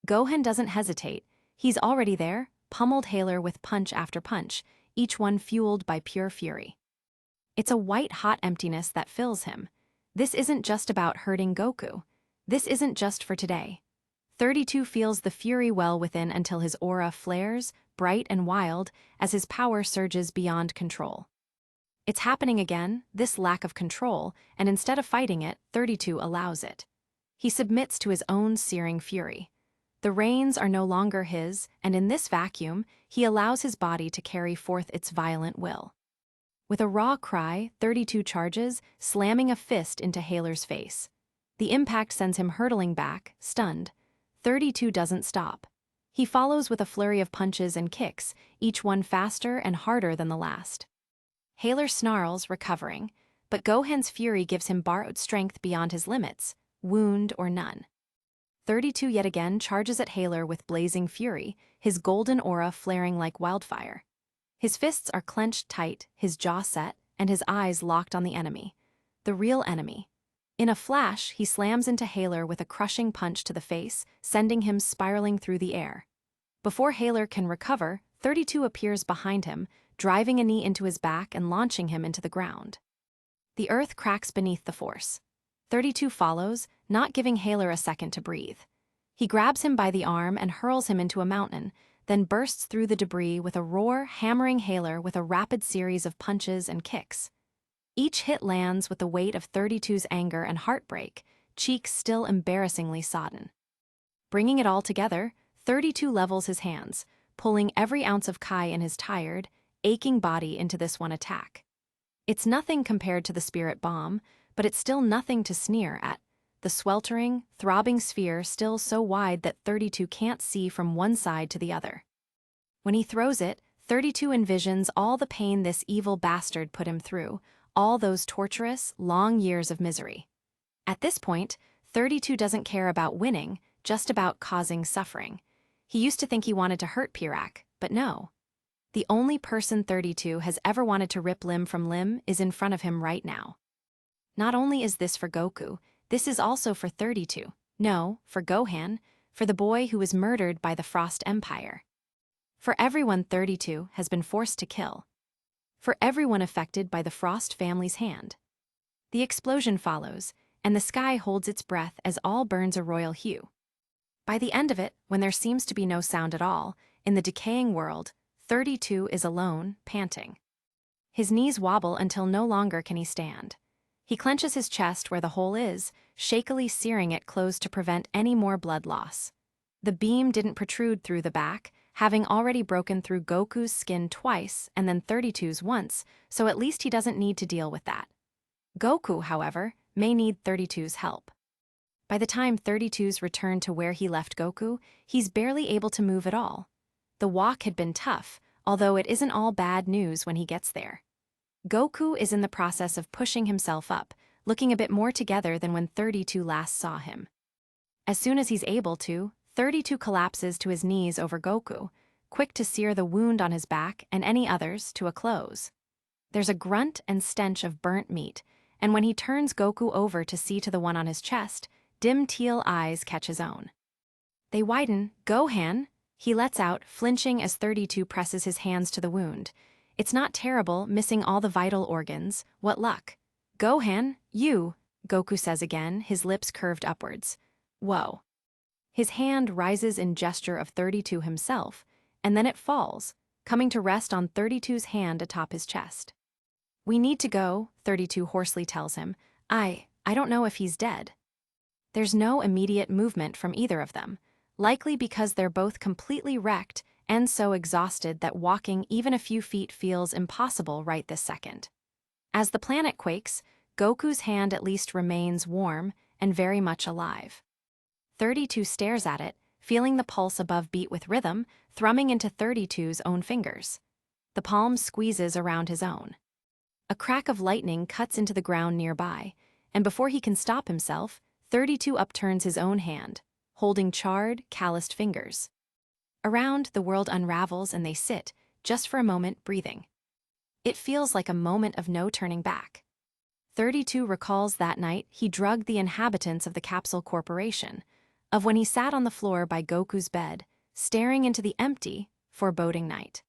Gohan doesn't hesitate. He's already there, pummeled Haler with punch after punch, each one fueled by pure fury. It's a white-hot emptiness that fills him. This isn't just about hurting Goku. This isn't just for today. 32 feels the fury well within until his aura flares, bright and wild, as his power surges beyond control. It's happening again, this lack of control, and instead of fighting it, 32 allows it. He submits to his own searing fury. The reins are no longer his, and in this vacuum, he allows his body to carry forth its violent will. With a raw cry, 32 charges, slamming a fist into Haler's face. The impact sends him hurtling back, stunned. 32 doesn't stop. He follows with a flurry of punches and kicks, each one faster and harder than the last. Haler snarls, recovering, but Gohan's fury gives him borrowed strength beyond his limits, wound or none. 32 yet again charges at Haler with blazing fury, his golden aura flaring like wildfire. His fists are clenched tight, his jaw set, and his eyes locked on the enemy. The real enemy. In a flash, he slams into Haler with a crushing punch to the face, sending him spiraling through the air. Before Haler can recover, 32 appears behind him, driving a knee into his back and launching him into the ground. The earth cracks beneath the force. 32 follows, not giving Haler a second to breathe. He grabs him by the arm and hurls him into a mountain, then bursts through the debris with a roar, hammering Haler with a rapid series of punches and kicks. Each hit lands with the weight of 32's anger and heartbreak, cheeks still embarrassingly sodden. Bringing it all together, 32 levels his hands, pulling every ounce of Kai in his tired, aching body into this one attack. It's nothing compared to the spirit bomb, but it's still nothing to sneer at. The sweltering, throbbing sphere still so wide that 32 can't see from one side to the other. When he throws it, 32 envisions all the pain this evil bastard put him through, all those torturous, long years of misery. At this point, 32 doesn't care about winning, just about causing suffering. He used to think he wanted to hurt Pirak, but no. The only person 32 has ever wanted to rip limb from limb is in front of him right now. Not only is this for Goku, this is also for 32. No, for Gohan, for the boy who was murdered by the Frost Empire. For everyone 32 has been forced to kill. For everyone affected by the Frost family's hand. The explosion follows, and the sky holds its breath as all burns a royal hue. By the end of it, when there seems to be no sound at all, in the decaying world, 32 is alone, panting. His knees wobble until no longer can he stand. He clenches his chest where the hole is, shakily searing it closed to prevent any more blood loss. The beam didn't protrude through the back, having already broken through Goku's skin twice and then 32's once, so at least he doesn't need to deal with that. Goku, however, may need 32's help. By the time 32's return to where he left Goku, he's barely able to move at all. The walk had been tough, although it isn't all bad news when he gets there. Goku is in the process of pushing himself up, looking a bit more together than when 32 last saw him. As soon as he's able to, 32 collapses to his knees over Goku, quick to sear the wound on his back and any others to a close. There's a grunt and stench of burnt meat, and when he turns Goku over to see to the one on his chest, dim teal eyes catch his own. They widen. "Gohan!" he lets out, flinching as 32 presses his hands to the wound. It's not terrible, missing all the vital organs. What luck. "Gohan, you," Goku says again, his lips curved upwards. Whoa. His hand rises in gesture of 32 himself, and then it falls, coming to rest on 32's hand atop his chest. "We need to go," 32 hoarsely tells him. I don't know if he's dead." There's no immediate movement from either of them, likely because they're both completely wrecked and so exhausted that walking even a few feet feels impossible right this second. As the planet quakes, Goku's hand at least remains warm and very much alive. 32 stares at it, feeling the pulse above beat with rhythm, thrumming into 32's own fingers. The palm squeezes around his own. A crack of lightning cuts into the ground nearby, and before he can stop himself, 32 upturns his own hand, holding charred, calloused fingers. Around, the world unravels and they sit, just for a moment, breathing. It feels like a moment of no turning back. 32 recalls that night he drugged the inhabitants of the Capsule Corporation, of when he sat on the floor by Goku's bed, staring into the empty, foreboding night.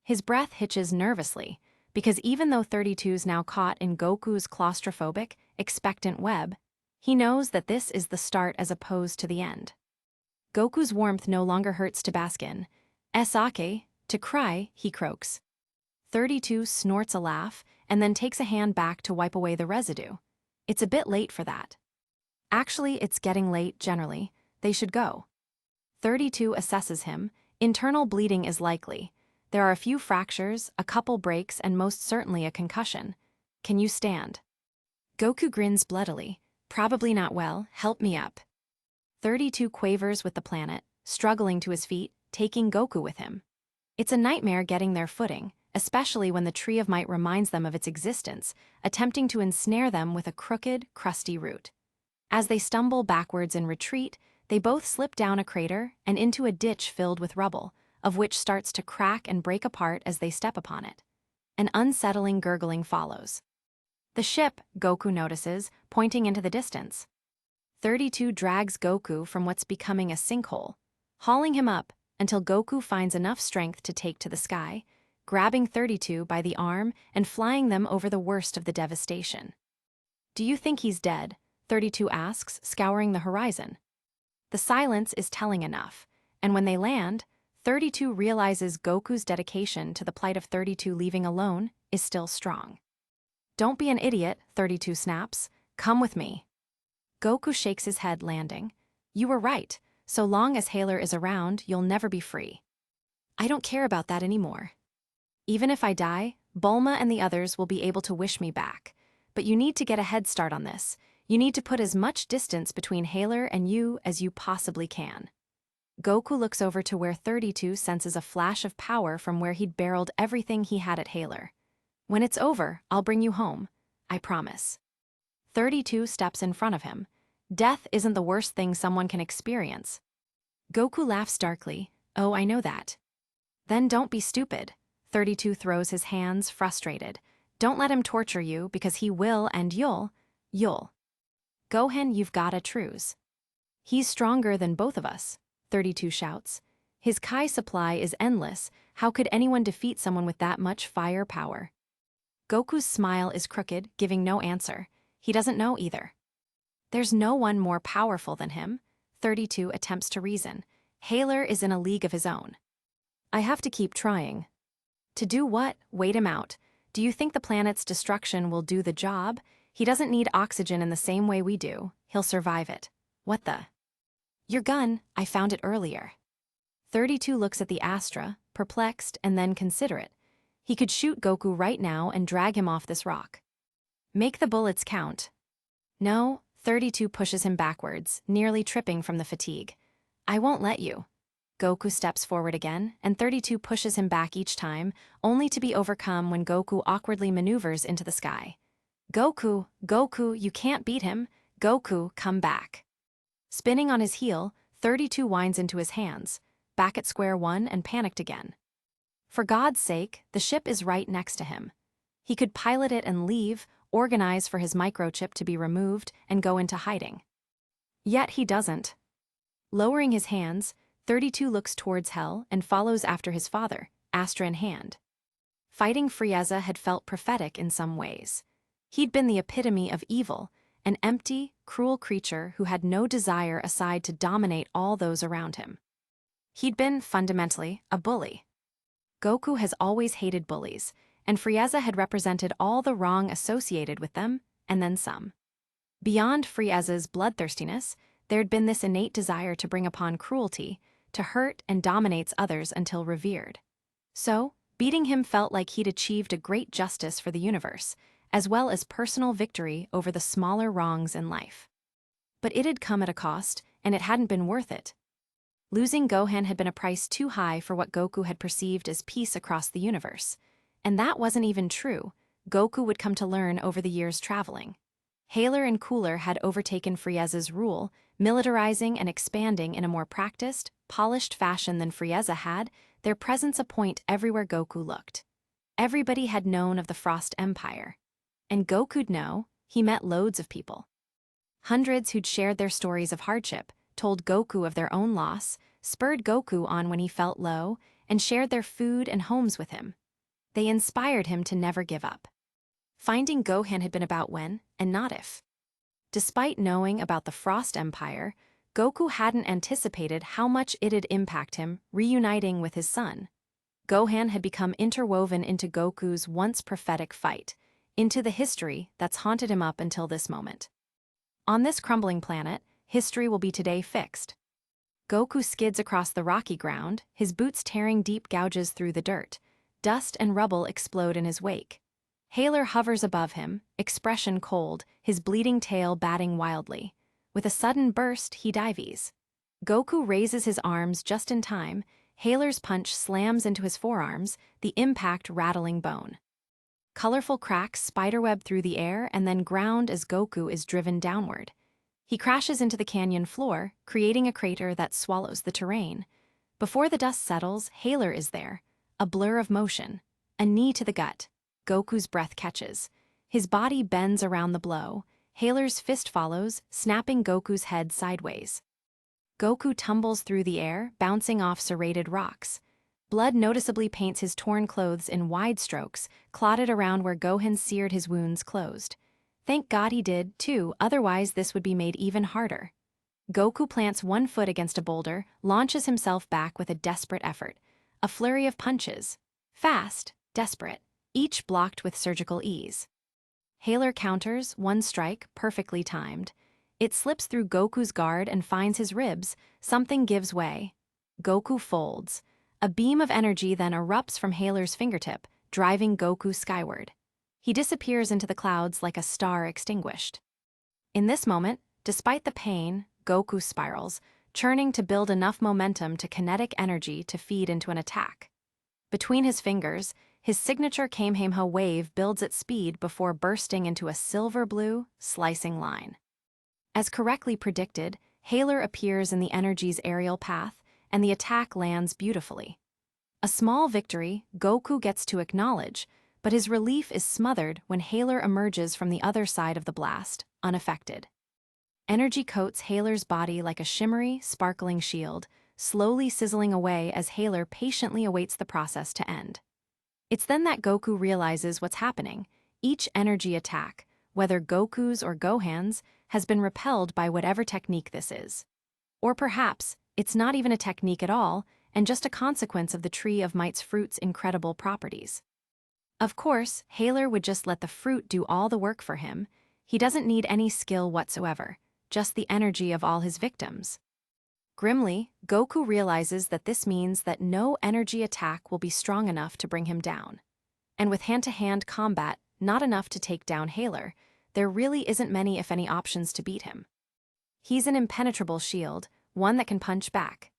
His breath hitches nervously, because even though 32's now caught in Goku's claustrophobic, expectant web, he knows that this is the start as opposed to the end. Goku's warmth no longer hurts to bask in. "Esake, to cry," he croaks. 32 snorts a laugh and then takes a hand back to wipe away the residue. It's a bit late for that. Actually, it's getting late generally. They should go. 32 assesses him. Internal bleeding is likely. There are a few fractures, a couple breaks, and most certainly a concussion. "Can you stand?" Goku grins bloodily. "Probably not well. Help me up." 32 quavers with the planet, struggling to his feet, taking Goku with him. It's a nightmare getting their footing, especially when the Tree of Might reminds them of its existence, attempting to ensnare them with a crooked, crusty root. As they stumble backwards in retreat, they both slip down a crater and into a ditch filled with rubble, of which starts to crack and break apart as they step upon it. An unsettling gurgling follows. The ship, Goku notices, pointing into the distance. 32 drags Goku from what's becoming a sinkhole, hauling him up until Goku finds enough strength to take to the sky, grabbing 32 by the arm and flying them over the worst of the devastation. "Do you think he's dead?" 32 asks, scouring the horizon. The silence is telling enough, and when they land, 32 realizes Goku's dedication to the plight of 32 leaving alone is still strong. "Don't be an idiot," 32 snaps. "Come with me." Goku shakes his head, landing. "You were right. So long as Haler is around, you'll never be free." "I don't care about that anymore. Even if I die, Bulma and the others will be able to wish me back. But you need to get a head start on this. You need to put as much distance between Haler and you as you possibly can." Goku looks over to where 32 senses a flash of power from where he'd barreled everything he had at Haler. When it's over, I'll bring you home. I promise. 32 steps in front of him. Death isn't the worst thing someone can experience. Goku laughs darkly. Oh, I know that. Then don't be stupid. 32 throws his hands, frustrated. Don't let him torture you, because he will, and you'll. Gohan, you've gotta truce. He's stronger than both of us, 32 shouts. His Kai supply is endless. How could anyone defeat someone with that much fire power? Goku's smile is crooked, giving no answer. He doesn't know either. There's no one more powerful than him. 32 attempts to reason. Haler is in a league of his own. I have to keep trying. To do what? Wait him out. Do you think the planet's destruction will do the job? He doesn't need oxygen in the same way we do. He'll survive it. What the? Your gun, I found it earlier. 32 looks at the Astra, perplexed and then considerate. He could shoot Goku right now and drag him off this rock. Make the bullets count. No, 32 pushes him backwards, nearly tripping from the fatigue. I won't let you. Goku steps forward again, and 32 pushes him back each time, only to be overcome when Goku awkwardly maneuvers into the sky. Goku, you can't beat him. Goku, come back. Spinning on his heel, 32 winds into his hands, back at square one and panicked again. For God's sake, the ship is right next to him. He could pilot it and leave, organize for his microchip to be removed, and go into hiding. Yet he doesn't. Lowering his hands, 32 looks towards Hell and follows after his father, Astra in hand. Fighting Frieza had felt prophetic in some ways. He'd been the epitome of evil, an empty, cruel creature who had no desire aside to dominate all those around him. He'd been, fundamentally, a bully. Goku has always hated bullies, and Frieza had represented all the wrong associated with them, and then some. Beyond Frieza's bloodthirstiness, there'd been this innate desire to bring upon cruelty, to hurt and dominates others until revered. So, beating him felt like he'd achieved a great justice for the universe, as well as personal victory over the smaller wrongs in life. But it had come at a cost, and it hadn't been worth it. Losing Gohan had been a price too high for what Goku had perceived as peace across the universe. And that wasn't even true. Goku would come to learn over the years traveling. Haler and Cooler had overtaken Frieza's rule, militarizing and expanding in a more practiced, polished fashion than Frieza had, their presence a point everywhere Goku looked. Everybody had known of the Frost Empire. And Goku'd know, he met loads of people. Hundreds who'd shared their stories of hardship, told Goku of their own loss, spurred Goku on when he felt low, and shared their food and homes with him. They inspired him to never give up. Finding Gohan had been about when, and not if. Despite knowing about the Frost Empire, Goku hadn't anticipated how much it'd impact him reuniting with his son. Gohan had become interwoven into Goku's once prophetic fight, into the history that's haunted him up until this moment. On this crumbling planet, history will be today fixed. Goku skids across the rocky ground, his boots tearing deep gouges through the dirt. Dust and rubble explode in his wake. Haler hovers above him, expression cold, his bleeding tail batting wildly. With a sudden burst, he dives. Goku raises his arms just in time. Haler's punch slams into his forearms, the impact rattling bone. Colorful cracks spiderweb through the air and then ground as Goku is driven downward. He crashes into the canyon floor, creating a crater that swallows the terrain. Before the dust settles, Haler is there. A blur of motion. A knee to the gut. Goku's breath catches. His body bends around the blow. Haler's fist follows, snapping Goku's head sideways. Goku tumbles through the air, bouncing off serrated rocks. Blood noticeably paints his torn clothes in wide strokes, clotted around where Gohan seared his wounds closed. Thank God he did, too, otherwise this would be made even harder. Goku plants one foot against a boulder, launches himself back with a desperate effort. A flurry of punches. Fast, desperate, each blocked with surgical ease. Haler counters, one strike, perfectly timed. It slips through Goku's guard and finds his ribs. Something gives way. Goku folds. A beam of energy then erupts from Haler's fingertip, driving Goku skyward. He disappears into the clouds like a star extinguished. In this moment, despite the pain, Goku spirals, churning to build enough momentum to kinetic energy to feed into an attack. Between his fingers, his signature Kamehameha wave builds at speed before bursting into a silver-blue, slicing line. As correctly predicted, Haler appears in the energy's aerial path, and the attack lands beautifully. A small victory Goku gets to acknowledge, but his relief is smothered when Haler emerges from the other side of the blast, unaffected. Energy coats Haler's body like a shimmery, sparkling shield, slowly sizzling away as Haler patiently awaits the process to end. It's then that Goku realizes what's happening. Each energy attack, whether Goku's or Gohan's, has been repelled by whatever technique this is. Or perhaps, it's not even a technique at all, and just a consequence of the Tree of Might's fruit's incredible properties. Of course, Haler would just let the fruit do all the work for him. He doesn't need any skill whatsoever, just the energy of all his victims. Grimly, Goku realizes that this means that no energy attack will be strong enough to bring him down. And with hand-to-hand combat not enough to take down Haler, there really isn't many if any options to beat him. He's an impenetrable shield, one that can punch back.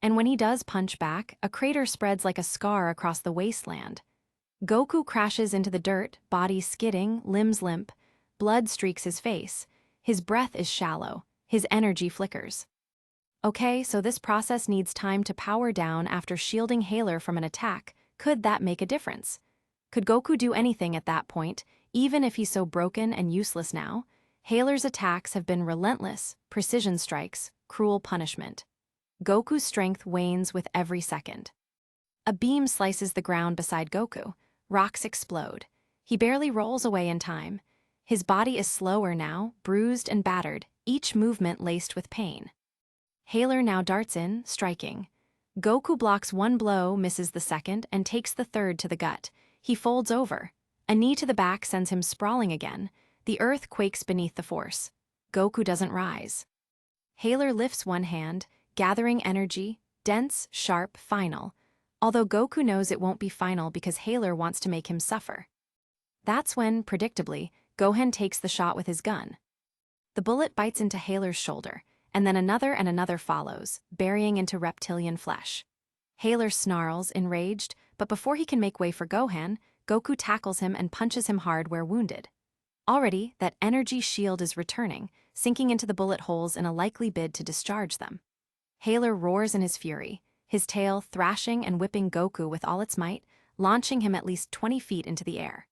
And when he does punch back, a crater spreads like a scar across the wasteland. Goku crashes into the dirt, body skidding, limbs limp. Blood streaks his face. His breath is shallow. His energy flickers. Okay, so this process needs time to power down after shielding Haler from an attack. Could that make a difference? Could Goku do anything at that point, even if he's so broken and useless now? Haler's attacks have been relentless, precision strikes, cruel punishment. Goku's strength wanes with every second. A beam slices the ground beside Goku. Rocks explode. He barely rolls away in time. His body is slower now, bruised and battered, each movement laced with pain. Haler now darts in, striking. Goku blocks one blow, misses the second, and takes the third to the gut. He folds over. A knee to the back sends him sprawling again. The earth quakes beneath the force. Goku doesn't rise. Haler lifts one hand, gathering energy, dense, sharp, final. Although Goku knows it won't be final because Haler wants to make him suffer. That's when, predictably, Gohan takes the shot with his gun. The bullet bites into Haler's shoulder, and then another and another follows, burying into reptilian flesh. Haler snarls, enraged, but before he can make way for Gohan, Goku tackles him and punches him hard where wounded. Already, that energy shield is returning, sinking into the bullet holes in a likely bid to discharge them. Haler roars in his fury, his tail thrashing and whipping Goku with all its might, launching him at least 20 feet into the air.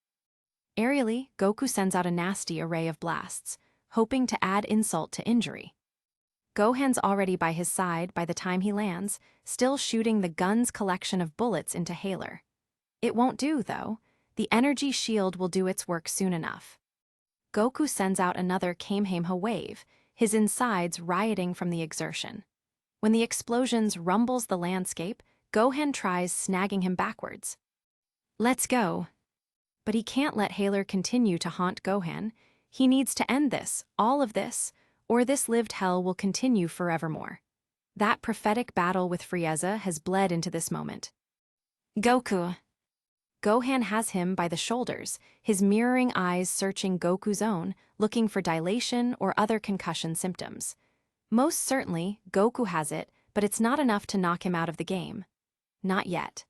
Aerially, Goku sends out a nasty array of blasts, hoping to add insult to injury. Gohan's already by his side by the time he lands, still shooting the gun's collection of bullets into Haler. It won't do, though. The energy shield will do its work soon enough. Goku sends out another Kamehameha wave, his insides rioting from the exertion. When the explosions rumbles the landscape, Gohan tries snagging him backwards. Let's go. But he can't let Haler continue to haunt Gohan. He needs to end this, all of this, or this lived hell will continue forevermore. That prophetic battle with Frieza has bled into this moment. Goku. Gohan has him by the shoulders, his mirroring eyes searching Goku's own, looking for dilation or other concussion symptoms. Most certainly, Goku has it, but it's not enough to knock him out of the game. Not yet.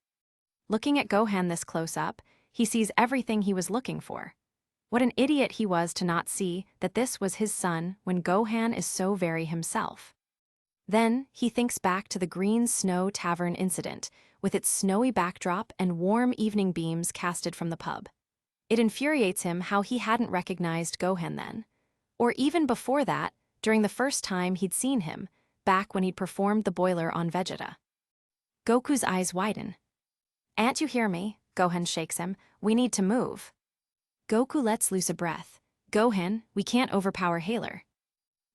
Looking at Gohan this close up, he sees everything he was looking for. What an idiot he was to not see that this was his son when Gohan is so very himself. Then, he thinks back to the Green Snow Tavern incident, with its snowy backdrop and warm evening beams casted from the pub. It infuriates him how he hadn't recognized Gohan then. Or even before that, during the first time he'd seen him, back when he'd performed the boiler on Vegeta. Goku's eyes widen. "Can't you hear me?" Gohan shakes him. "We need to move." Goku lets loose a breath. "Gohan, we can't overpower Haler."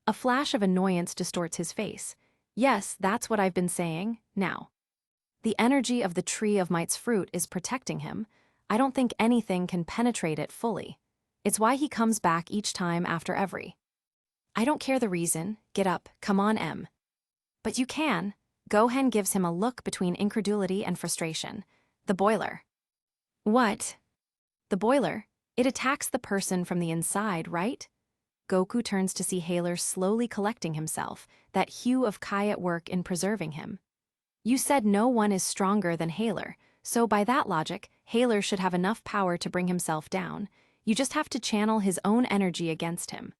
A flash of annoyance distorts his face. "Yes, that's what I've been saying, now." The energy of the Tree of Might's fruit is protecting him. I don't think anything can penetrate it fully. It's why he comes back each time after every. "I don't care the reason. Get up, come on, M." "But you can." Gohan gives him a look between incredulity and frustration. "The boiler." "What?" "The boiler. It attacks the person from the inside, right?" Goku turns to see Haler slowly collecting himself, that hue of Kai at work in preserving him. You said no one is stronger than Haler, so by that logic, Haler should have enough power to bring himself down. You just have to channel his own energy against him.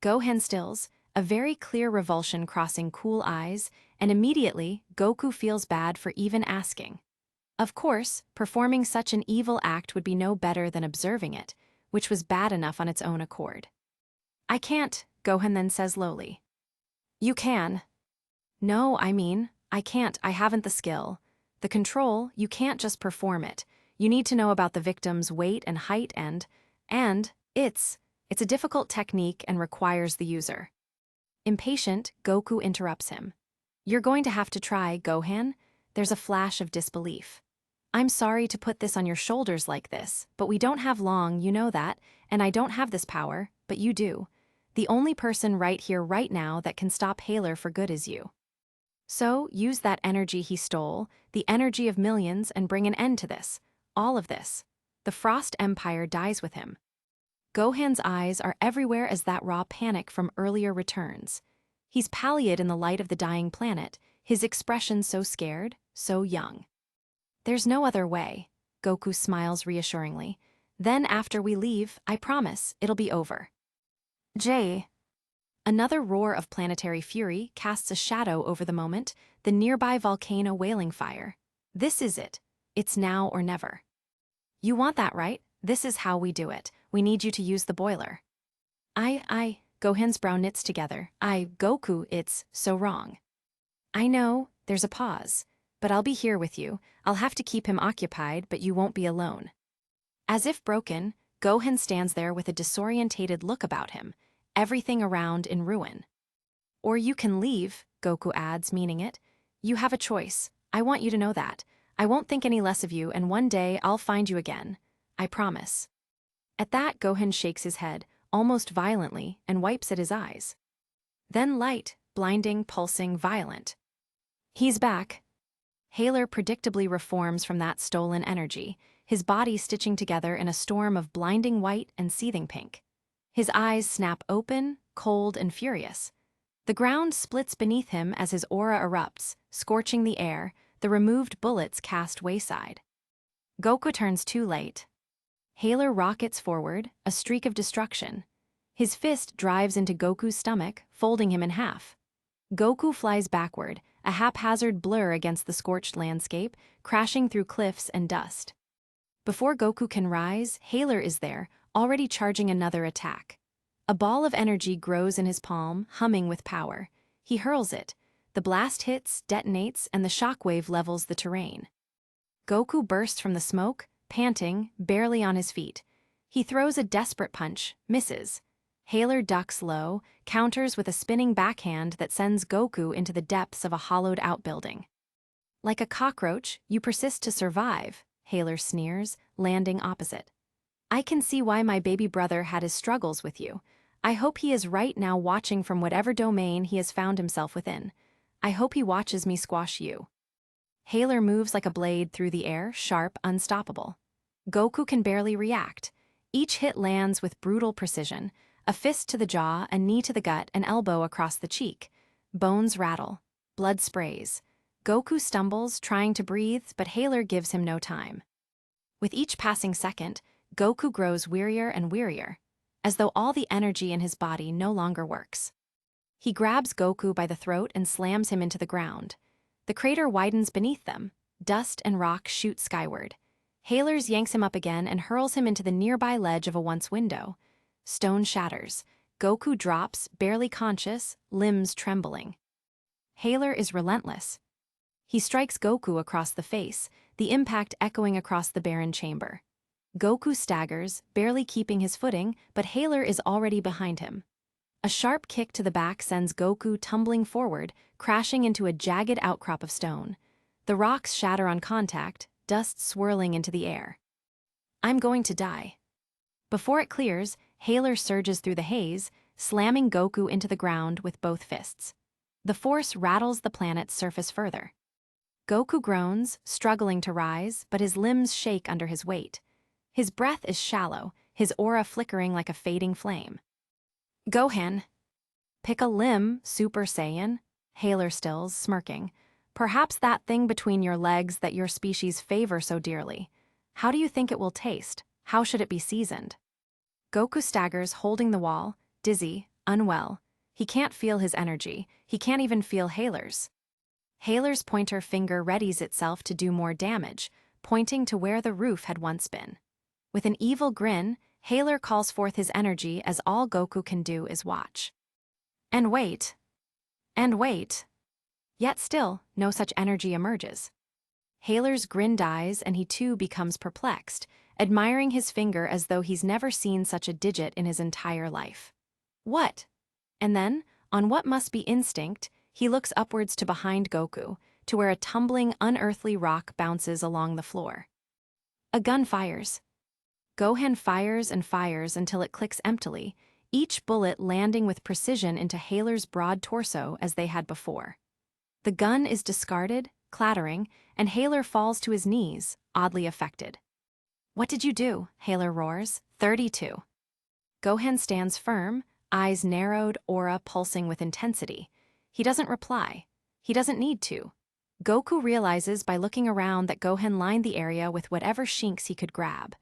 Gohan stills, a very clear revulsion crossing cool eyes, and immediately, Goku feels bad for even asking. Of course, performing such an evil act would be no better than observing it, which was bad enough on its own accord. I can't, Gohan then says lowly. You can. No, I can't, I haven't the skill. The control, you can't just perform it. You need to know about the victim's weight and height and it's a difficult technique and requires the user. Impatient, Goku interrupts him. You're going to have to try, Gohan. There's a flash of disbelief. I'm sorry to put this on your shoulders like this, but we don't have long, you know that, and I don't have this power, but you do. The only person right here right now that can stop Haler for good is you. So, use that energy he stole, the energy of millions, and bring an end to this. All of this. The Frost Empire dies with him. Gohan's eyes are everywhere as that raw panic from earlier returns. He's pallid in the light of the dying planet, his expression so scared, so young. There's no other way, Goku smiles reassuringly. Then after we leave, I promise, it'll be over. Jay. Another roar of planetary fury casts a shadow over the moment, the nearby volcano wailing fire. This is it. It's now or never. You want that, right? This is how we do it. We need you to use the boiler. Gohan's brow knits together. Goku, it's so wrong. I know, there's a pause. But I'll be here with you. I'll have to keep him occupied, but you won't be alone. As if broken, Gohan stands there with a disorientated look about him, everything around in ruin. Or you can leave, Goku adds, meaning it. You have a choice. I want you to know that. I won't think any less of you, and one day I'll find you again. I promise. At that, Gohan shakes his head, almost violently, and wipes at his eyes. Then light, blinding, pulsing, violent. He's back. Haler predictably reforms from that stolen energy, his body stitching together in a storm of blinding white and seething pink. His eyes snap open, cold and furious. The ground splits beneath him as his aura erupts, scorching the air, the removed bullets cast wayside. Goku turns too late. Haler rockets forward, a streak of destruction. His fist drives into Goku's stomach, folding him in half. Goku flies backward, a haphazard blur against the scorched landscape, crashing through cliffs and dust. Before Goku can rise, Haler is there, already charging another attack. A ball of energy grows in his palm, humming with power. He hurls it. The blast hits, detonates, and the shockwave levels the terrain. Goku bursts from the smoke, panting, barely on his feet. He throws a desperate punch, misses. Haler ducks low, counters with a spinning backhand that sends Goku into the depths of a hollowed-out building. Like a cockroach, you persist to survive, Haler sneers, landing opposite. I can see why my baby brother had his struggles with you. I hope he is right now watching from whatever domain he has found himself within. I hope he watches me squash you. Haler moves like a blade through the air, sharp, unstoppable. Goku can barely react. Each hit lands with brutal precision. A fist to the jaw, a knee to the gut, an elbow across the cheek. Bones rattle. Blood sprays. Goku stumbles, trying to breathe, but Haler gives him no time. With each passing second, Goku grows wearier and wearier, as though all the energy in his body no longer works. He grabs Goku by the throat and slams him into the ground. The crater widens beneath them. Dust and rock shoot skyward. Haler yanks him up again and hurls him into the nearby ledge of a once window. Stone shatters. Goku drops, barely conscious, limbs trembling. Haler is relentless. He strikes Goku across the face, the impact echoing across the barren chamber. Goku staggers, barely keeping his footing, but Haler is already behind him. A sharp kick to the back sends Goku tumbling forward, crashing into a jagged outcrop of stone. The rocks shatter on contact, dust swirling into the air. I'm going to die. Before it clears, Haler surges through the haze, slamming Goku into the ground with both fists. The force rattles the planet's surface further. Goku groans, struggling to rise, but his limbs shake under his weight. His breath is shallow, his aura flickering like a fading flame. Gohan. Pick a limb, Super Saiyan. Haler stills, smirking. Perhaps that thing between your legs that your species favor so dearly. How do you think it will taste? How should it be seasoned? Goku staggers, holding the wall, dizzy, unwell. He can't feel his energy. He can't even feel Haler's. Haler's pointer finger readies itself to do more damage, pointing to where the roof had once been. With an evil grin, Haler calls forth his energy as all Goku can do is watch. And wait. And wait. Yet still, no such energy emerges. Haler's grin dies and he too becomes perplexed, admiring his finger as though he's never seen such a digit in his entire life. What? And then, on what must be instinct, he looks upwards to behind Goku, to where a tumbling, unearthly rock bounces along the floor. A gun fires. Gohan fires and fires until it clicks emptily, each bullet landing with precision into Haler's broad torso as they had before. The gun is discarded, clattering, and Haler falls to his knees, oddly affected. What did you do? Haler roars. 32. Gohan stands firm, eyes narrowed, aura pulsing with intensity. He doesn't reply. He doesn't need to. Goku realizes by looking around that Gohan lined the area with whatever shinks he could grab.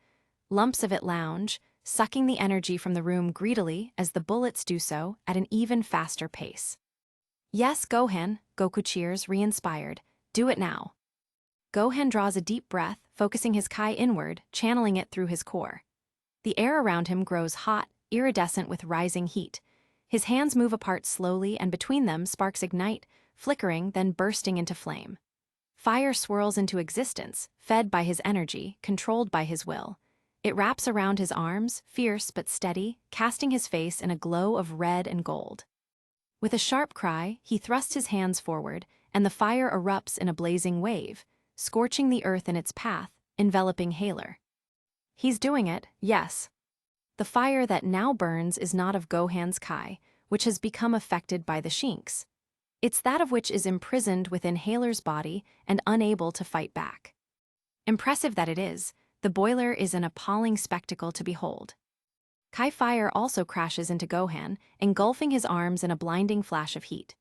Lumps of it lounge, sucking the energy from the room greedily as the bullets do so at an even faster pace. Yes, Gohan, Goku cheers, re-inspired. Do it now. Gohan draws a deep breath, focusing his Kai inward, channeling it through his core. The air around him grows hot, iridescent with rising heat. His hands move apart slowly, and between them sparks ignite, flickering, then bursting into flame. Fire swirls into existence, fed by his energy, controlled by his will. It wraps around his arms, fierce but steady, casting his face in a glow of red and gold. With a sharp cry, he thrusts his hands forward, and the fire erupts in a blazing wave, scorching the earth in its path, enveloping Haler. He's doing it, yes. The fire that now burns is not of Gohan's Kai, which has become affected by the shinks. It's that of which is imprisoned within Haler's body and unable to fight back. Impressive that it is, the boiler is an appalling spectacle to behold. Kai fire also crashes into Gohan, engulfing his arms in a blinding flash of heat.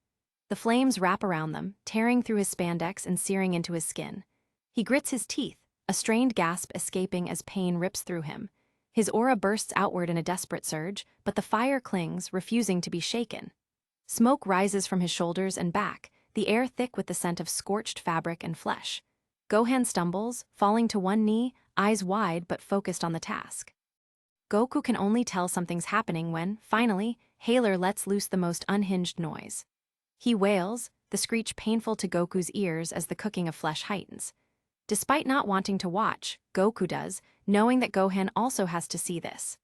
The flames wrap around them, tearing through his spandex and searing into his skin. He grits his teeth, a strained gasp escaping as pain rips through him. His aura bursts outward in a desperate surge, but the fire clings, refusing to be shaken. Smoke rises from his shoulders and back, the air thick with the scent of scorched fabric and flesh. Gohan stumbles, falling to one knee, eyes wide but focused on the task. Goku can only tell something's happening when, finally, Haler lets loose the most unhinged noise. He wails, the screech painful to Goku's ears as the cooking of flesh heightens. Despite not wanting to watch, Goku does, knowing that Gohan also has to see this.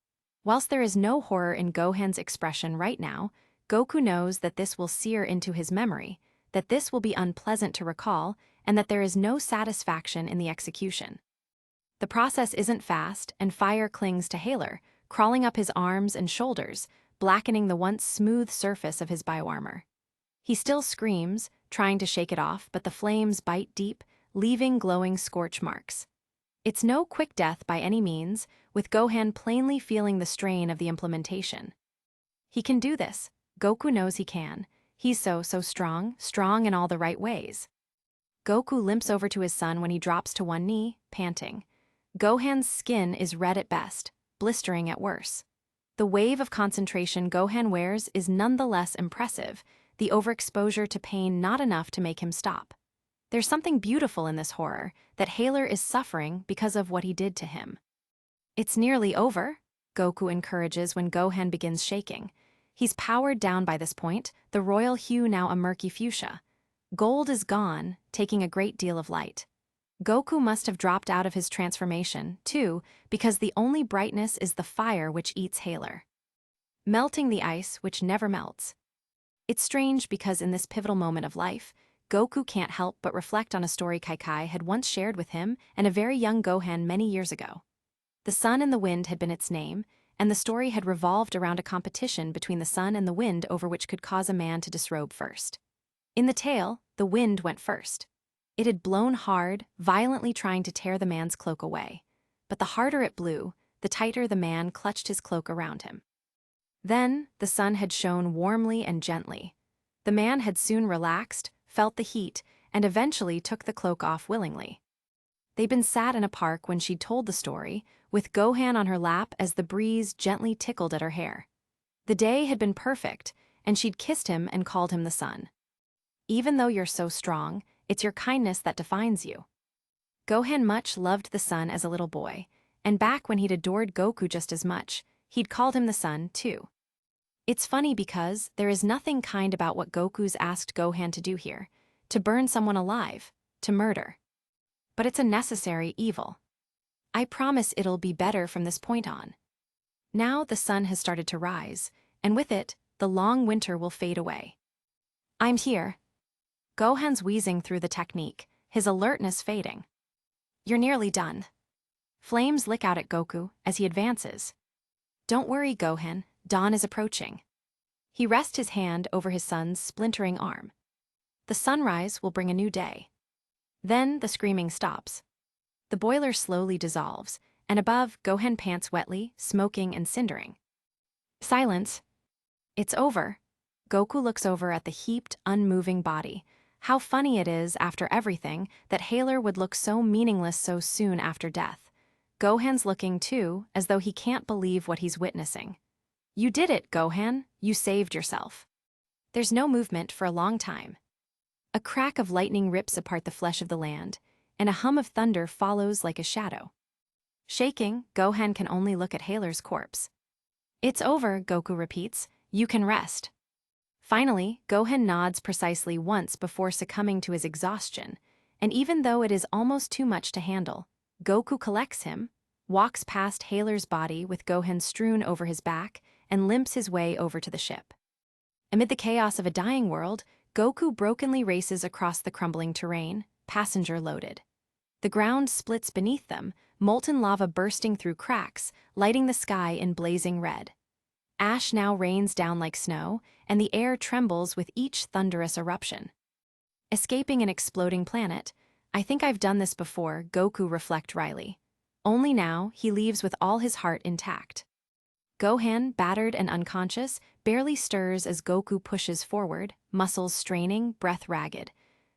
Whilst there is no horror in Gohan's expression right now, Goku knows that this will sear into his memory, that this will be unpleasant to recall, and that there is no satisfaction in the execution. The process isn't fast, and fire clings to Haler, crawling up his arms and shoulders, blackening the once smooth surface of his bioarmor. He still screams, trying to shake it off, but the flames bite deep, leaving glowing scorch marks. It's no quick death by any means, with Gohan plainly feeling the strain of the implementation. He can do this. Goku knows he can. He's so strong in all the right ways. Goku limps over to his son when he drops to one knee, panting. Gohan's skin is red at best, blistering at worst. The wave of concentration Gohan wears is nonetheless impressive, the overexposure to pain not enough to make him stop. There's something beautiful in this horror, that Haler is suffering because of what he did to him. It's nearly over, Goku encourages when Gohan begins shaking. He's powered down by this point, the royal hue now a murky fuchsia. Gold is gone, taking a great deal of light. Goku must have dropped out of his transformation, too, because the only brightness is the fire which eats Haler, melting the ice which never melts. It's strange because in this pivotal moment of life, Goku can't help but reflect on a story Kai had once shared with him and a very young Gohan many years ago. The Sun and the Wind had been its name, and the story had revolved around a competition between the sun and the wind over which could cause a man to disrobe first. In the tale, the wind went first. It had blown hard, violently trying to tear the man's cloak away. But the harder it blew, the tighter the man clutched his cloak around him. Then, the sun had shone warmly and gently. The man had soon relaxed, felt the heat, and eventually took the cloak off willingly. They'd been sat in a park when she'd told the story, with Gohan on her lap as the breeze gently tickled at her hair. The day had been perfect, and she'd kissed him and called him the sun. Even though you're so strong, it's your kindness that defines you. Gohan much loved the sun as a little boy, and back when he'd adored Goku just as much, he'd called him the sun, too. It's funny because there is nothing kind about what Goku's asked Gohan to do here, to burn someone alive, to murder. But it's a necessary evil. I promise it'll be better from this point on. Now the sun has started to rise, and with it, the long winter will fade away. I'm here. Gohan's wheezing through the technique, his alertness fading. You're nearly done. Flames lick out at Goku as he advances. Don't worry, Gohan, dawn is approaching. He rests his hand over his son's splintering arm. The sunrise will bring a new day. Then the screaming stops. The boiler slowly dissolves, and above, Gohan pants wetly, smoking and cindering. Silence. It's over. Goku looks over at the heaped, unmoving body. How funny it is, after everything, that Haler would look so meaningless so soon after death. Gohan's looking, too, as though he can't believe what he's witnessing. You did it, Gohan. You saved yourself. There's no movement for a long time. A crack of lightning rips apart the flesh of the land, and a hum of thunder follows like a shadow. Shaking, Gohan can only look at Haler's corpse. It's over, Goku repeats. You can rest. Finally, Gohan nods precisely once before succumbing to his exhaustion, and even though it is almost too much to handle, Goku collects him, walks past Haler's body with Gohan strewn over his back, and limps his way over to the ship. Amid the chaos of a dying world, Goku brokenly races across the crumbling terrain, passenger loaded. The ground splits beneath them, molten lava bursting through cracks, lighting the sky in blazing red. Ash now rains down like snow, and the air trembles with each thunderous eruption. Escaping an exploding planet, I think I've done this before, Goku reflects wryly. Only now, he leaves with all his heart intact. Gohan, battered and unconscious, barely stirs as Goku pushes forward, muscles straining, breath ragged.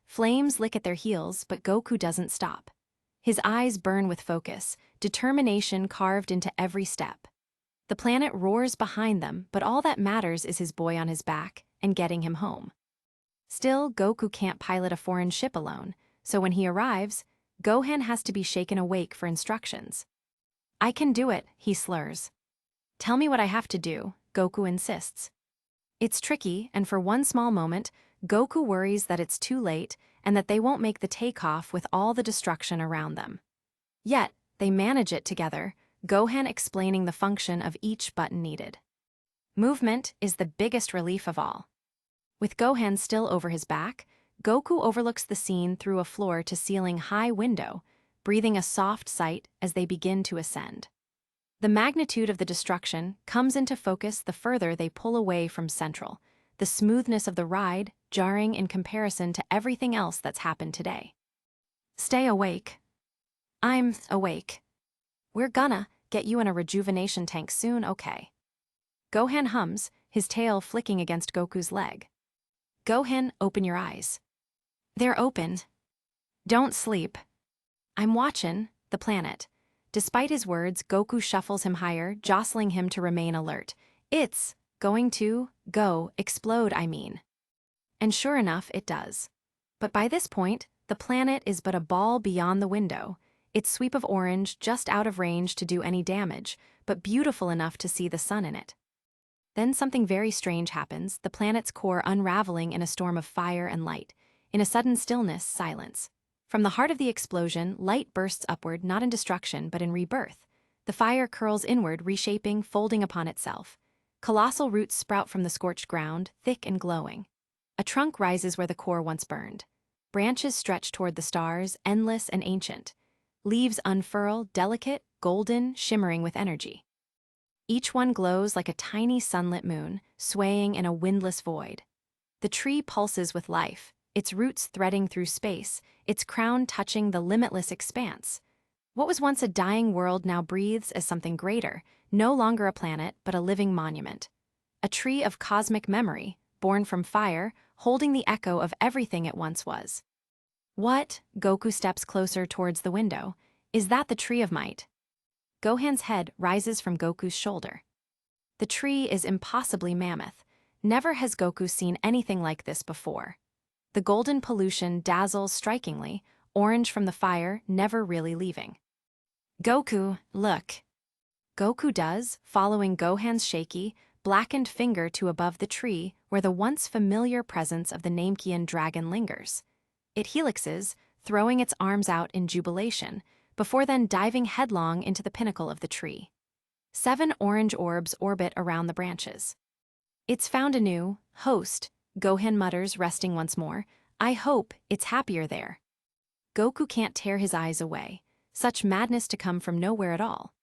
Flames lick at their heels, but Goku doesn't stop. His eyes burn with focus, determination carved into every step. The planet roars behind them, but all that matters is his boy on his back and getting him home. Still, Goku can't pilot a foreign ship alone, so when he arrives, Gohan has to be shaken awake for instructions. I can do it, he slurs. Tell me what I have to do, Goku insists. It's tricky, and for one small moment, Goku worries that it's too late and that they won't make the takeoff with all the destruction around them. Yet, they manage it together, Gohan explaining the function of each button needed. Movement is the biggest relief of all. With Gohan still over his back, Goku overlooks the scene through a floor-to-ceiling high window, breathing a soft sight as they begin to ascend. The magnitude of the destruction comes into focus the further they pull away from Central, the smoothness of the ride jarring in comparison to everything else that's happened today. Stay awake. I'm awake. We're gonna get you in a rejuvenation tank soon, okay? Gohan hums, his tail flicking against Goku's leg. Gohan, open your eyes. They're opened. Don't sleep. I'm watchin' the planet. Despite his words, Goku shuffles him higher, jostling him to remain alert. It's going to explode, I mean. And sure enough, it does. But by this point, the planet is but a ball beyond the window, its sweep of orange just out of range to do any damage, but beautiful enough to see the sun in it. Then something very strange happens, the planet's core unraveling in a storm of fire and light. In a sudden stillness, silence. From the heart of the explosion, light bursts upward, not in destruction, but in rebirth. The fire curls inward, reshaping, folding upon itself. Colossal roots sprout from the scorched ground, thick and glowing. A trunk rises where the core once burned. Branches stretch toward the stars, endless and ancient. Leaves unfurl, delicate, golden, shimmering with energy. Each one glows like a tiny sunlit moon, swaying in a windless void. The tree pulses with life, its roots threading through space, its crown touching the limitless expanse. What was once a dying world now breathes as something greater, no longer a planet, but a living monument. a tree of cosmic memory, born from fire, holding the echo of everything it once was. What? Goku steps closer towards the window. Is that the tree of might? Gohan's head rises from Goku's shoulder. The tree is impossibly mammoth. Never has Goku seen anything like this before. The golden pollution dazzles strikingly, orange from the fire never really leaving. Goku, look. Goku does, following Gohan's shaky, blackened finger to above the tree where the once familiar presence of the Namekian dragon lingers. It helixes, throwing its arms out in jubilation, before then diving headlong into the pinnacle of the tree. 7 orange orbs orbit around the branches. It's found a new host, Gohan mutters, resting once more. I hope it's happier there. Goku can't tear his eyes away. Such madness to come from nowhere at all.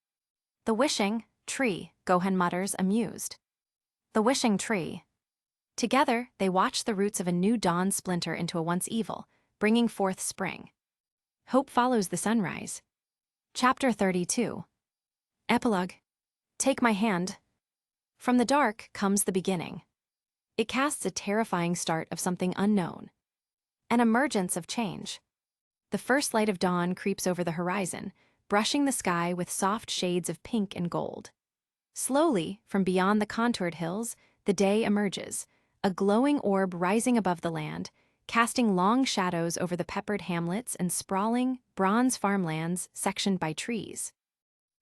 The wishing tree, Gohan mutters, amused. The wishing tree. Together, they watch the roots of a new dawn splinter into a once evil, bringing forth spring. Hope follows the sunrise. Chapter 32. Epilogue. Take my hand. From the dark comes the beginning. It casts a terrifying start of something unknown. An emergence of change. The first light of dawn creeps over the horizon, brushing the sky with soft shades of pink and gold. Slowly, from beyond the contoured hills, the day emerges, a glowing orb rising above the land, casting long shadows over the peppered hamlets and sprawling, bronze farmlands sectioned by trees.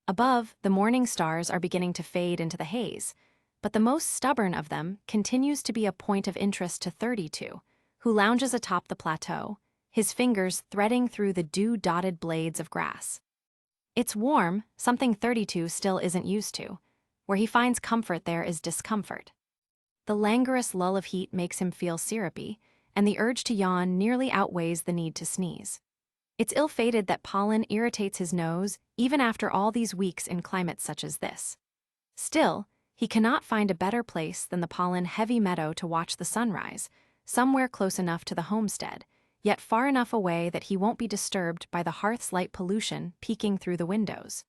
Above, the morning stars are beginning to fade into the haze, but the most stubborn of them continues to be a point of interest to 32, who lounges atop the plateau, his fingers threading through the dew-dotted blades of grass. It's warm, something 32 still isn't used to. Where he finds comfort there is discomfort. The languorous lull of heat makes him feel syrupy, and the urge to yawn nearly outweighs the need to sneeze. It's ill-fated that pollen irritates his nose even after all these weeks in climates such as this. Still, he cannot find a better place than the pollen-heavy meadow to watch the sunrise, somewhere close enough to the homestead, yet far enough away that he won't be disturbed by the hearth's light pollution peeking through the windows.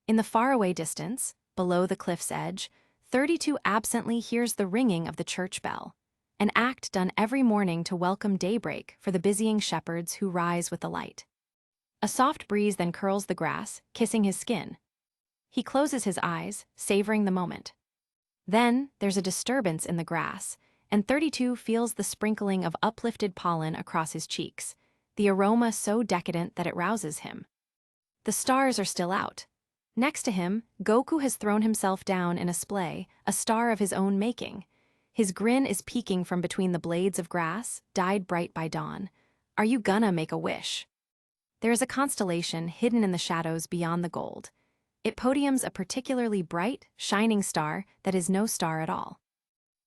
In the faraway distance, below the cliff's edge, 32 absently hears the ringing of the church bell, an act done every morning to welcome daybreak for the busying shepherds who rise with the light. A soft breeze then curls the grass, kissing his skin. He closes his eyes, savoring the moment. Then, there's a disturbance in the grass, and 32 feels the sprinkling of uplifted pollen across his cheeks, the aroma so decadent that it rouses him. The stars are still out. Next to him, Goku has thrown himself down in a splay, a star of his own making. His grin is peeking from between the blades of grass, dyed bright by dawn. Are you gonna make a wish? There is a constellation hidden in the shadows beyond the gold. It podiums a particularly bright, shining star that is no star at all.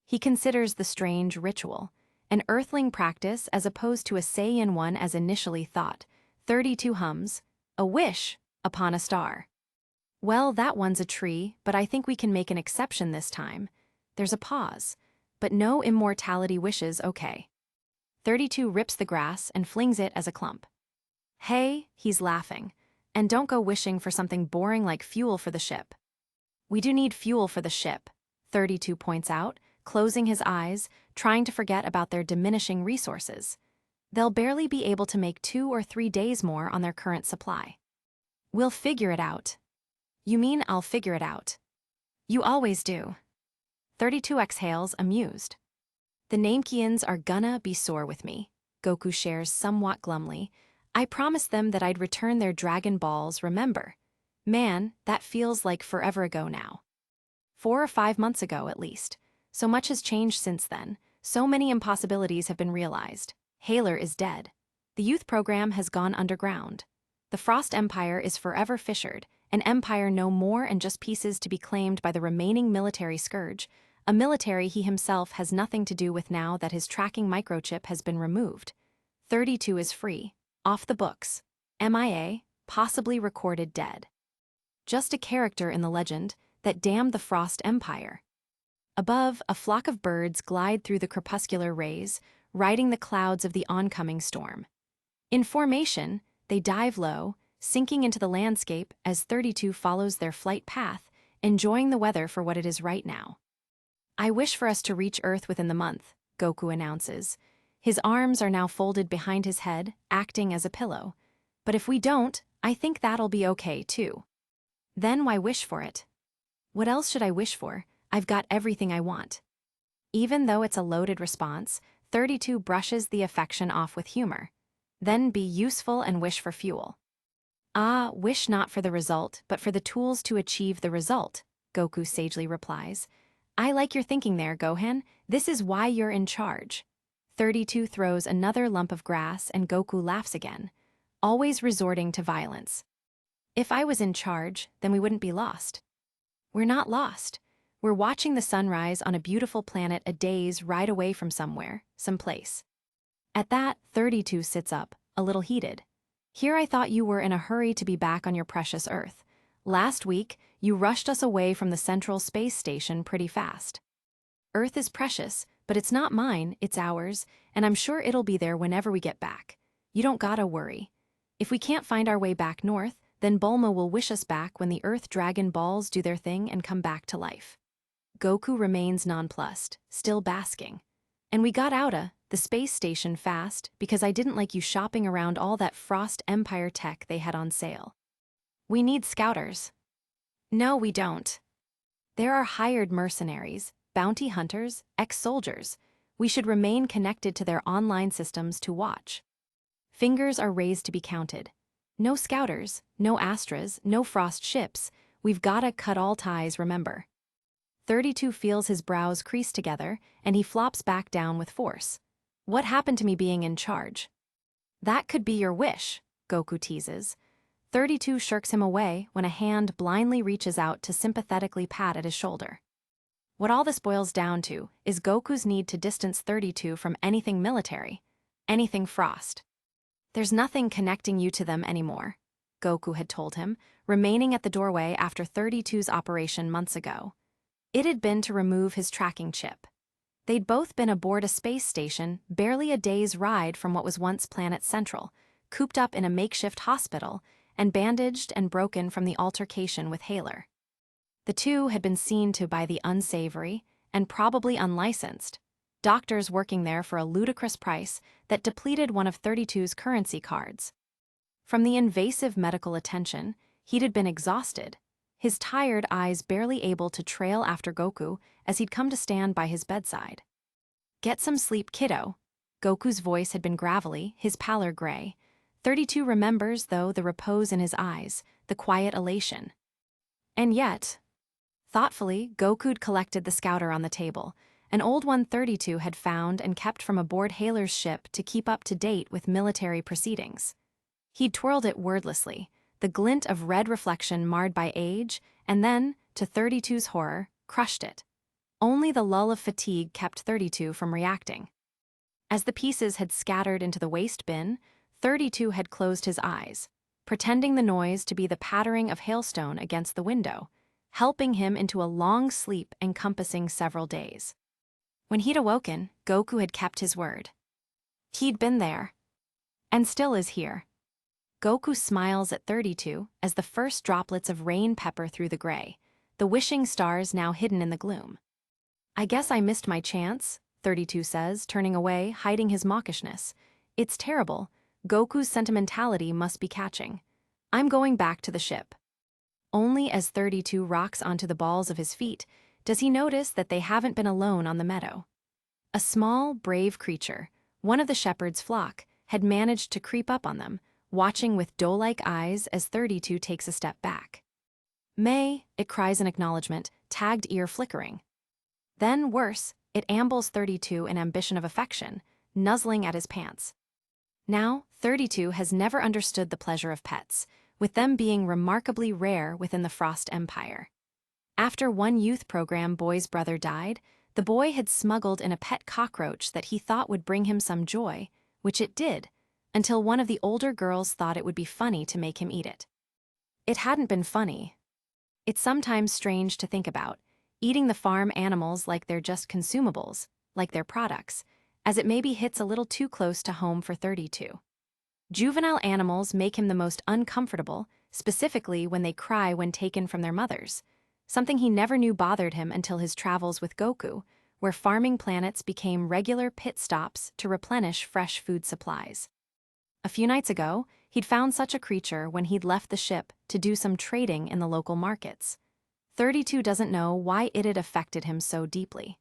He considers the strange ritual, an earthling practice as opposed to a Saiyan one as initially thought. 32 hums, a wish upon a star. Well, that one's a tree, but I think we can make an exception this time. There's a pause, but no immortality wishes, okay. 32 rips the grass and flings it as a clump. Hey, he's laughing. And don't go wishing for something boring like fuel for the ship. We do need fuel for the ship, 32 points out, closing his eyes, trying to forget about their diminishing resources. They'll barely be able to make 2 or 3 days more on their current supply. We'll figure it out. You mean I'll figure it out? You always do. 32 exhales, amused. The Namekians are gonna be sore with me, Goku shares somewhat glumly. I promised them that I'd return their Dragon Balls, remember? Man, that feels like forever ago now. 4 or 5 months ago, at least. So much has changed since then. So many impossibilities have been realized. Haler is dead. The youth program has gone underground. The Frost Empire is forever fissured, an empire no more and just pieces to be claimed by the remaining military scourge, a military he himself has nothing to do with now that his tracking microchip has been removed. 32 is free, off the books, MIA, possibly recorded dead. Just a character in the legend that damned the Frost Empire. Above, a flock of birds glide through the crepuscular rays, riding the clouds of the oncoming storm. In formation, they dive low, sinking into the landscape as 32 follows their flight path, enjoying the weather for what it is right now. I wish for us to reach Earth within the month, Goku announces. His arms are now folded behind his head, acting as a pillow. But if we don't, I think that'll be okay, too. Then why wish for it? What else should I wish for? I've got everything I want. Even though it's a loaded response, 32 brushes the affection off with humor. Then be useful and wish for fuel. Ah, wish not for the result, but for the tools to achieve the result, Goku sagely replies. I like your thinking there, Gohan. This is why you're in charge. 32 throws another lump of grass and Goku laughs again, always resorting to violence. If I was in charge, then we wouldn't be lost. We're not lost. We're watching the sunrise on a beautiful planet a day's ride away from somewhere, someplace. At that, 32 sits up, a little heated. Here I thought you were in a hurry to be back on your precious Earth. Last week, you rushed us away from the Central Space Station pretty fast. Earth is precious, but it's not mine, it's ours, and I'm sure it'll be there whenever we get back. You don't gotta worry. If we can't find our way back north, then Bulma will wish us back when the Earth Dragon Balls do their thing and come back to life. Goku remains nonplussed, still basking. And we got outta the space station fast because I didn't like you shopping around all that Frost Empire tech they had on sale. We need scouters. No, we don't. There are hired mercenaries, bounty hunters, ex-soldiers. We should remain connected to their online systems to watch. Fingers are raised to be counted. No scouters, no Astras, no Frost ships. We've gotta cut all ties, remember. 32 feels his brows crease together, and he flops back down with force. What happened to me being in charge? That could be your wish, Goku teases. 32 shirks him away when a hand blindly reaches out to sympathetically pat at his shoulder. What all this boils down to is Goku's need to distance 32 from anything military, anything Frost. There's nothing connecting you to them anymore, Goku had told him, remaining at the doorway after 32's operation months ago. It had been to remove his tracking chip. They'd both been aboard a space station barely a day's ride from what was once Planet Central, cooped up in a makeshift hospital, and bandaged and broken from the altercation with Haler. The two had been seen to by the unsavory, and probably unlicensed, doctors working there for a ludicrous price that depleted one of 32's currency cards. From the invasive medical attention, he'd been exhausted, his tired eyes barely able to trail after Goku as he'd come to stand by his bedside. Get some sleep, kiddo. Goku's voice had been gravelly, his pallor gray. 32 remembers, though, the repose in his eyes, the quiet elation. And yet, thoughtfully, Goku'd collected the scouter on the table, an old one 32 had found and kept from aboard Haler's ship to keep up to date with military proceedings. He'd twirled it wordlessly, the glint of red reflection marred by age, and then, to 32's horror, crushed it. Only the lull of fatigue kept 32 from reacting. As the pieces had scattered into the waste bin, 32 had closed his eyes, pretending the noise to be the pattering of hailstone against the window, helping him into a long sleep encompassing several days. When he'd awoken, Goku had kept his word. He'd been there. And still is here. Goku smiles at 32 as the first droplets of rain pepper through the gray, the wishing stars now hidden in the gloom. I guess I missed my chance, 32 says, turning away, hiding his mawkishness. It's terrible. Goku's sentimentality must be catching. I'm going back to the ship. Only as 32 rocks onto the balls of his feet does he notice that they haven't been alone on the meadow. A small, brave creature, one of the shepherd's flock, had managed to creep up on them, watching with doe-like eyes as 32 takes a step back. May, it cries in acknowledgement, tagged ear flickering. Then, worse, it ambles 32 in ambition of affection, nuzzling at his pants. Now, 32 has never understood the pleasure of pets, with them being remarkably rare within the Frost Empire. After one youth program boy's brother died, the boy had smuggled in a pet cockroach that he thought would bring him some joy, which it did, until one of the older girls thought it would be funny to make him eat it. It hadn't been funny. It's sometimes strange to think about, eating the farm animals like they're just consumables, like they're products, as it maybe hits a little too close to home for 32. Juvenile animals make him the most uncomfortable, specifically when they cry when taken from their mothers. something he never knew bothered him until his travels with Goku, where farming planets became regular pit stops to replenish fresh food supplies. A few nights ago, he'd found such a creature when he'd left the ship to do some trading in the local markets. 32 doesn't know why it had affected him so deeply.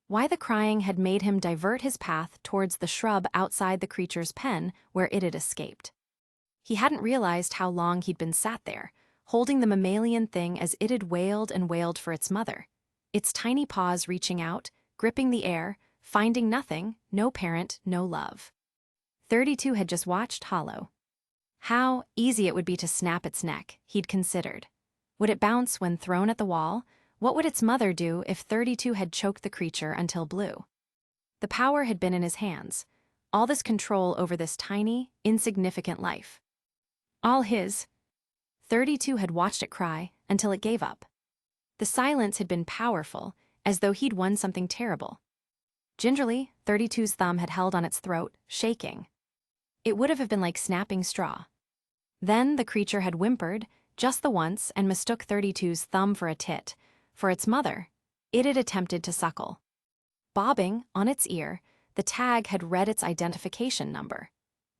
Why the crying had made him divert his path towards the shrub outside the creature's pen where it had escaped. He hadn't realized how long he'd been sat there, holding the mammalian thing as it had wailed and wailed for its mother, its tiny paws reaching out, gripping the air, finding nothing, no parent, no love. 32 had just watched Hollow. How easy it would be to snap its neck, he'd considered. Would it bounce when thrown at the wall? What would its mother do if 32 had choked the creature until blue? The power had been in his hands, all this control over this tiny, insignificant life. All his. 32 had watched it cry until it gave up. The silence had been powerful, as though he'd won something terrible. Gingerly, 32's thumb had held on its throat, shaking. It would have been like snapping straw. Then the creature had whimpered, just the once, and mistook 32's thumb for a tit. For its mother, it had attempted to suckle. Bobbing on its ear, the tag had read its identification number.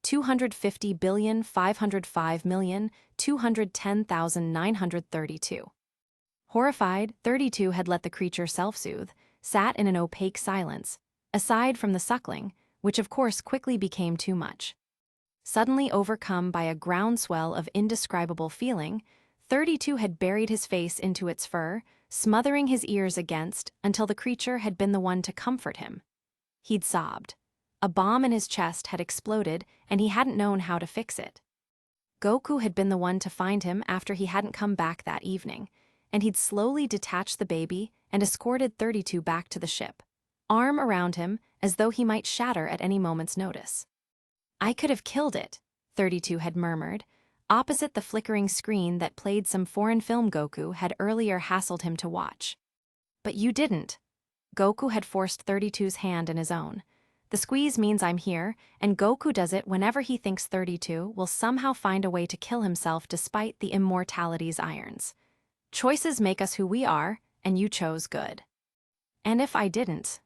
250,505,210,932. Horrified, 32 had let the creature self-soothe, sat in an opaque silence, aside from the suckling, which of course quickly became too much. Suddenly overcome by a groundswell of indescribable feeling, 32 had buried his face into its fur, smothering his ears against until the creature had been the one to comfort him. He'd sobbed. A bomb in his chest had exploded, and he hadn't known how to fix it. Goku had been the one to find him after he hadn't come back that evening, and he'd slowly detached the baby and escorted 32 back to the ship, arm around him as though he might shatter at any moment's notice. I could have killed it, 32 had murmured, opposite the flickering screen that played some foreign film Goku had earlier hassled him to watch. But you didn't. Goku had forced 32's hand in his own. The squeeze means I'm here, and Goku does it whenever he thinks 32 will somehow find a way to kill himself despite the immortality's irons. Choices make us who we are, and you chose good. And if I didn't?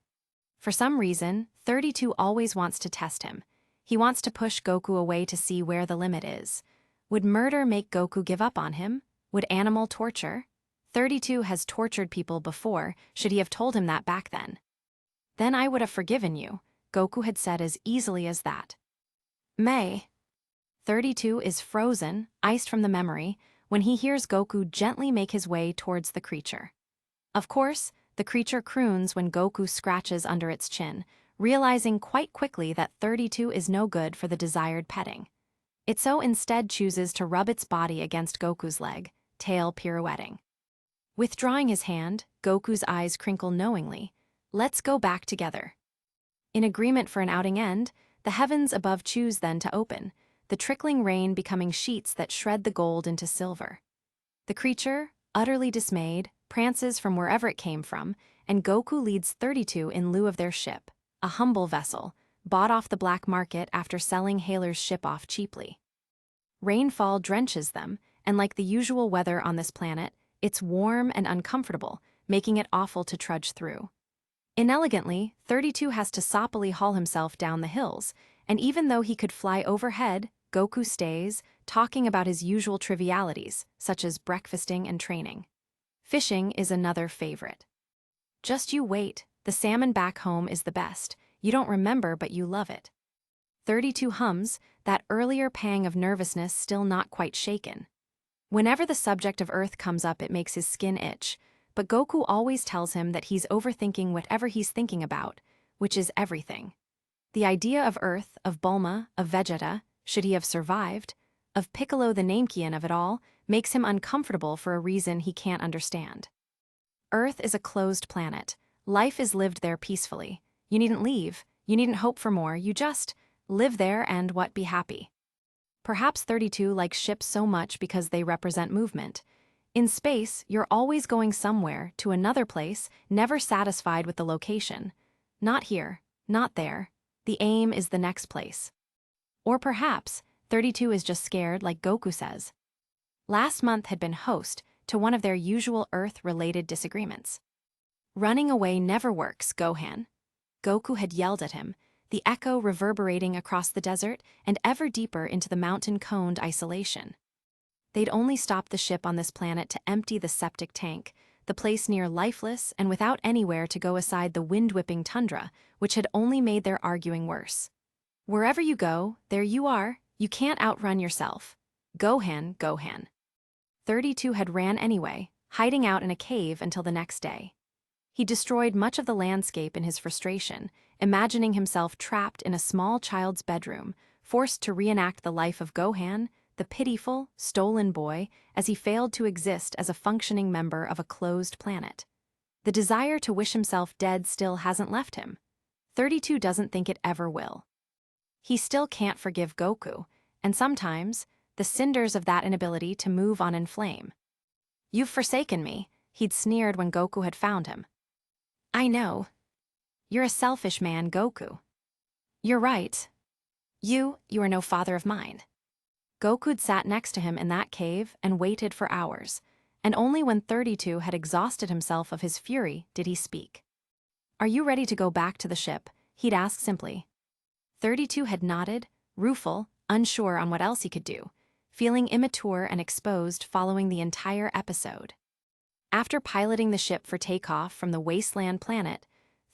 For some reason, 32 always wants to test him. He wants to push Goku away to see where the limit is. Would murder make Goku give up on him? Would animal torture? 32 has tortured people before, should he have told him that back then? Then I would have forgiven you, Goku had said as easily as that. May. 32 is frozen, iced from the memory, when he hears Goku gently make his way towards the creature. Of course, the creature croons when Goku scratches under its chin, realizing quite quickly that 32 is no good for the desired petting. It so instead chooses to rub its body against Goku's leg, tail pirouetting. Withdrawing his hand, Goku's eyes crinkle knowingly. Let's go back together. In agreement for an outing end, the heavens above choose then to open, the trickling rain becoming sheets that shred the gold into silver. The creature, utterly dismayed, prances from wherever it came from, and Goku leads 32 in lieu of their ship, a humble vessel, bought off the black market after selling Haler's ship off cheaply. Rainfall drenches them, and like the usual weather on this planet, it's warm and uncomfortable, making it awful to trudge through. Inelegantly, 32 has to soppily haul himself down the hills, and even though he could fly overhead, Goku stays, talking about his usual trivialities, such as breakfasting and training. Fishing is another favorite. Just you wait, the salmon back home is the best. You don't remember, but you love it. 32 hums, that earlier pang of nervousness still not quite shaken. Whenever the subject of Earth comes up, it makes his skin itch, but Goku always tells him that he's overthinking whatever he's thinking about, which is everything. The idea of Earth, of Bulma, of Vegeta, should he have survived, of Piccolo the Namekian of it all, makes him uncomfortable for a reason he can't understand. Earth is a closed planet. Life is lived there peacefully. You needn't leave, you needn't hope for more, you just live there and be happy. Perhaps 32 likes ships so much because they represent movement. In space, you're always going somewhere, to another place, never satisfied with the location. Not here, not there. The aim is the next place. Or perhaps 32 is just scared like Goku says. Last month had been host, to one of their usual Earth-related disagreements. Running away never works, Gohan. Goku had yelled at him, the echo reverberating across the desert and ever deeper into the mountain-coned isolation. They'd only stopped the ship on this planet to empty the septic tank, the place near lifeless and without anywhere to go aside the wind-whipping tundra, which had only made their arguing worse. Wherever you go, there you are. You can't outrun yourself. Gohan, Gohan. 32 had ran anyway, hiding out in a cave until the next day. He destroyed much of the landscape in his frustration, imagining himself trapped in a small child's bedroom, forced to reenact the life of Gohan, the pitiful, stolen boy, as he failed to exist as a functioning member of a closed planet. The desire to wish himself dead still hasn't left him. 32 doesn't think it ever will. He still can't forgive Goku, and sometimes, the cinders of that inability to move on inflame. "You've forsaken me," he'd sneered when Goku had found him. "I know. You're a selfish man, Goku. You're right. You are no father of mine." Goku'd sat next to him in that cave and waited for hours, and only when 32 had exhausted himself of his fury did he speak. "Are you ready to go back to the ship?" he'd asked simply. 32 had nodded, rueful, unsure on what else he could do, feeling immature and exposed following the entire episode. After piloting the ship for takeoff from the wasteland planet,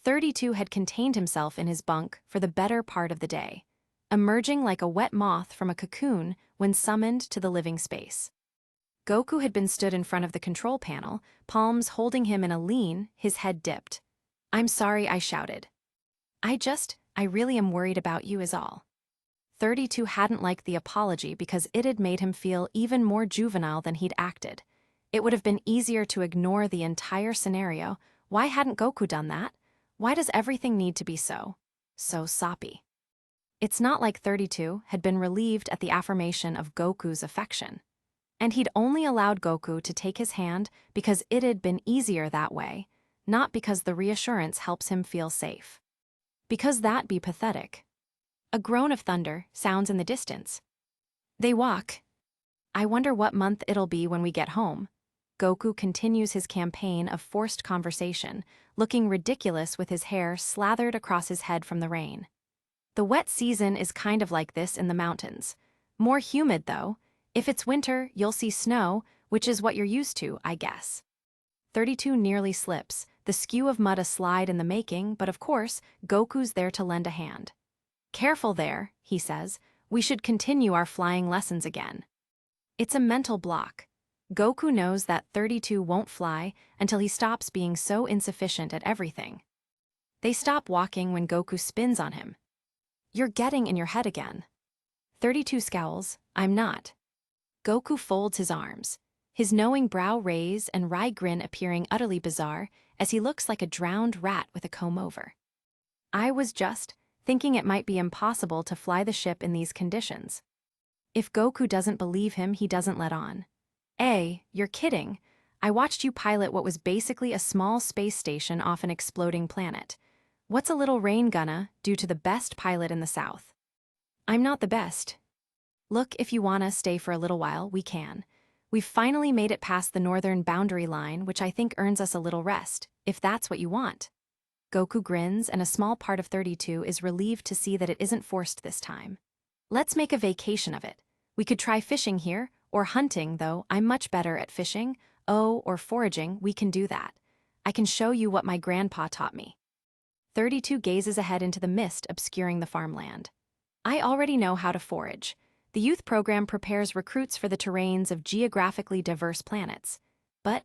32 had contained himself in his bunk for the better part of the day, emerging like a wet moth from a cocoon when summoned to the living space. Goku had been stood in front of the control panel, palms holding him in a lean, his head dipped. "I'm sorry," I shouted. I really am worried about you is all." 32 hadn't liked the apology because it had made him feel even more juvenile than he'd acted. It would have been easier to ignore the entire scenario. Why hadn't Goku done that? Why does everything need to be so soppy? It's not like 32 had been relieved at the affirmation of Goku's affection. And he'd only allowed Goku to take his hand because it had been easier that way, not because the reassurance helps him feel safe. Because that'd be pathetic. A groan of thunder sounds in the distance. They walk. "I wonder what month it'll be when we get home." Goku continues his campaign of forced conversation, looking ridiculous with his hair slathered across his head from the rain. "The wet season is kind of like this in the mountains. More humid, though. If it's winter, you'll see snow, which is what you're used to, I guess." 32 nearly slips, the skew of mud a slide in the making, but of course, Goku's there to lend a hand. "Careful there," he says. "We should continue our flying lessons again." It's a mental block. Goku knows that 32 won't fly until he stops being so insufficient at everything. They stop walking when Goku spins on him. "You're getting in your head again." 32 scowls. "I'm not." Goku folds his arms, his knowing brow raised and wry grin appearing utterly bizarre as he looks like a drowned rat with a comb-over. "I was just thinking it might be impossible to fly the ship in these conditions." If Goku doesn't believe him, he doesn't let on. You're kidding. I watched you pilot what was basically a small space station off an exploding planet. What's a little rain gonna do to the best pilot in the South?" "I'm not the best. Look, if you wanna stay for a little while, we can. We've finally made it past the northern boundary line, which I think earns us a little rest, if that's what you want." Goku grins, and a small part of 32 is relieved to see that it isn't forced this time. "Let's make a vacation of it. We could try fishing here, or hunting, though I'm much better at fishing. Or foraging, we can do that. I can show you what my grandpa taught me." 32 gazes ahead into the mist obscuring the farmland. "I already know how to forage. The youth program prepares recruits for the terrains of geographically diverse planets. But,"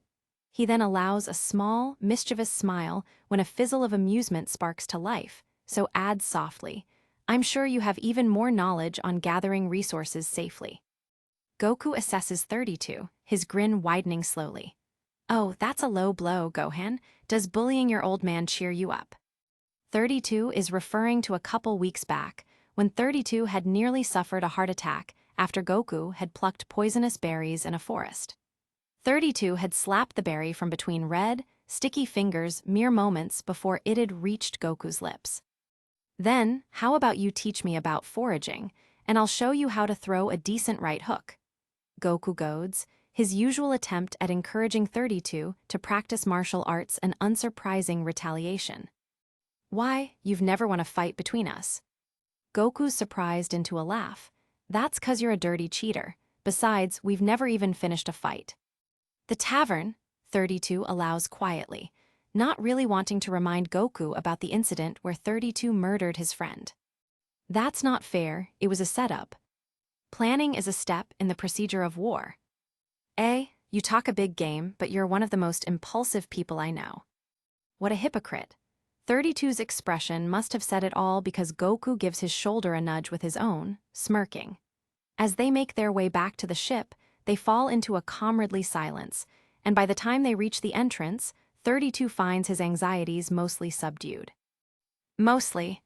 he then allows a small, mischievous smile when a fizzle of amusement sparks to life, so adds softly, "I'm sure you have even more knowledge on gathering resources safely." Goku assesses 32, his grin widening slowly. "Oh, that's a low blow, Gohan. Does bullying your old man cheer you up?" 32 is referring to a couple weeks back, when 32 had nearly suffered a heart attack after Goku had plucked poisonous berries in a forest. 32 had slapped the berry from between red, sticky fingers mere moments before it had reached Goku's lips. "Then, how about you teach me about foraging, and I'll show you how to throw a decent right hook." Goku goads, his usual attempt at encouraging 32 to practice martial arts an unsurprising retaliation. Why, you've never won a fight between us. Goku's surprised into a laugh. That's 'cause you're a dirty cheater. Besides, we've never even finished a fight. The tavern, 32 allows quietly, not really wanting to remind Goku about the incident where 32 murdered his friend. That's not fair, it was a setup. Planning is a step in the procedure of war. You talk a big game, but you're one of the most impulsive people I know. What a hypocrite. 32's expression must have said it all because Goku gives his shoulder a nudge with his own, smirking. As they make their way back to the ship, they fall into a comradely silence, and by the time they reach the entrance, 32 finds his anxieties mostly subdued. Mostly.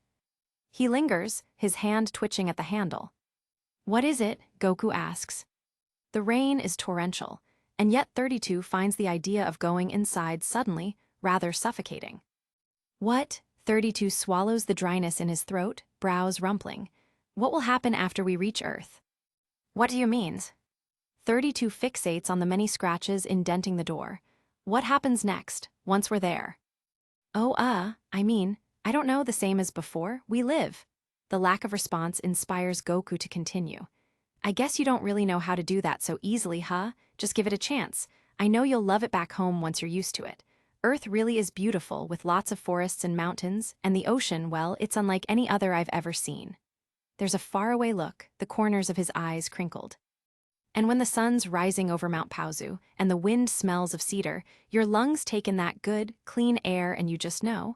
He lingers, his hand twitching at the handle. What is it? Goku asks. The rain is torrential, and yet 32 finds the idea of going inside suddenly rather suffocating. What? 32 swallows the dryness in his throat, brows rumpling. What will happen after we reach Earth? What do you mean? 32 fixates on the many scratches indenting the door. What happens next, once we're there? I don't know, the same as before, we live. The lack of response inspires Goku to continue. I guess you don't really know how to do that so easily, huh? Just give it a chance. I know you'll love it back home once you're used to it. Earth really is beautiful with lots of forests and mountains, and the ocean, well, it's unlike any other I've ever seen. There's a faraway look, the corners of his eyes crinkled. And when the sun's rising over Mount Pauzu, and the wind smells of cedar, your lungs take in that good, clean air and you just know,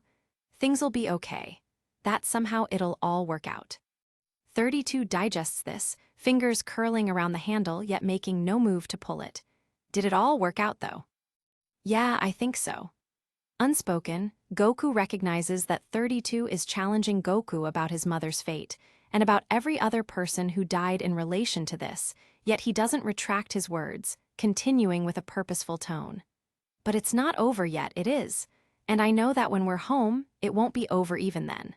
things'll be okay. That somehow it'll all work out. 32 digests this, fingers curling around the handle yet making no move to pull it. Did it all work out though? Yeah, I think so. Unspoken, Goku recognizes that 32 is challenging Goku about his mother's fate, and about every other person who died in relation to this, yet he doesn't retract his words, continuing with a purposeful tone. But it's not over yet, it is. And I know that when we're home, it won't be over even then.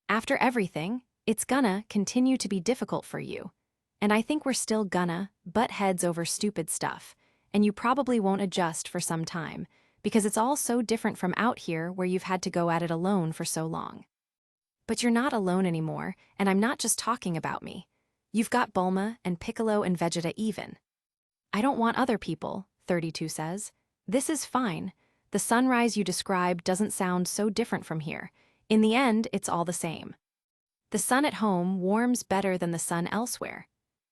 After everything, it's gonna continue to be difficult for you. And I think we're still gonna butt heads over stupid stuff, and you probably won't adjust for some time, because it's all so different from out here where you've had to go at it alone for so long. But you're not alone anymore, and I'm not just talking about me. You've got Bulma and Piccolo and Vegeta even. I don't want other people, 32 says. This is fine. The sunrise you described doesn't sound so different from here. In the end, it's all the same. The sun at home warms better than the sun elsewhere.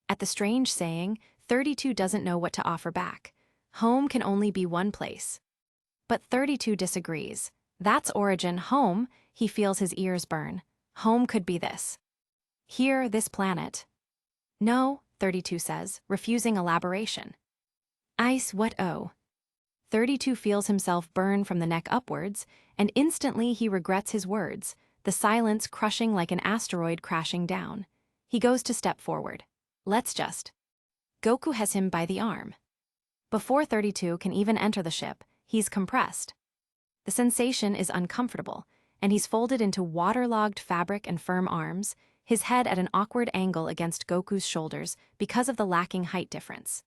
At the strange saying, 32 doesn't know what to offer back. Home can only be one place. But 32 disagrees. That's origin, home, he feels his ears burn. Home could be this. Here, this planet. No, 32 says, refusing elaboration. Ice, what oh? 32 feels himself burn from the neck upwards, and instantly he regrets his words, the silence crushing like an asteroid crashing down. He goes to step forward. Let's just. Goku has him by the arm. Before 32 can even enter the ship, he's compressed. The sensation is uncomfortable, and he's folded into waterlogged fabric and firm arms, his head at an awkward angle against Goku's shoulders because of the lacking height difference.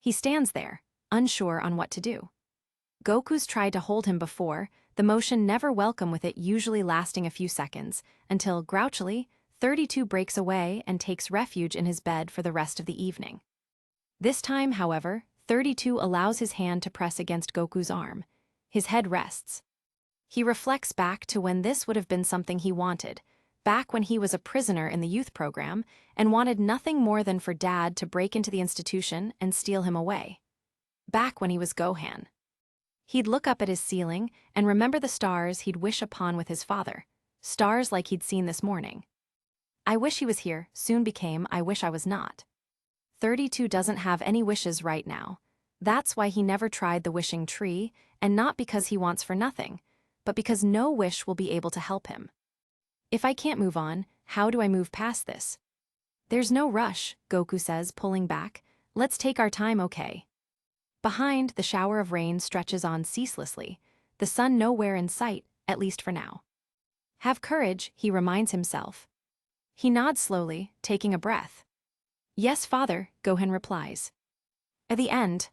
He stands there, unsure on what to do. Goku's tried to hold him before, the motion never welcome with it usually lasting a few seconds, until, grouchily, 32 breaks away and takes refuge in his bed for the rest of the evening. This time, however, 32 allows his hand to press against Goku's arm. His head rests. He reflects back to when this would have been something he wanted, back when he was a prisoner in the youth program and wanted nothing more than for Dad to break into the institution and steal him away. Back when he was Gohan. He'd look up at his ceiling and remember the stars he'd wish upon with his father, stars like he'd seen this morning. I wish he was here soon became I wish I was not. 32 doesn't have any wishes right now. That's why he never tried the wishing tree, and not because he wants for nothing, but because no wish will be able to help him. If I can't move on, how do I move past this? There's no rush, Goku says, pulling back. Let's take our time, okay? Behind, the shower of rain stretches on ceaselessly, the sun nowhere in sight, at least for now. Have courage, he reminds himself. He nods slowly, taking a breath. Yes, father, Gohan replies. At the end,